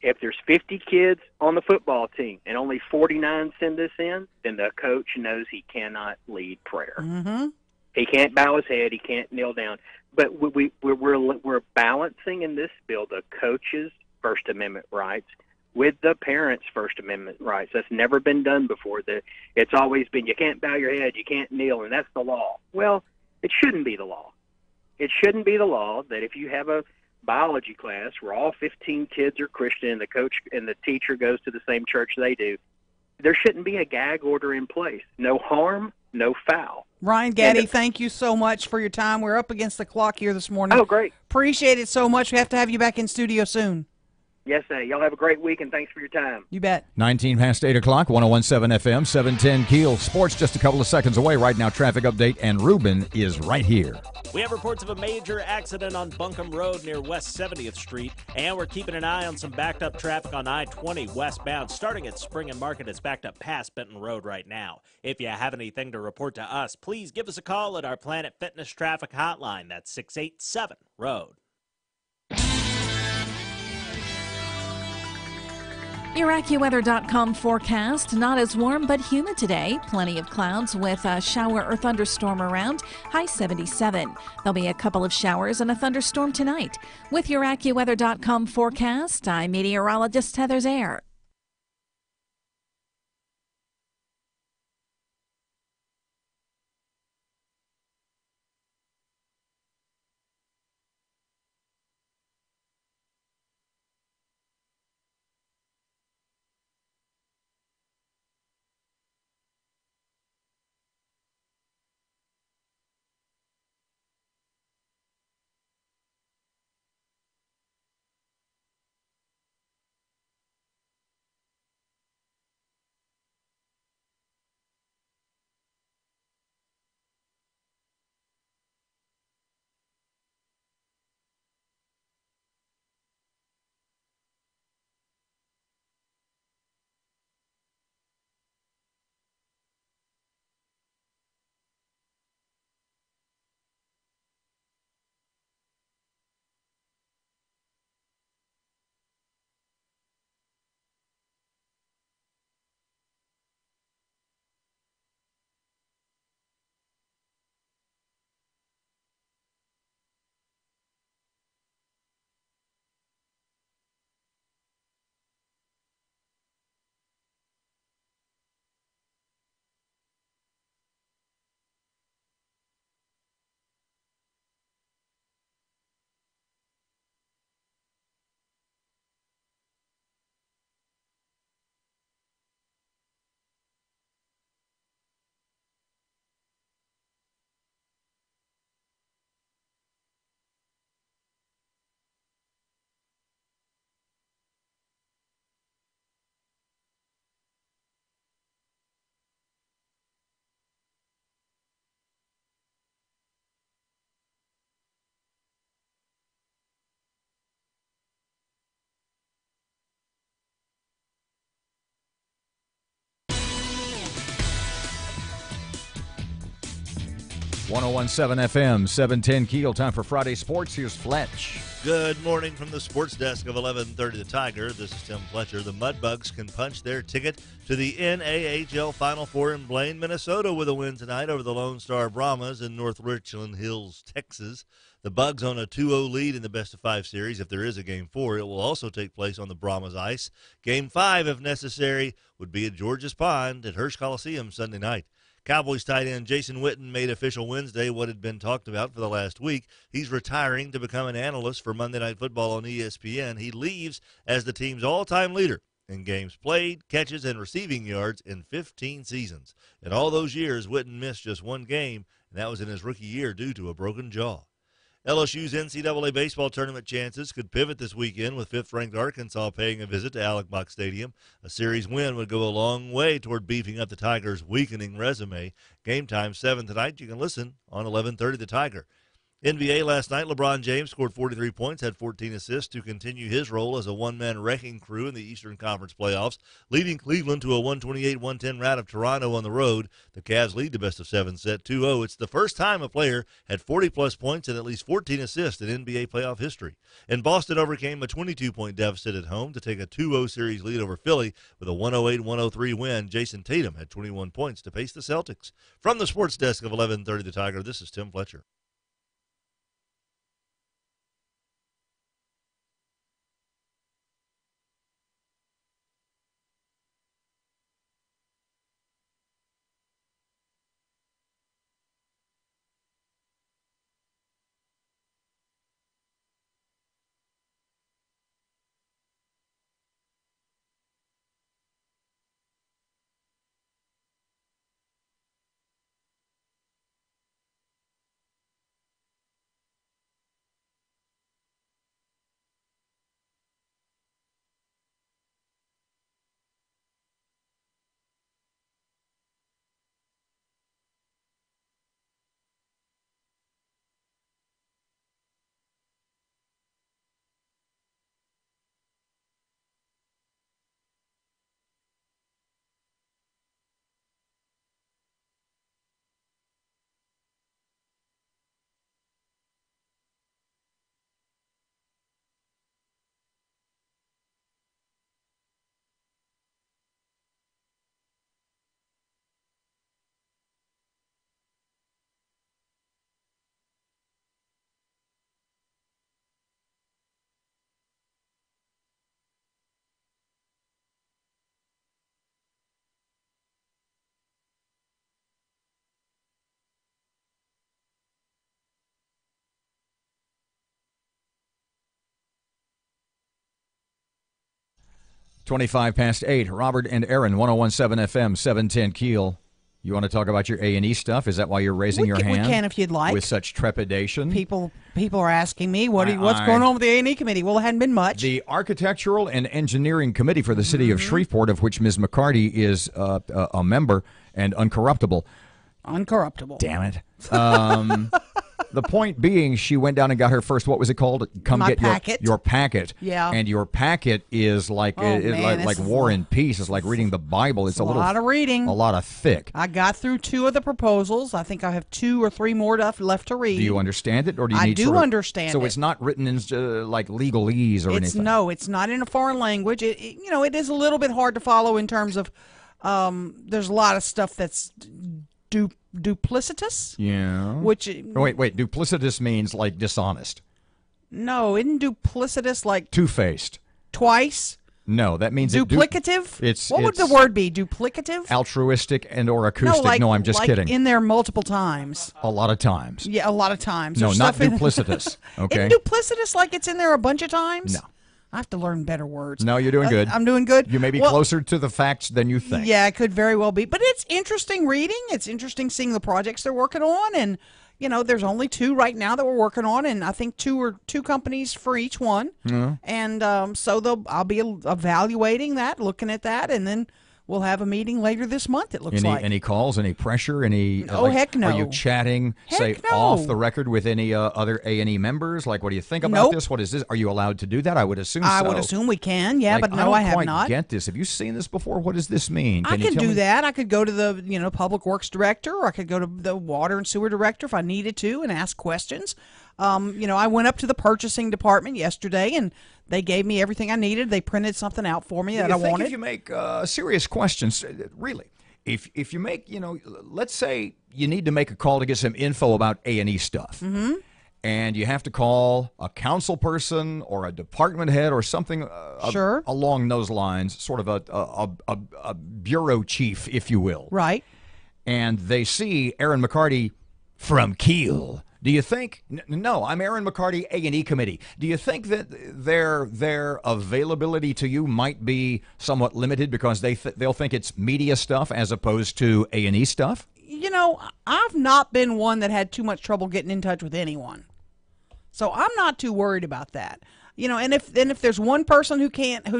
If there's 50 kids on the football team and only 49 send this in, then the coach knows he cannot lead prayer. Mm-hmm. He can't bow his head. He can't kneel down. But we're balancing in this bill the coach's First Amendment rights with the parents' First Amendment rights. That's never been done before. It's always been you can't bow your head, you can't kneel, and that's the law. Well, it shouldn't be the law. It shouldn't be the law that if you have a biology class where all 15 kids are Christian and the coach and the teacher goes to the same church they do, there shouldn't be a gag order in place. No harm, no foul. Ryan Gaddy, thank you so much for your time. We're up against the clock here this morning. Oh, great. Appreciate it so much. We have to have you back in studio soon. Yes, sir. Y'all have a great week, and thanks for your time. You bet. 19 past 8 o'clock, 101.7 FM, 710 KEEL. Sports just a couple of seconds away right now. Traffic update, and Ruben is right here. We have reports of a major accident on Buncombe Road near West 70th Street, and we're keeping an eye on some backed up traffic on I-20 westbound. Starting at Spring and Market, it's backed up past Benton Road right now. If you have anything to report to us, please give us a call at our Planet Fitness traffic hotline. That's 687-ROAD. Your AccuWeather.com forecast. Not as warm, but humid today. Plenty of clouds with a shower or thunderstorm around. High 77. There'll be a couple of showers and a thunderstorm tonight. With your AccuWeather.com forecast, I'm meteorologist Heather Zaire. 1017 FM, 710 Keel. Time for Friday Sports. Here's Fletch. Good morning from the sports desk of 1130 The Tiger. This is Tim Fletcher. The Mudbugs can punch their ticket to the NAHL Final Four in Blaine, Minnesota with a win tonight over the Lone Star Brahmas in North Richland Hills, Texas. The Bugs on a 2-0 lead in the best-of-5 series. If there is a Game 4, it will also take place on the Brahmas ice. Game 5, if necessary, would be at George's Pond at Hirsch Coliseum Sunday night. Cowboys tight end Jason Witten made official Wednesday what had been talked about for the last week. He's retiring to become an analyst for Monday Night Football on ESPN. He leaves as the team's all-time leader in games played, catches, and receiving yards in 15 seasons. In all those years, Witten missed just one game, and that was in his rookie year due to a broken jaw. LSU's NCAA baseball tournament chances could pivot this weekend with fifth-ranked Arkansas paying a visit to Alex Box Stadium. A series win would go a long way toward beefing up the Tigers' weakening resume. Game time 7 tonight. You can listen on 1130 The Tiger. NBA last night, LeBron James scored 43 points, had 14 assists to continue his role as a one-man wrecking crew in the Eastern Conference playoffs, leading Cleveland to a 128-110 rout of Toronto on the road. The Cavs lead the best-of-7 set 2-0. It's the first time a player had 40-plus points and at least 14 assists in NBA playoff history. And Boston overcame a 22-point deficit at home to take a 2-0 series lead over Philly with a 108-103 win. Jason Tatum had 21 points to pace the Celtics. From the sports desk of 1130 The Tiger, this is Tim Fletcher. Twenty-five past 8. Robert and Erin, 1017 FM, 710 Keel. You want to talk about your A&E stuff? Is that why you're raising your hand? We can if you'd like. With such trepidation? People are asking me, what's going on with the A&E committee? Well, it hadn't been much. The Architectural and Engineering Committee for the City of Shreveport, of which Ms. McCarty is a member and uncorruptible. Uncorruptible. Damn it. The point being, she went down and got her first, what was it called? Come get packet. Your packet. Yeah. And your packet is like like War and Peace. It's like reading the Bible. It's a lot of reading. A lot of thick. I got through 2 of the proposals. I think I have 2 or 3 more left to read. Do you understand it, or do you need? I do understand it. So it's not written in like legalese or anything. No, it's not in a foreign language. It is a little bit hard to follow in terms of there's a lot of stuff that's duplicitous. Yeah. Which wait, duplicitous means like dishonest. No, isn't duplicitous like two-faced? Twice? No, that means duplicative. What would the word be? Duplicative? Altruistic and or acoustic. No, I'm just kidding. In there multiple times. A lot of times. Yeah, a lot of times. No, not duplicitous. Okay. Isn't duplicitous like it's in there a bunch of times? No. I have to learn better words. No, you're doing good. I'm doing good. You may be closer to the facts than you think. Yeah, it could very well be. But it's interesting reading. It's interesting seeing the projects they're working on. And, there's only 2 right now that we're working on. And I think 2 companies for each one. Mm-hmm. And so I'll be evaluating that, looking at that. And then we'll have a meeting later this month, it looks like. Any calls, any pressure, any... Oh, heck no. Are you chatting, say, no. off the record with any other A&E members? Like, what do you think about this? What is this? Are you allowed to do that? I would assume so. I would assume we can, yeah, Like, but no, I have don't not. quite get this. Have you seen this before? What does this mean? I Can you could tell do me? that. I could go to the public works director, or I could go to the water and sewer director if I needed to and ask questions. I went up to the purchasing department yesterday, and they gave me everything I needed. They printed something out for me that I wanted. If you make serious questions, really, if you make, let's say you need to make a call to get some info about A&E stuff, and you have to call a council person or a department head or something along those lines, sort of a bureau chief, if you will. Right. And they see Erin McCarty from KEEL. Do you think? No, I'm Erin McCarty, A&E committee. Do you think that their availability to you might be somewhat limited because they'll think it's media stuff as opposed to A&E stuff? I've not been one that had too much trouble getting in touch with anyone, so I'm not too worried about that. And if there's one person who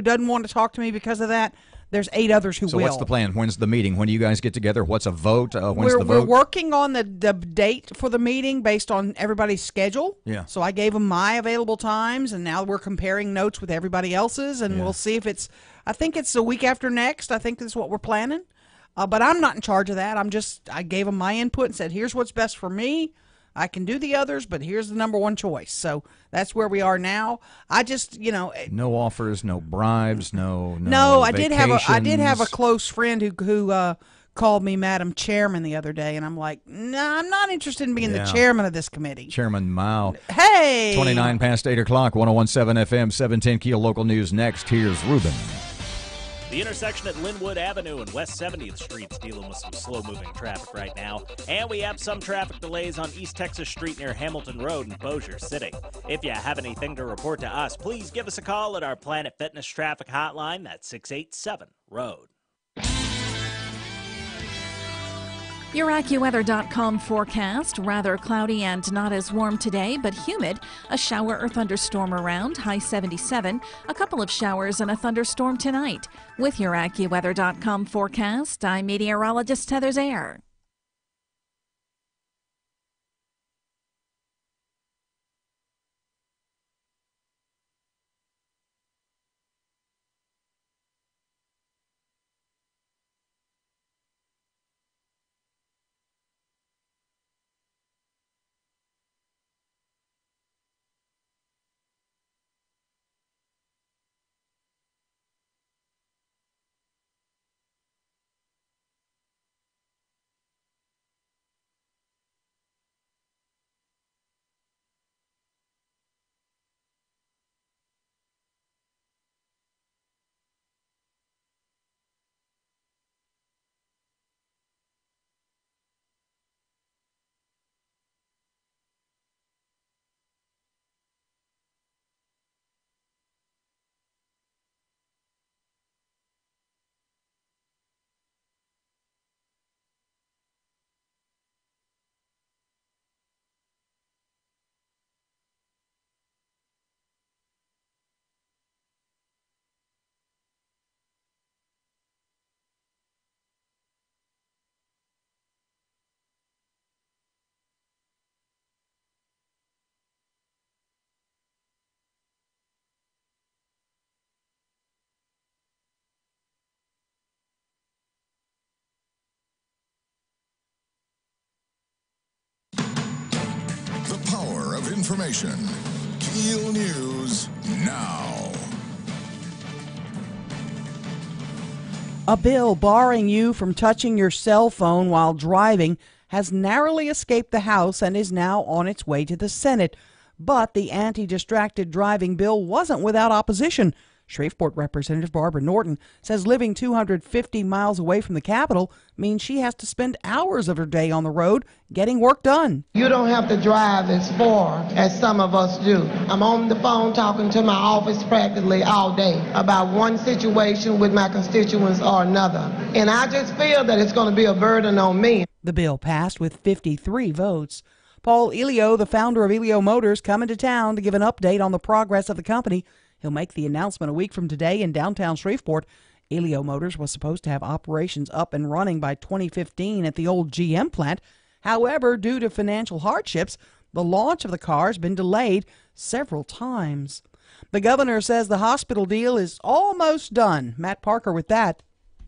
doesn't want to talk to me because of that, there's 8 others who will. So what's the plan? When's the meeting? When do you guys get together? What's a vote? When's the vote? We're working on the date for the meeting based on everybody's schedule. Yeah. So I gave them my available times, and now we're comparing notes with everybody else's, and we'll see if I think it's the week after next. I think that's what we're planning. But I'm not in charge of that. I gave them my input and said, here's what's best for me. I can do the others, but here's the number one choice. So that's where we are now. I just, no offers, no bribes, no. No, I did have a close friend who called me Madam Chairman the other day, and I'm like, nah, I'm not interested in being the chairman of this committee. Chairman Mao. Hey! 29 past 8 o'clock, 101.7 FM, 710 KEEL local news next. Here's Ruben. The intersection at Linwood Avenue and West 70th Street's dealing with some slow-moving traffic right now. And we have some traffic delays on East Texas Street near Hamilton Road in Bossier City. If you have anything to report to us, please give us a call at our Planet Fitness traffic hotline. That's 687-ROAD. Your AccuWeather.com forecast, rather cloudy and not as warm today, but humid. A shower or thunderstorm around, high 77. A couple of showers and a thunderstorm tonight. With your AccuWeather.com forecast, I'm meteorologist Heather Zayer. The power of information. KEEL News now. A bill barring you from touching your cell phone while driving has narrowly escaped the House and is now on its way to the Senate. But the anti-distracted driving bill wasn't without opposition. Shreveport Representative Barbara Norton says living 250 miles away from the Capitol means she has to spend hours of her day on the road getting work done. You don't have to drive as far as some of us do. I'm on the phone talking to my office practically all day about one situation with my constituents or another. And I just feel that it's going to be a burden on me. The bill passed with 53 votes. Paul Elio, the founder of Elio Motors, coming to town to give an update on the progress of the company. He'll make the announcement a week from today in downtown Shreveport. Elio Motors was supposed to have operations up and running by 2015 at the old GM plant. However, due to financial hardships, the launch of the car has been delayed several times. The governor says the hospital deal is almost done. Matt Parker with that.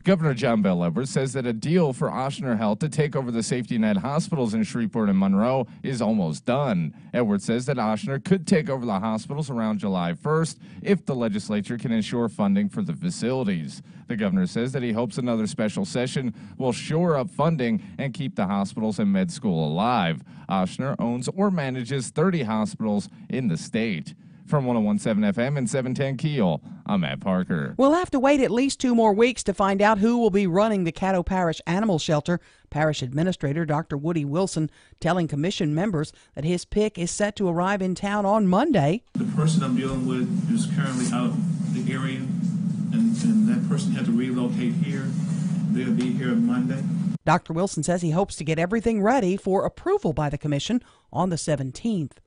Governor John Bel Edwards says that a deal for Ochsner Health to take over the safety net hospitals in Shreveport and Monroe is almost done. Edwards says that Ochsner could take over the hospitals around July 1st if the legislature can ensure funding for the facilities. The governor says that he hopes another special session will shore up funding and keep the hospitals and med school alive. Ochsner owns or manages 30 hospitals in the state. From 101.7 FM and 710 KEEL, I'm Matt Parker. We'll have to wait at least 2 more weeks to find out who will be running the Caddo Parish Animal Shelter. Parish Administrator Dr. Woody Wilson telling commission members that his pick is set to arrive in town on Monday. The person I'm dealing with is currently out of the area, and that person had to relocate here. They'll be here Monday. Dr. Wilson says he hopes to get everything ready for approval by the commission on the 17th.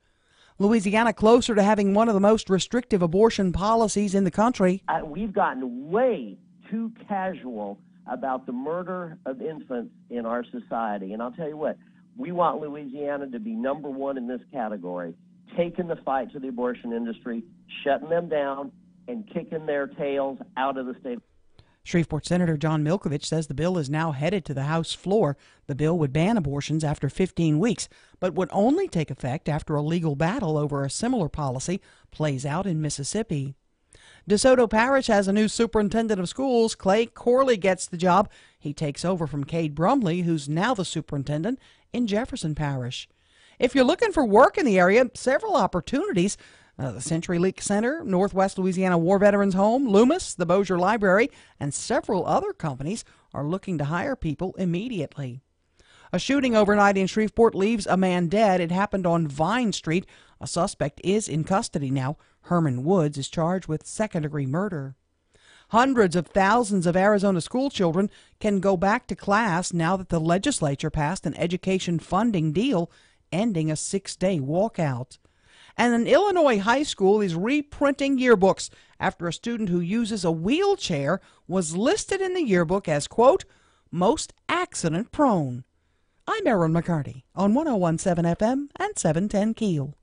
Louisiana closer to having one of the most restrictive abortion policies in the country. We've gotten way too casual about the murder of infants in our society. And I'll tell you what, we want Louisiana to be number one in this category, taking the fight to the abortion industry, shutting them down, and kicking their tails out of the state. Shreveport Senator John Milkovich says the bill is now headed to the House floor. The bill would ban abortions after 15 weeks, but would only take effect after a legal battle over a similar policy plays out in Mississippi. DeSoto Parish has a new superintendent of schools. Clay Corley gets the job. He takes over from Cade Brumley, who's now the superintendent in Jefferson Parish. If you're looking for work in the area, several opportunities. The Century Leak Center, Northwest Louisiana War Veterans Home, Loomis, the Bossier Library, and several other companies are looking to hire people immediately. A shooting overnight in Shreveport leaves a man dead. It happened on Vine Street. A suspect is in custody now. Herman Woods is charged with second-degree murder. Hundreds of thousands of Arizona school children can go back to class now that the legislature passed an education funding deal ending a 6-day walkout. And an Illinois high school is reprinting yearbooks after a student who uses a wheelchair was listed in the yearbook as, quote, most accident-prone. I'm Erin McCarty on 101.7 FM and 710 KEEL.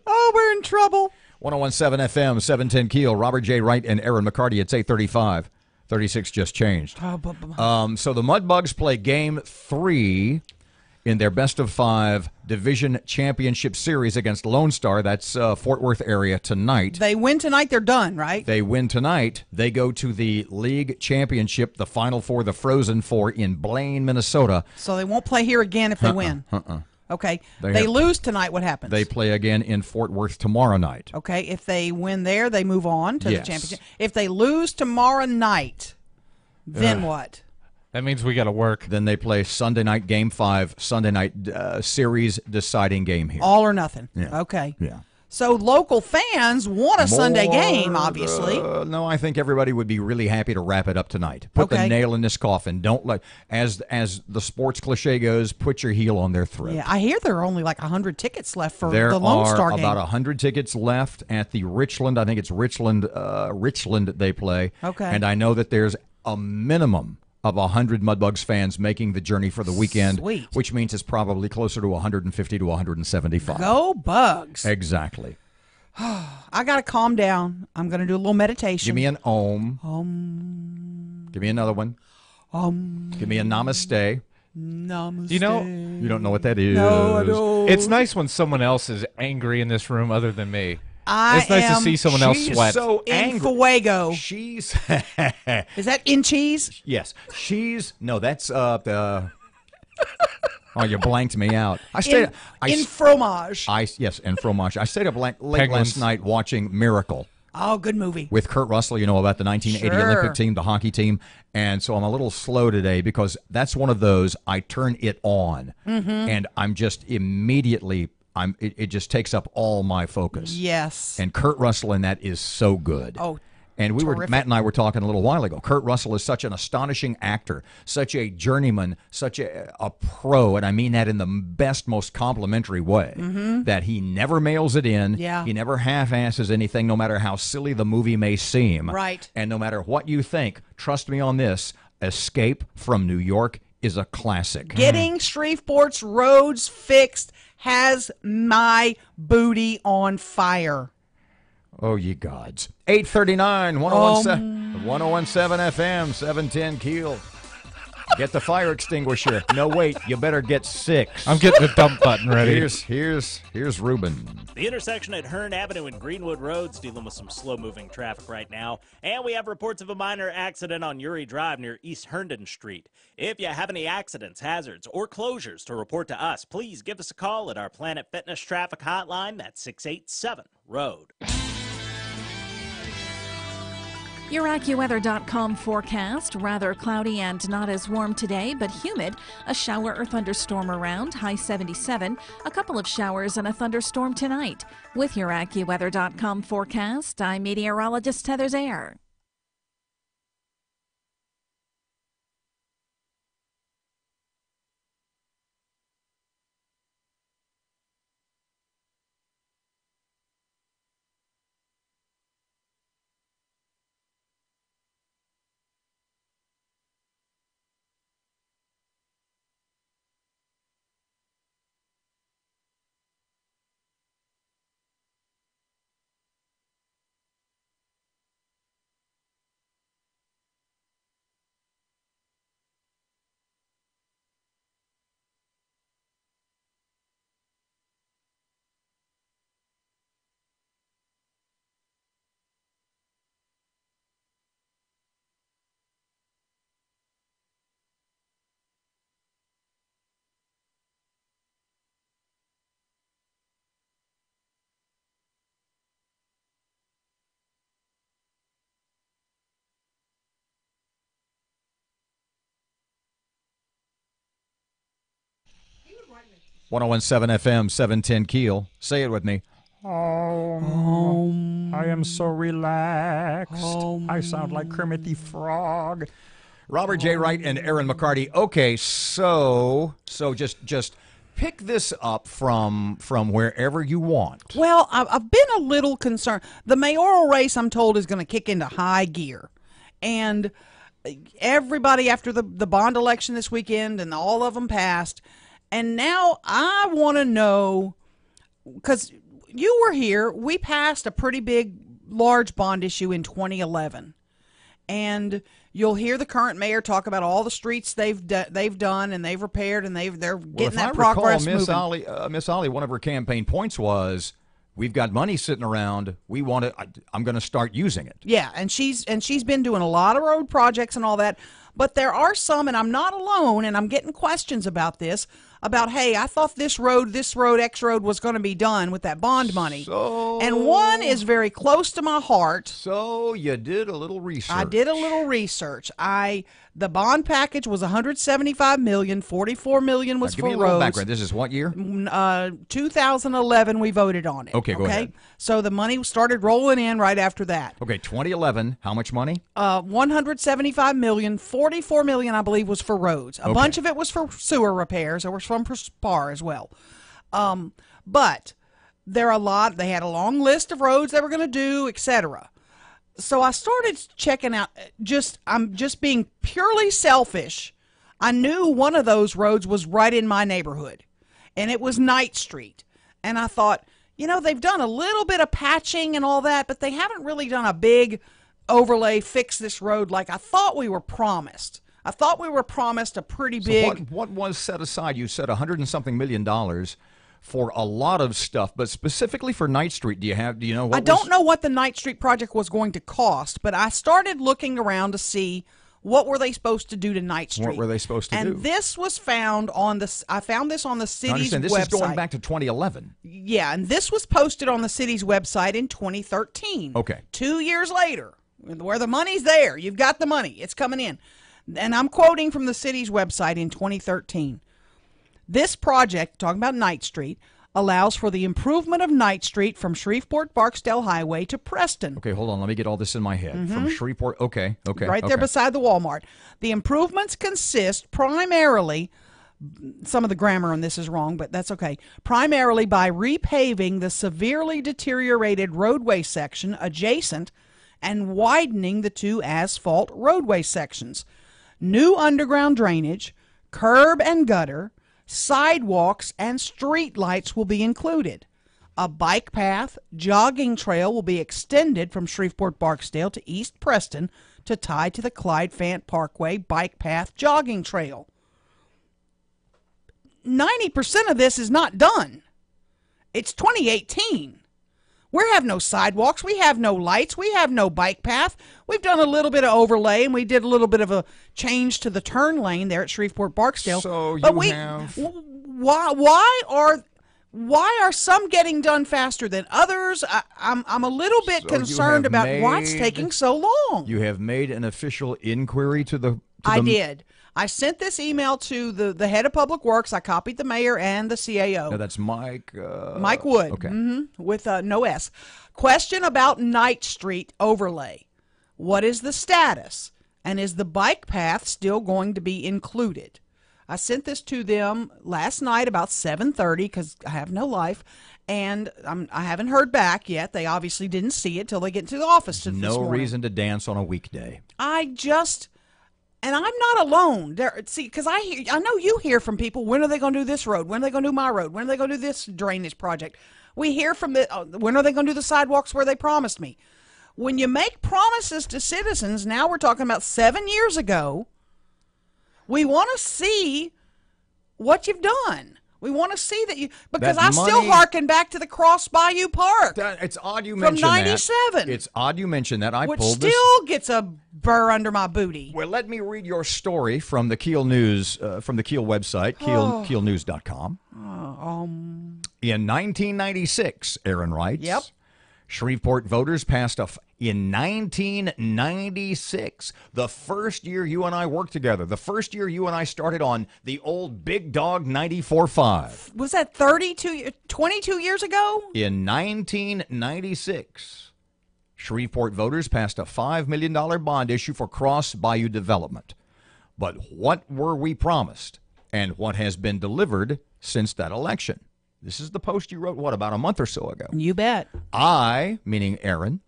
Oh, we're in trouble. 101.7 FM, 710 KEEL. Robert J. Wright and Erin McCarty. It's 8:35. 36 just changed. So the Mudbugs play Game 3 in their best-of-5 Division Championship Series against Lone Star. That's Fort Worth area tonight. They win tonight, they're done, right? They win tonight. They go to the League Championship, the Final Four, the Frozen Four in Blaine, Minnesota. So they won't play here again if they win. Okay. They lose tonight, what happens? They play again in Fort Worth tomorrow night. Okay. If they win there, they move on to the championship. If they lose tomorrow night, then what? That means we got to work. Then they play Sunday night, Game 5, Sunday night series deciding game here. All or nothing. Yeah. Okay. Yeah. So local fans want a Sunday game, obviously. No, I think everybody would be really happy to wrap it up tonight. Put the nail in this coffin. Don't let, as the sports cliche goes, put your heel on their throat. Yeah, I hear there are only like 100 tickets left for there the Lone Star game. There are about 100 tickets left at the Richland. I think it's Richland they play. Okay. And I know that there's a minimum of 100 Mudbugs fans making the journey for the weekend, Sweet. which means it's probably closer to 150 to 175. Go Bugs. Exactly. I got to calm down. I'm going to do a little meditation. Give me an Om. Give me another one. Give me a Namaste. Namaste. You know, you don't know what that is. No, I don't. It's nice when someone else is angry in this room other than me. It's nice to see someone else sweat. So in angry. fuego. She's Is that in cheese? Yes. No, that's the oh, you blanked me out. I stayed in fromage. Yes, in fromage. I stayed up late Penguins. last night watching Miracle. Oh, good movie. With Kurt Russell, you know, about the 1980 Sure. Olympic team, the hockey team. And so I'm a little slow today because that's one of those, I turn it on and I'm just immediately, it just takes up all my focus. Yes. And Kurt Russell in that is so good. Oh, and terrific. Matt and I were talking a little while ago. Kurt Russell is such an astonishing actor, such a journeyman, such a pro, and I mean that in the best, most complimentary way, that he never mails it in. Yeah. He never half-asses anything, no matter how silly the movie may seem. Right. And no matter what you think, trust me on this, Escape from New York is a classic. Getting Shreveport's roads fixed has my booty on fire. Oh, ye gods. 839, 1017 FM, 710 Keel. Get the fire extinguisher. No, wait, you better get 6. I'm getting the dump button ready. Here's Ruben. The intersection at Hearn Avenue and Greenwood Roads dealing with some slow-moving traffic right now. And we have reports of a minor accident on Uri Drive near East Herndon Street. If you have any accidents, hazards, or closures to report to us, please give us a call at our Planet Fitness traffic hotline. That's 687-ROAD. Your AccuWeather.com forecast, rather cloudy and not as warm today, but humid. A shower or thunderstorm around, high 77. A couple of showers and a thunderstorm tonight. With your AccuWeather.com forecast, I'm meteorologist Heather Zayer. One 1017 FM, 710 Keel. Say it with me. I am so relaxed. I sound like Kermit the Frog. Robert J. Wright and Erin McCarty. Okay, so just pick this up from wherever you want. Well, I've been a little concerned. The mayoral race, I'm told, is going to kick into high gear. And everybody after the bond election this weekend and all of them passed. And now I want to know, because you were here, we passed a pretty big, large bond issue in 2011. And you'll hear the current mayor talk about all the streets they've done and they've repaired and they're getting that progress moving. Miss Ollie, one of her campaign points was, we've got money sitting around. I'm going to start using it. Yeah, and she's been doing a lot of road projects and all that. But there are some, and I'm not alone, and I'm getting questions about this, about, hey, I thought this road, X road was going to be done with that bond money. And one is very close to my heart. So you did a little research. I did a little research. The bond package was $175 million. $44 million was Give for me a little roads. background. This is what year? 2011, we voted on it. Okay, go ahead. So the money started rolling in right after that. Okay, 2011. How much money? $175 million. $44 million, I believe, was for roads. A bunch of it was for sewer repairs. There was some for SPAR as well. But there are a lot. They had a long list of roads they were going to do, etc. So I started checking out. I'm just being purely selfish. I knew one of those roads was right in my neighborhood, and it was Knight Street. And I thought, they've done a little bit of patching and all that, but they haven't really done a big overlay, fix this road like I thought we were promised. I thought we were promised a pretty big. What was set aside? You said $100 and something million for a lot of stuff, but specifically for Knight Street, do you know? I don't know what the Knight Street project was going to cost, but I started looking around to see what were they supposed to do to Knight Street. What were they supposed to do? And this was found on I found this on the city's website. This is going back to 2011. Yeah, and this was posted on the city's website in 2013. Okay. 2 years later, where the money's there. You've got the money. It's coming in. And I'm quoting from the city's website in 2013. This project, talking about Knight Street, allows for the improvement of Knight Street from Shreveport-Barksdale Highway to Preston. Okay, hold on. Let me get all this in my head. From Shreveport, okay. Right there beside the Walmart. The improvements consist primarily, some of the grammar on this is wrong, but that's okay, primarily by repaving the severely deteriorated roadway section adjacent and widening the two asphalt roadway sections. New underground drainage, curb and gutter, sidewalks, and street lights will be included. A bike path, jogging trail will be extended from Shreveport-Barksdale to East Preston to tie to the Clyde Fant Parkway bike path jogging trail. 90% of this is not done. It's 2018. We have no sidewalks. We have no lights. We have no bike path. We've done a little bit of overlay, and we did a little bit of a change to the turn lane there at Shreveport-Barksdale. So why are some getting done faster than others? I'm a little bit concerned about what's taking so long. You have made an official inquiry to the. I did. I sent this email to the head of Public Works. I copied the mayor and the CAO. No, that's Mike. Mike Wood. Okay. With no S. Question about Knight Street overlay. What is the status? And is the bike path still going to be included? I sent this to them last night about 7:30 because I have no life, and I haven't heard back yet. They obviously didn't see it till they get into the office this morning. No reason to dance on a weekday. And I'm not alone. See, because I know you hear from people, when are they going to do this road? When are they going to do my road? When are they going to do this drainage project? We hear from when are they going to do the sidewalks where they promised me? When you make promises to citizens, now we're talking about 7 years ago, we want to see what you've done. We want to see that because I still harken back to the Cross Bayou Park. It's odd you mention that. From 97. It's odd you mention that. Which still gets a burr under my booty. Well, let me read your story from the KEEL News, from the KEEL website, keelnews.com. In 1996, Erin writes. Yep. Shreveport voters passed in 1996, the first year you and I worked together, the first year you and I started on the old Big Dog 94.5. Was that 22 years ago? In 1996, Shreveport voters passed a $5 million bond issue for Cross Bayou development. But what were we promised, and what has been delivered since that election? This is the post you wrote, about a month or so ago? You bet. I, meaning Erin,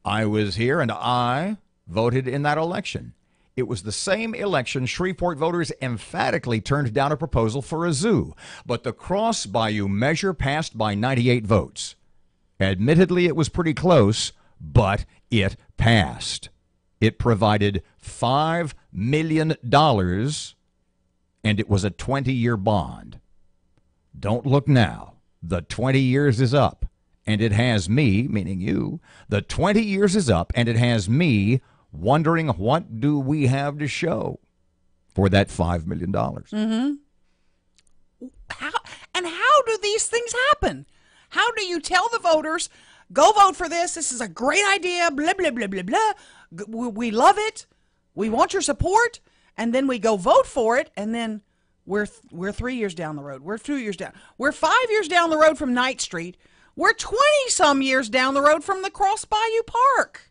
I was here and I voted in that election. It was the same election Shreveport voters emphatically turned down a proposal for a zoo, but the Cross Bayou measure passed by 98 votes. Admittedly, it was pretty close, but it passed. It provided $5 million, and it was a 20-year bond. Don't look now. The 20 years is up, and it has me, meaning you, the 20 years is up, and it has me wondering what do we have to show for that $5 million. how do these things happen? How do you tell the voters, go vote for this, this is a great idea, blah, blah, blah, blah, blah, we love it, we want your support, and then we go vote for it, and then we're 3 years down the road, we're 2 years down, we're 5 years down the road from Ninth Street, we're 20-some years down the road from the Cross Bayou Park.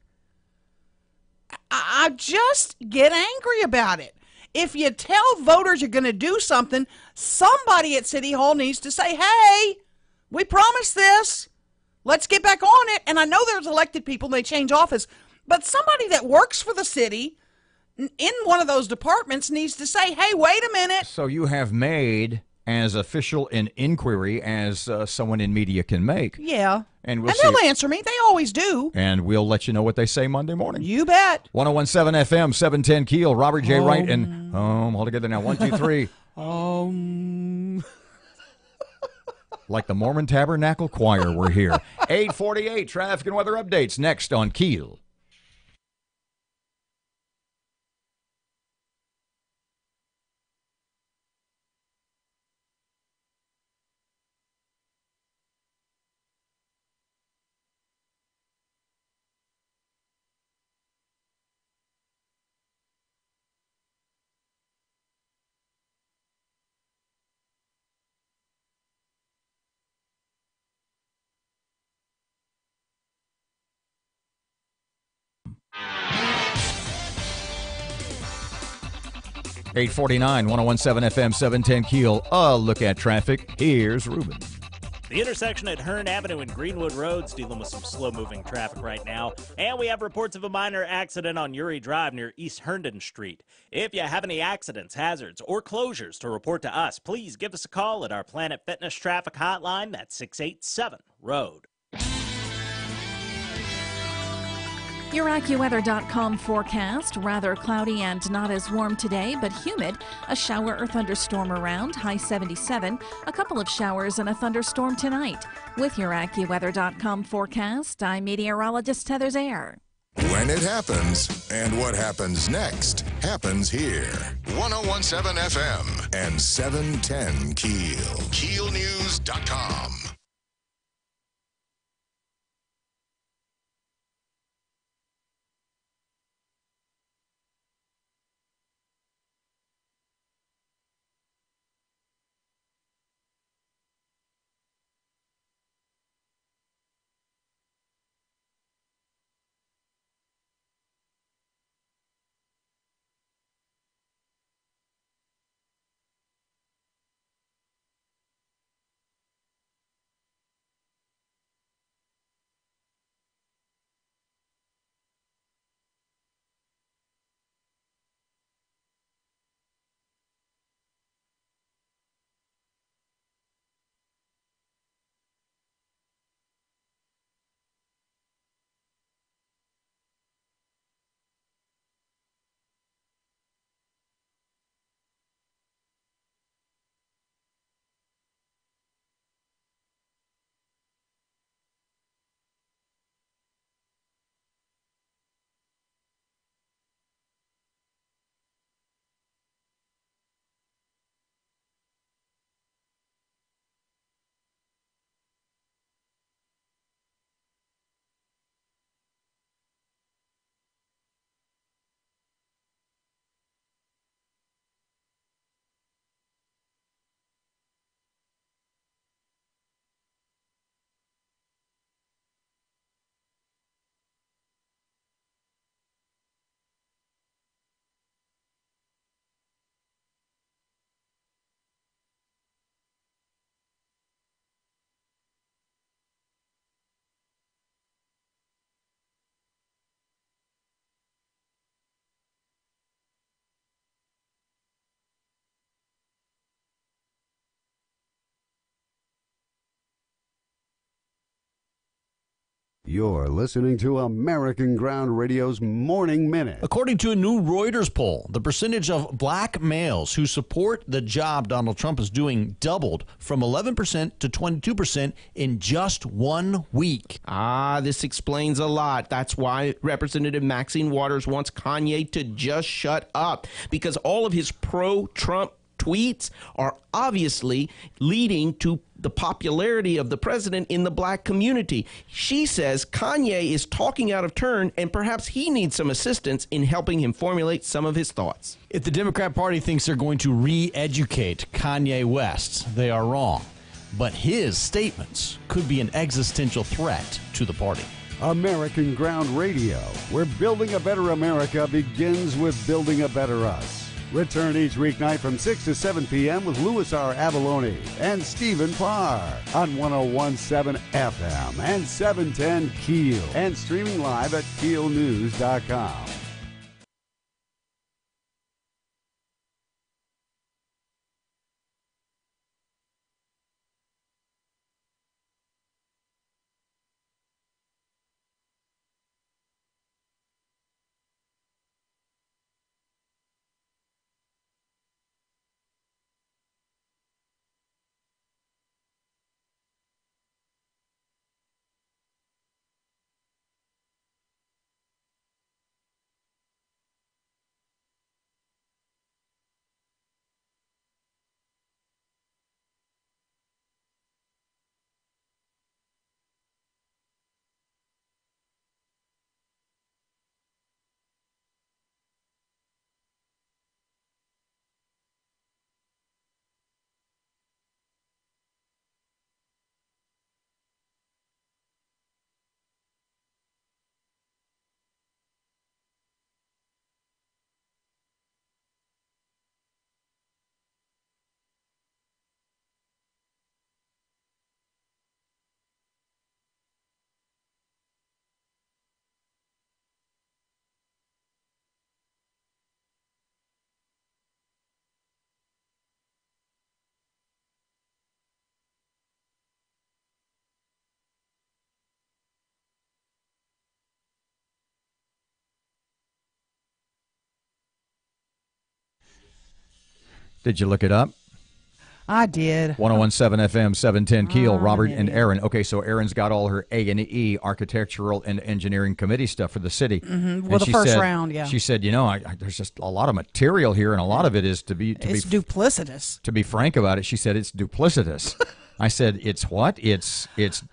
I just get angry about it. If you tell voters you're going to do something, somebody at City Hall needs to say, hey, we promised this. Let's get back on it. And I know there's elected people, they change office, but somebody that works for the city in one of those departments needs to say, hey, wait a minute. So you have made as official an inquiry as someone in media can make. Yeah. And they'll answer me. They always do. And we'll let you know what they say Monday morning. You bet. 101.7 FM, 710 Keel, Robert J. Wright, and all together now. 1, 2, 3. Like the Mormon Tabernacle Choir, we're here. 8:48, traffic and weather updates next on Keel. .849, 101.7 FM, 710 Keel. A look at traffic. Here's Ruben. The intersection at Hearn Avenue and Greenwood Roads dealing with some slow-moving traffic right now. And we have reports of a minor accident on Uri Drive near East Herndon Street. If you have any accidents, hazards, or closures to report to us, please give us a call at our Planet Fitness traffic hotline. That's 687-ROAD. Your AccuWeather.com forecast, rather cloudy and not as warm today, but humid. A shower or thunderstorm around, high 77. A couple of showers and a thunderstorm tonight. With your AccuWeather.com forecast, I'm meteorologist Heather Zayer. When it happens, and what happens next, happens here. 101.7 FM and 710 Keel. KeelNews.com. You're listening to American Ground Radio's Morning Minute. According to a new Reuters poll, the percentage of black males who support the job Donald Trump is doing doubled from 11% to 22% in just 1 week. This explains a lot. That's why Representative Maxine Waters wants Kanye to just shut up, because all of his pro-Trump tweets are obviously leading to the popularity of the president in the black community. She says Kanye is talking out of turn, and perhaps he needs some assistance in helping him formulate some of his thoughts. If the Democrat Party thinks they're going to re-educate Kanye West, they are wrong. But his statements could be an existential threat to the party. American Ground Radio, where building a better America begins with building a better us. Return each weeknight from 6 to 7 p.m. with Louis R. Avalone and Stephen Parr on 101.7 FM and 710 KEEL, and streaming live at KEELnews.com. Did you look it up? I did. 101.7 FM, 710 KEEL, Robert and Erin. Okay, so Erin's got all her A&E, Architectural and Engineering Committee stuff for the city. Mm-hmm. Well, the first round, yeah. She said, there's just a lot of material here, and a lot of it is it's duplicitous. To be frank about it, she said it's duplicitous. I said, it's what? It's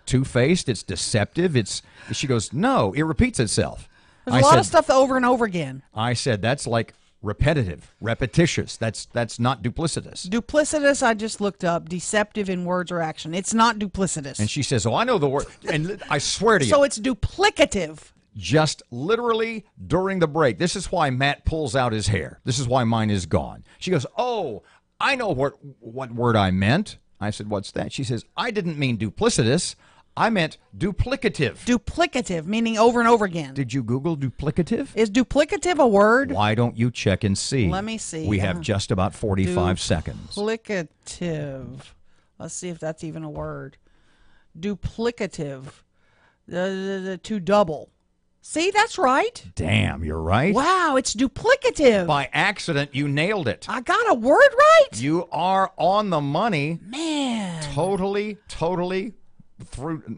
two-faced, it's deceptive, she goes, no, it repeats itself. There's a lot of stuff over and over again. I said, that's like repetitive, repetitious. That's not duplicitous. Duplicitous, I just looked up. Deceptive in words or action. It's not duplicitous. And she says, I know the word. And I swear to you. So it's duplicative. Just literally during the break. This is why Matt pulls out his hair. This is why mine is gone. She goes, I know what word I meant. I said, what's that? She says, I didn't mean duplicitous. I meant duplicative. Duplicative, meaning over and over again. Did you Google duplicative? Is duplicative a word? Why don't you check and see? Let me see. We have just about 45 seconds. Duplicative. Let's see if that's even a word. Duplicative. To double. See, that's right. Damn, you're right. Wow, it's duplicative. By accident, you nailed it. I got a word right. You are on the money. Man. Totally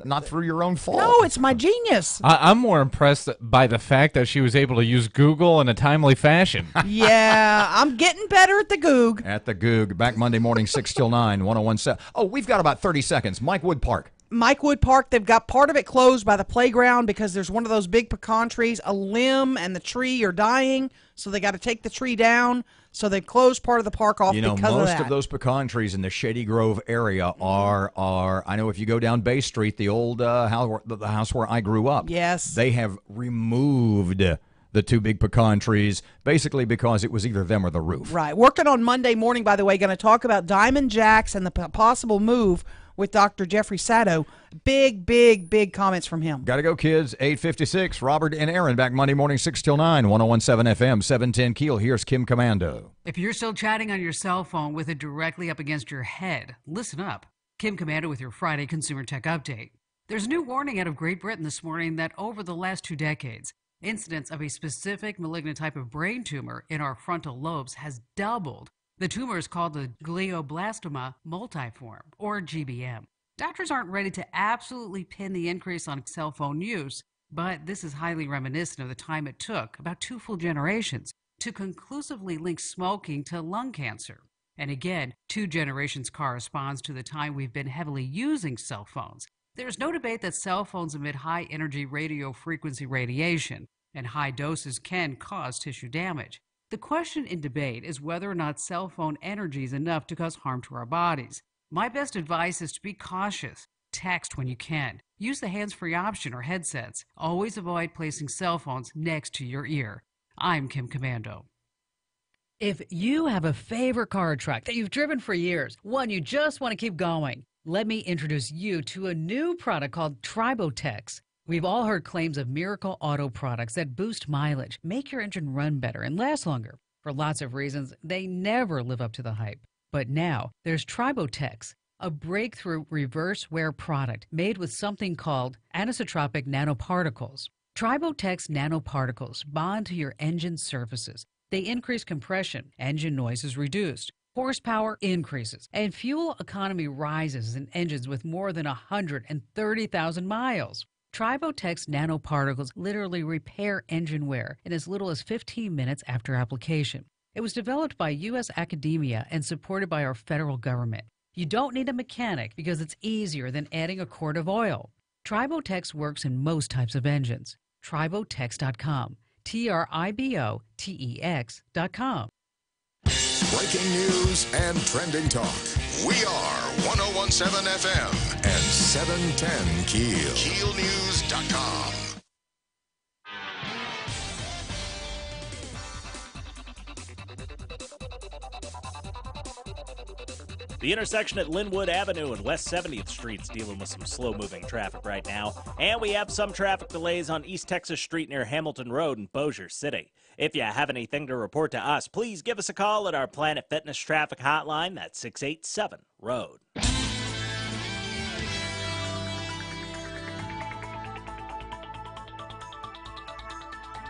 not through your own fault. No, it's my genius. I'm more impressed by the fact that she was able to use Google in a timely fashion. Yeah, I'm getting better at the Goog. At the Goog. Back Monday morning, 6 till 9, 101.7. Oh, we've got about 30 seconds. Mike Wood Park. Mike Wood Park, they've got part of it closed by the playground because there's one of those big pecan trees. A limb and the tree are dying, so they got to take the tree down. So they closed part of the park off because of that. Most of those pecan trees in the Shady Grove area are. I know if you go down Bay Street, the old the house where I grew up. Yes, they have removed the two big pecan trees, basically because it was either them or the roof. Right. Working on Monday morning, by the way, going to talk about Diamond Jacks and the possible move with Dr. Jeffrey Sato. Big comments from him. Got to go, kids. 8:56. Robert and Erin back Monday morning, 6 till 9, 101.7 FM, 710 KEEL. Here's Kim Commando. If you're still chatting on your cell phone with it directly up against your head, listen up. Kim Commando with your Friday Consumer Tech Update. There's a new warning out of Great Britain this morning that over the last 2 decades, incidence of a specific malignant type of brain tumor in our frontal lobes has doubled. The tumor is called the glioblastoma multiforme, or GBM. Doctors aren't ready to absolutely pin the increase on cell phone use, but this is highly reminiscent of the time it took, about 2 full generations, to conclusively link smoking to lung cancer. And again, 2 generations corresponds to the time we've been heavily using cell phones. There's no debate that cell phones emit high-energy radio frequency radiation, and high doses can cause tissue damage. The question in debate is whether or not cell phone energy is enough to cause harm to our bodies. My best advice is to be cautious. Text when you can. Use the hands-free option or headsets. Always avoid placing cell phones next to your ear. I'm Kim Commando. If you have a favorite car or truck that you've driven for years, one you just want to keep going, let me introduce you to a new product called Tribotex. We've all heard claims of miracle auto products that boost mileage, make your engine run better, and last longer. For lots of reasons, they never live up to the hype. But now, there's Tribotex, a breakthrough reverse wear product made with something called anisotropic nanoparticles. Tribotex nanoparticles bond to your engine surfaces. They increase compression, engine noise is reduced, horsepower increases, and fuel economy rises in engines with more than 130,000 miles. Tribotex nanoparticles literally repair engine wear in as little as 15 minutes after application. It was developed by U.S. academia and supported by our federal government. You don't need a mechanic because it's easier than adding a quart of oil. Tribotex works in most types of engines. Tribotex.com. TRIBOTEX.com. Breaking news and trending talk. We are 101.7 FM and 710 KEEL. KEELnews.com. The intersection at Linwood Avenue and West 70th Street's dealing with some slow-moving traffic right now. And we have some traffic delays on East Texas Street near Hamilton Road in Bossier City. If you have anything to report to us, please give us a call at our Planet Fitness traffic hotline. That's 687-ROAD.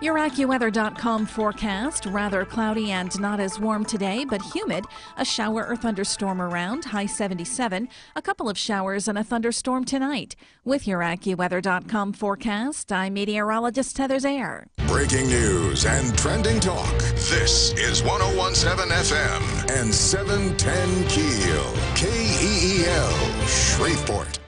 Your AccuWeather.com forecast, rather cloudy and not as warm today, but humid. A shower or thunderstorm around, high 77. A couple of showers and a thunderstorm tonight. With your AccuWeather.com forecast, I'm meteorologist Heather Zaire. Breaking news and trending talk. This is 101.7 FM and 710 KEEL. KEEL, Shreveport.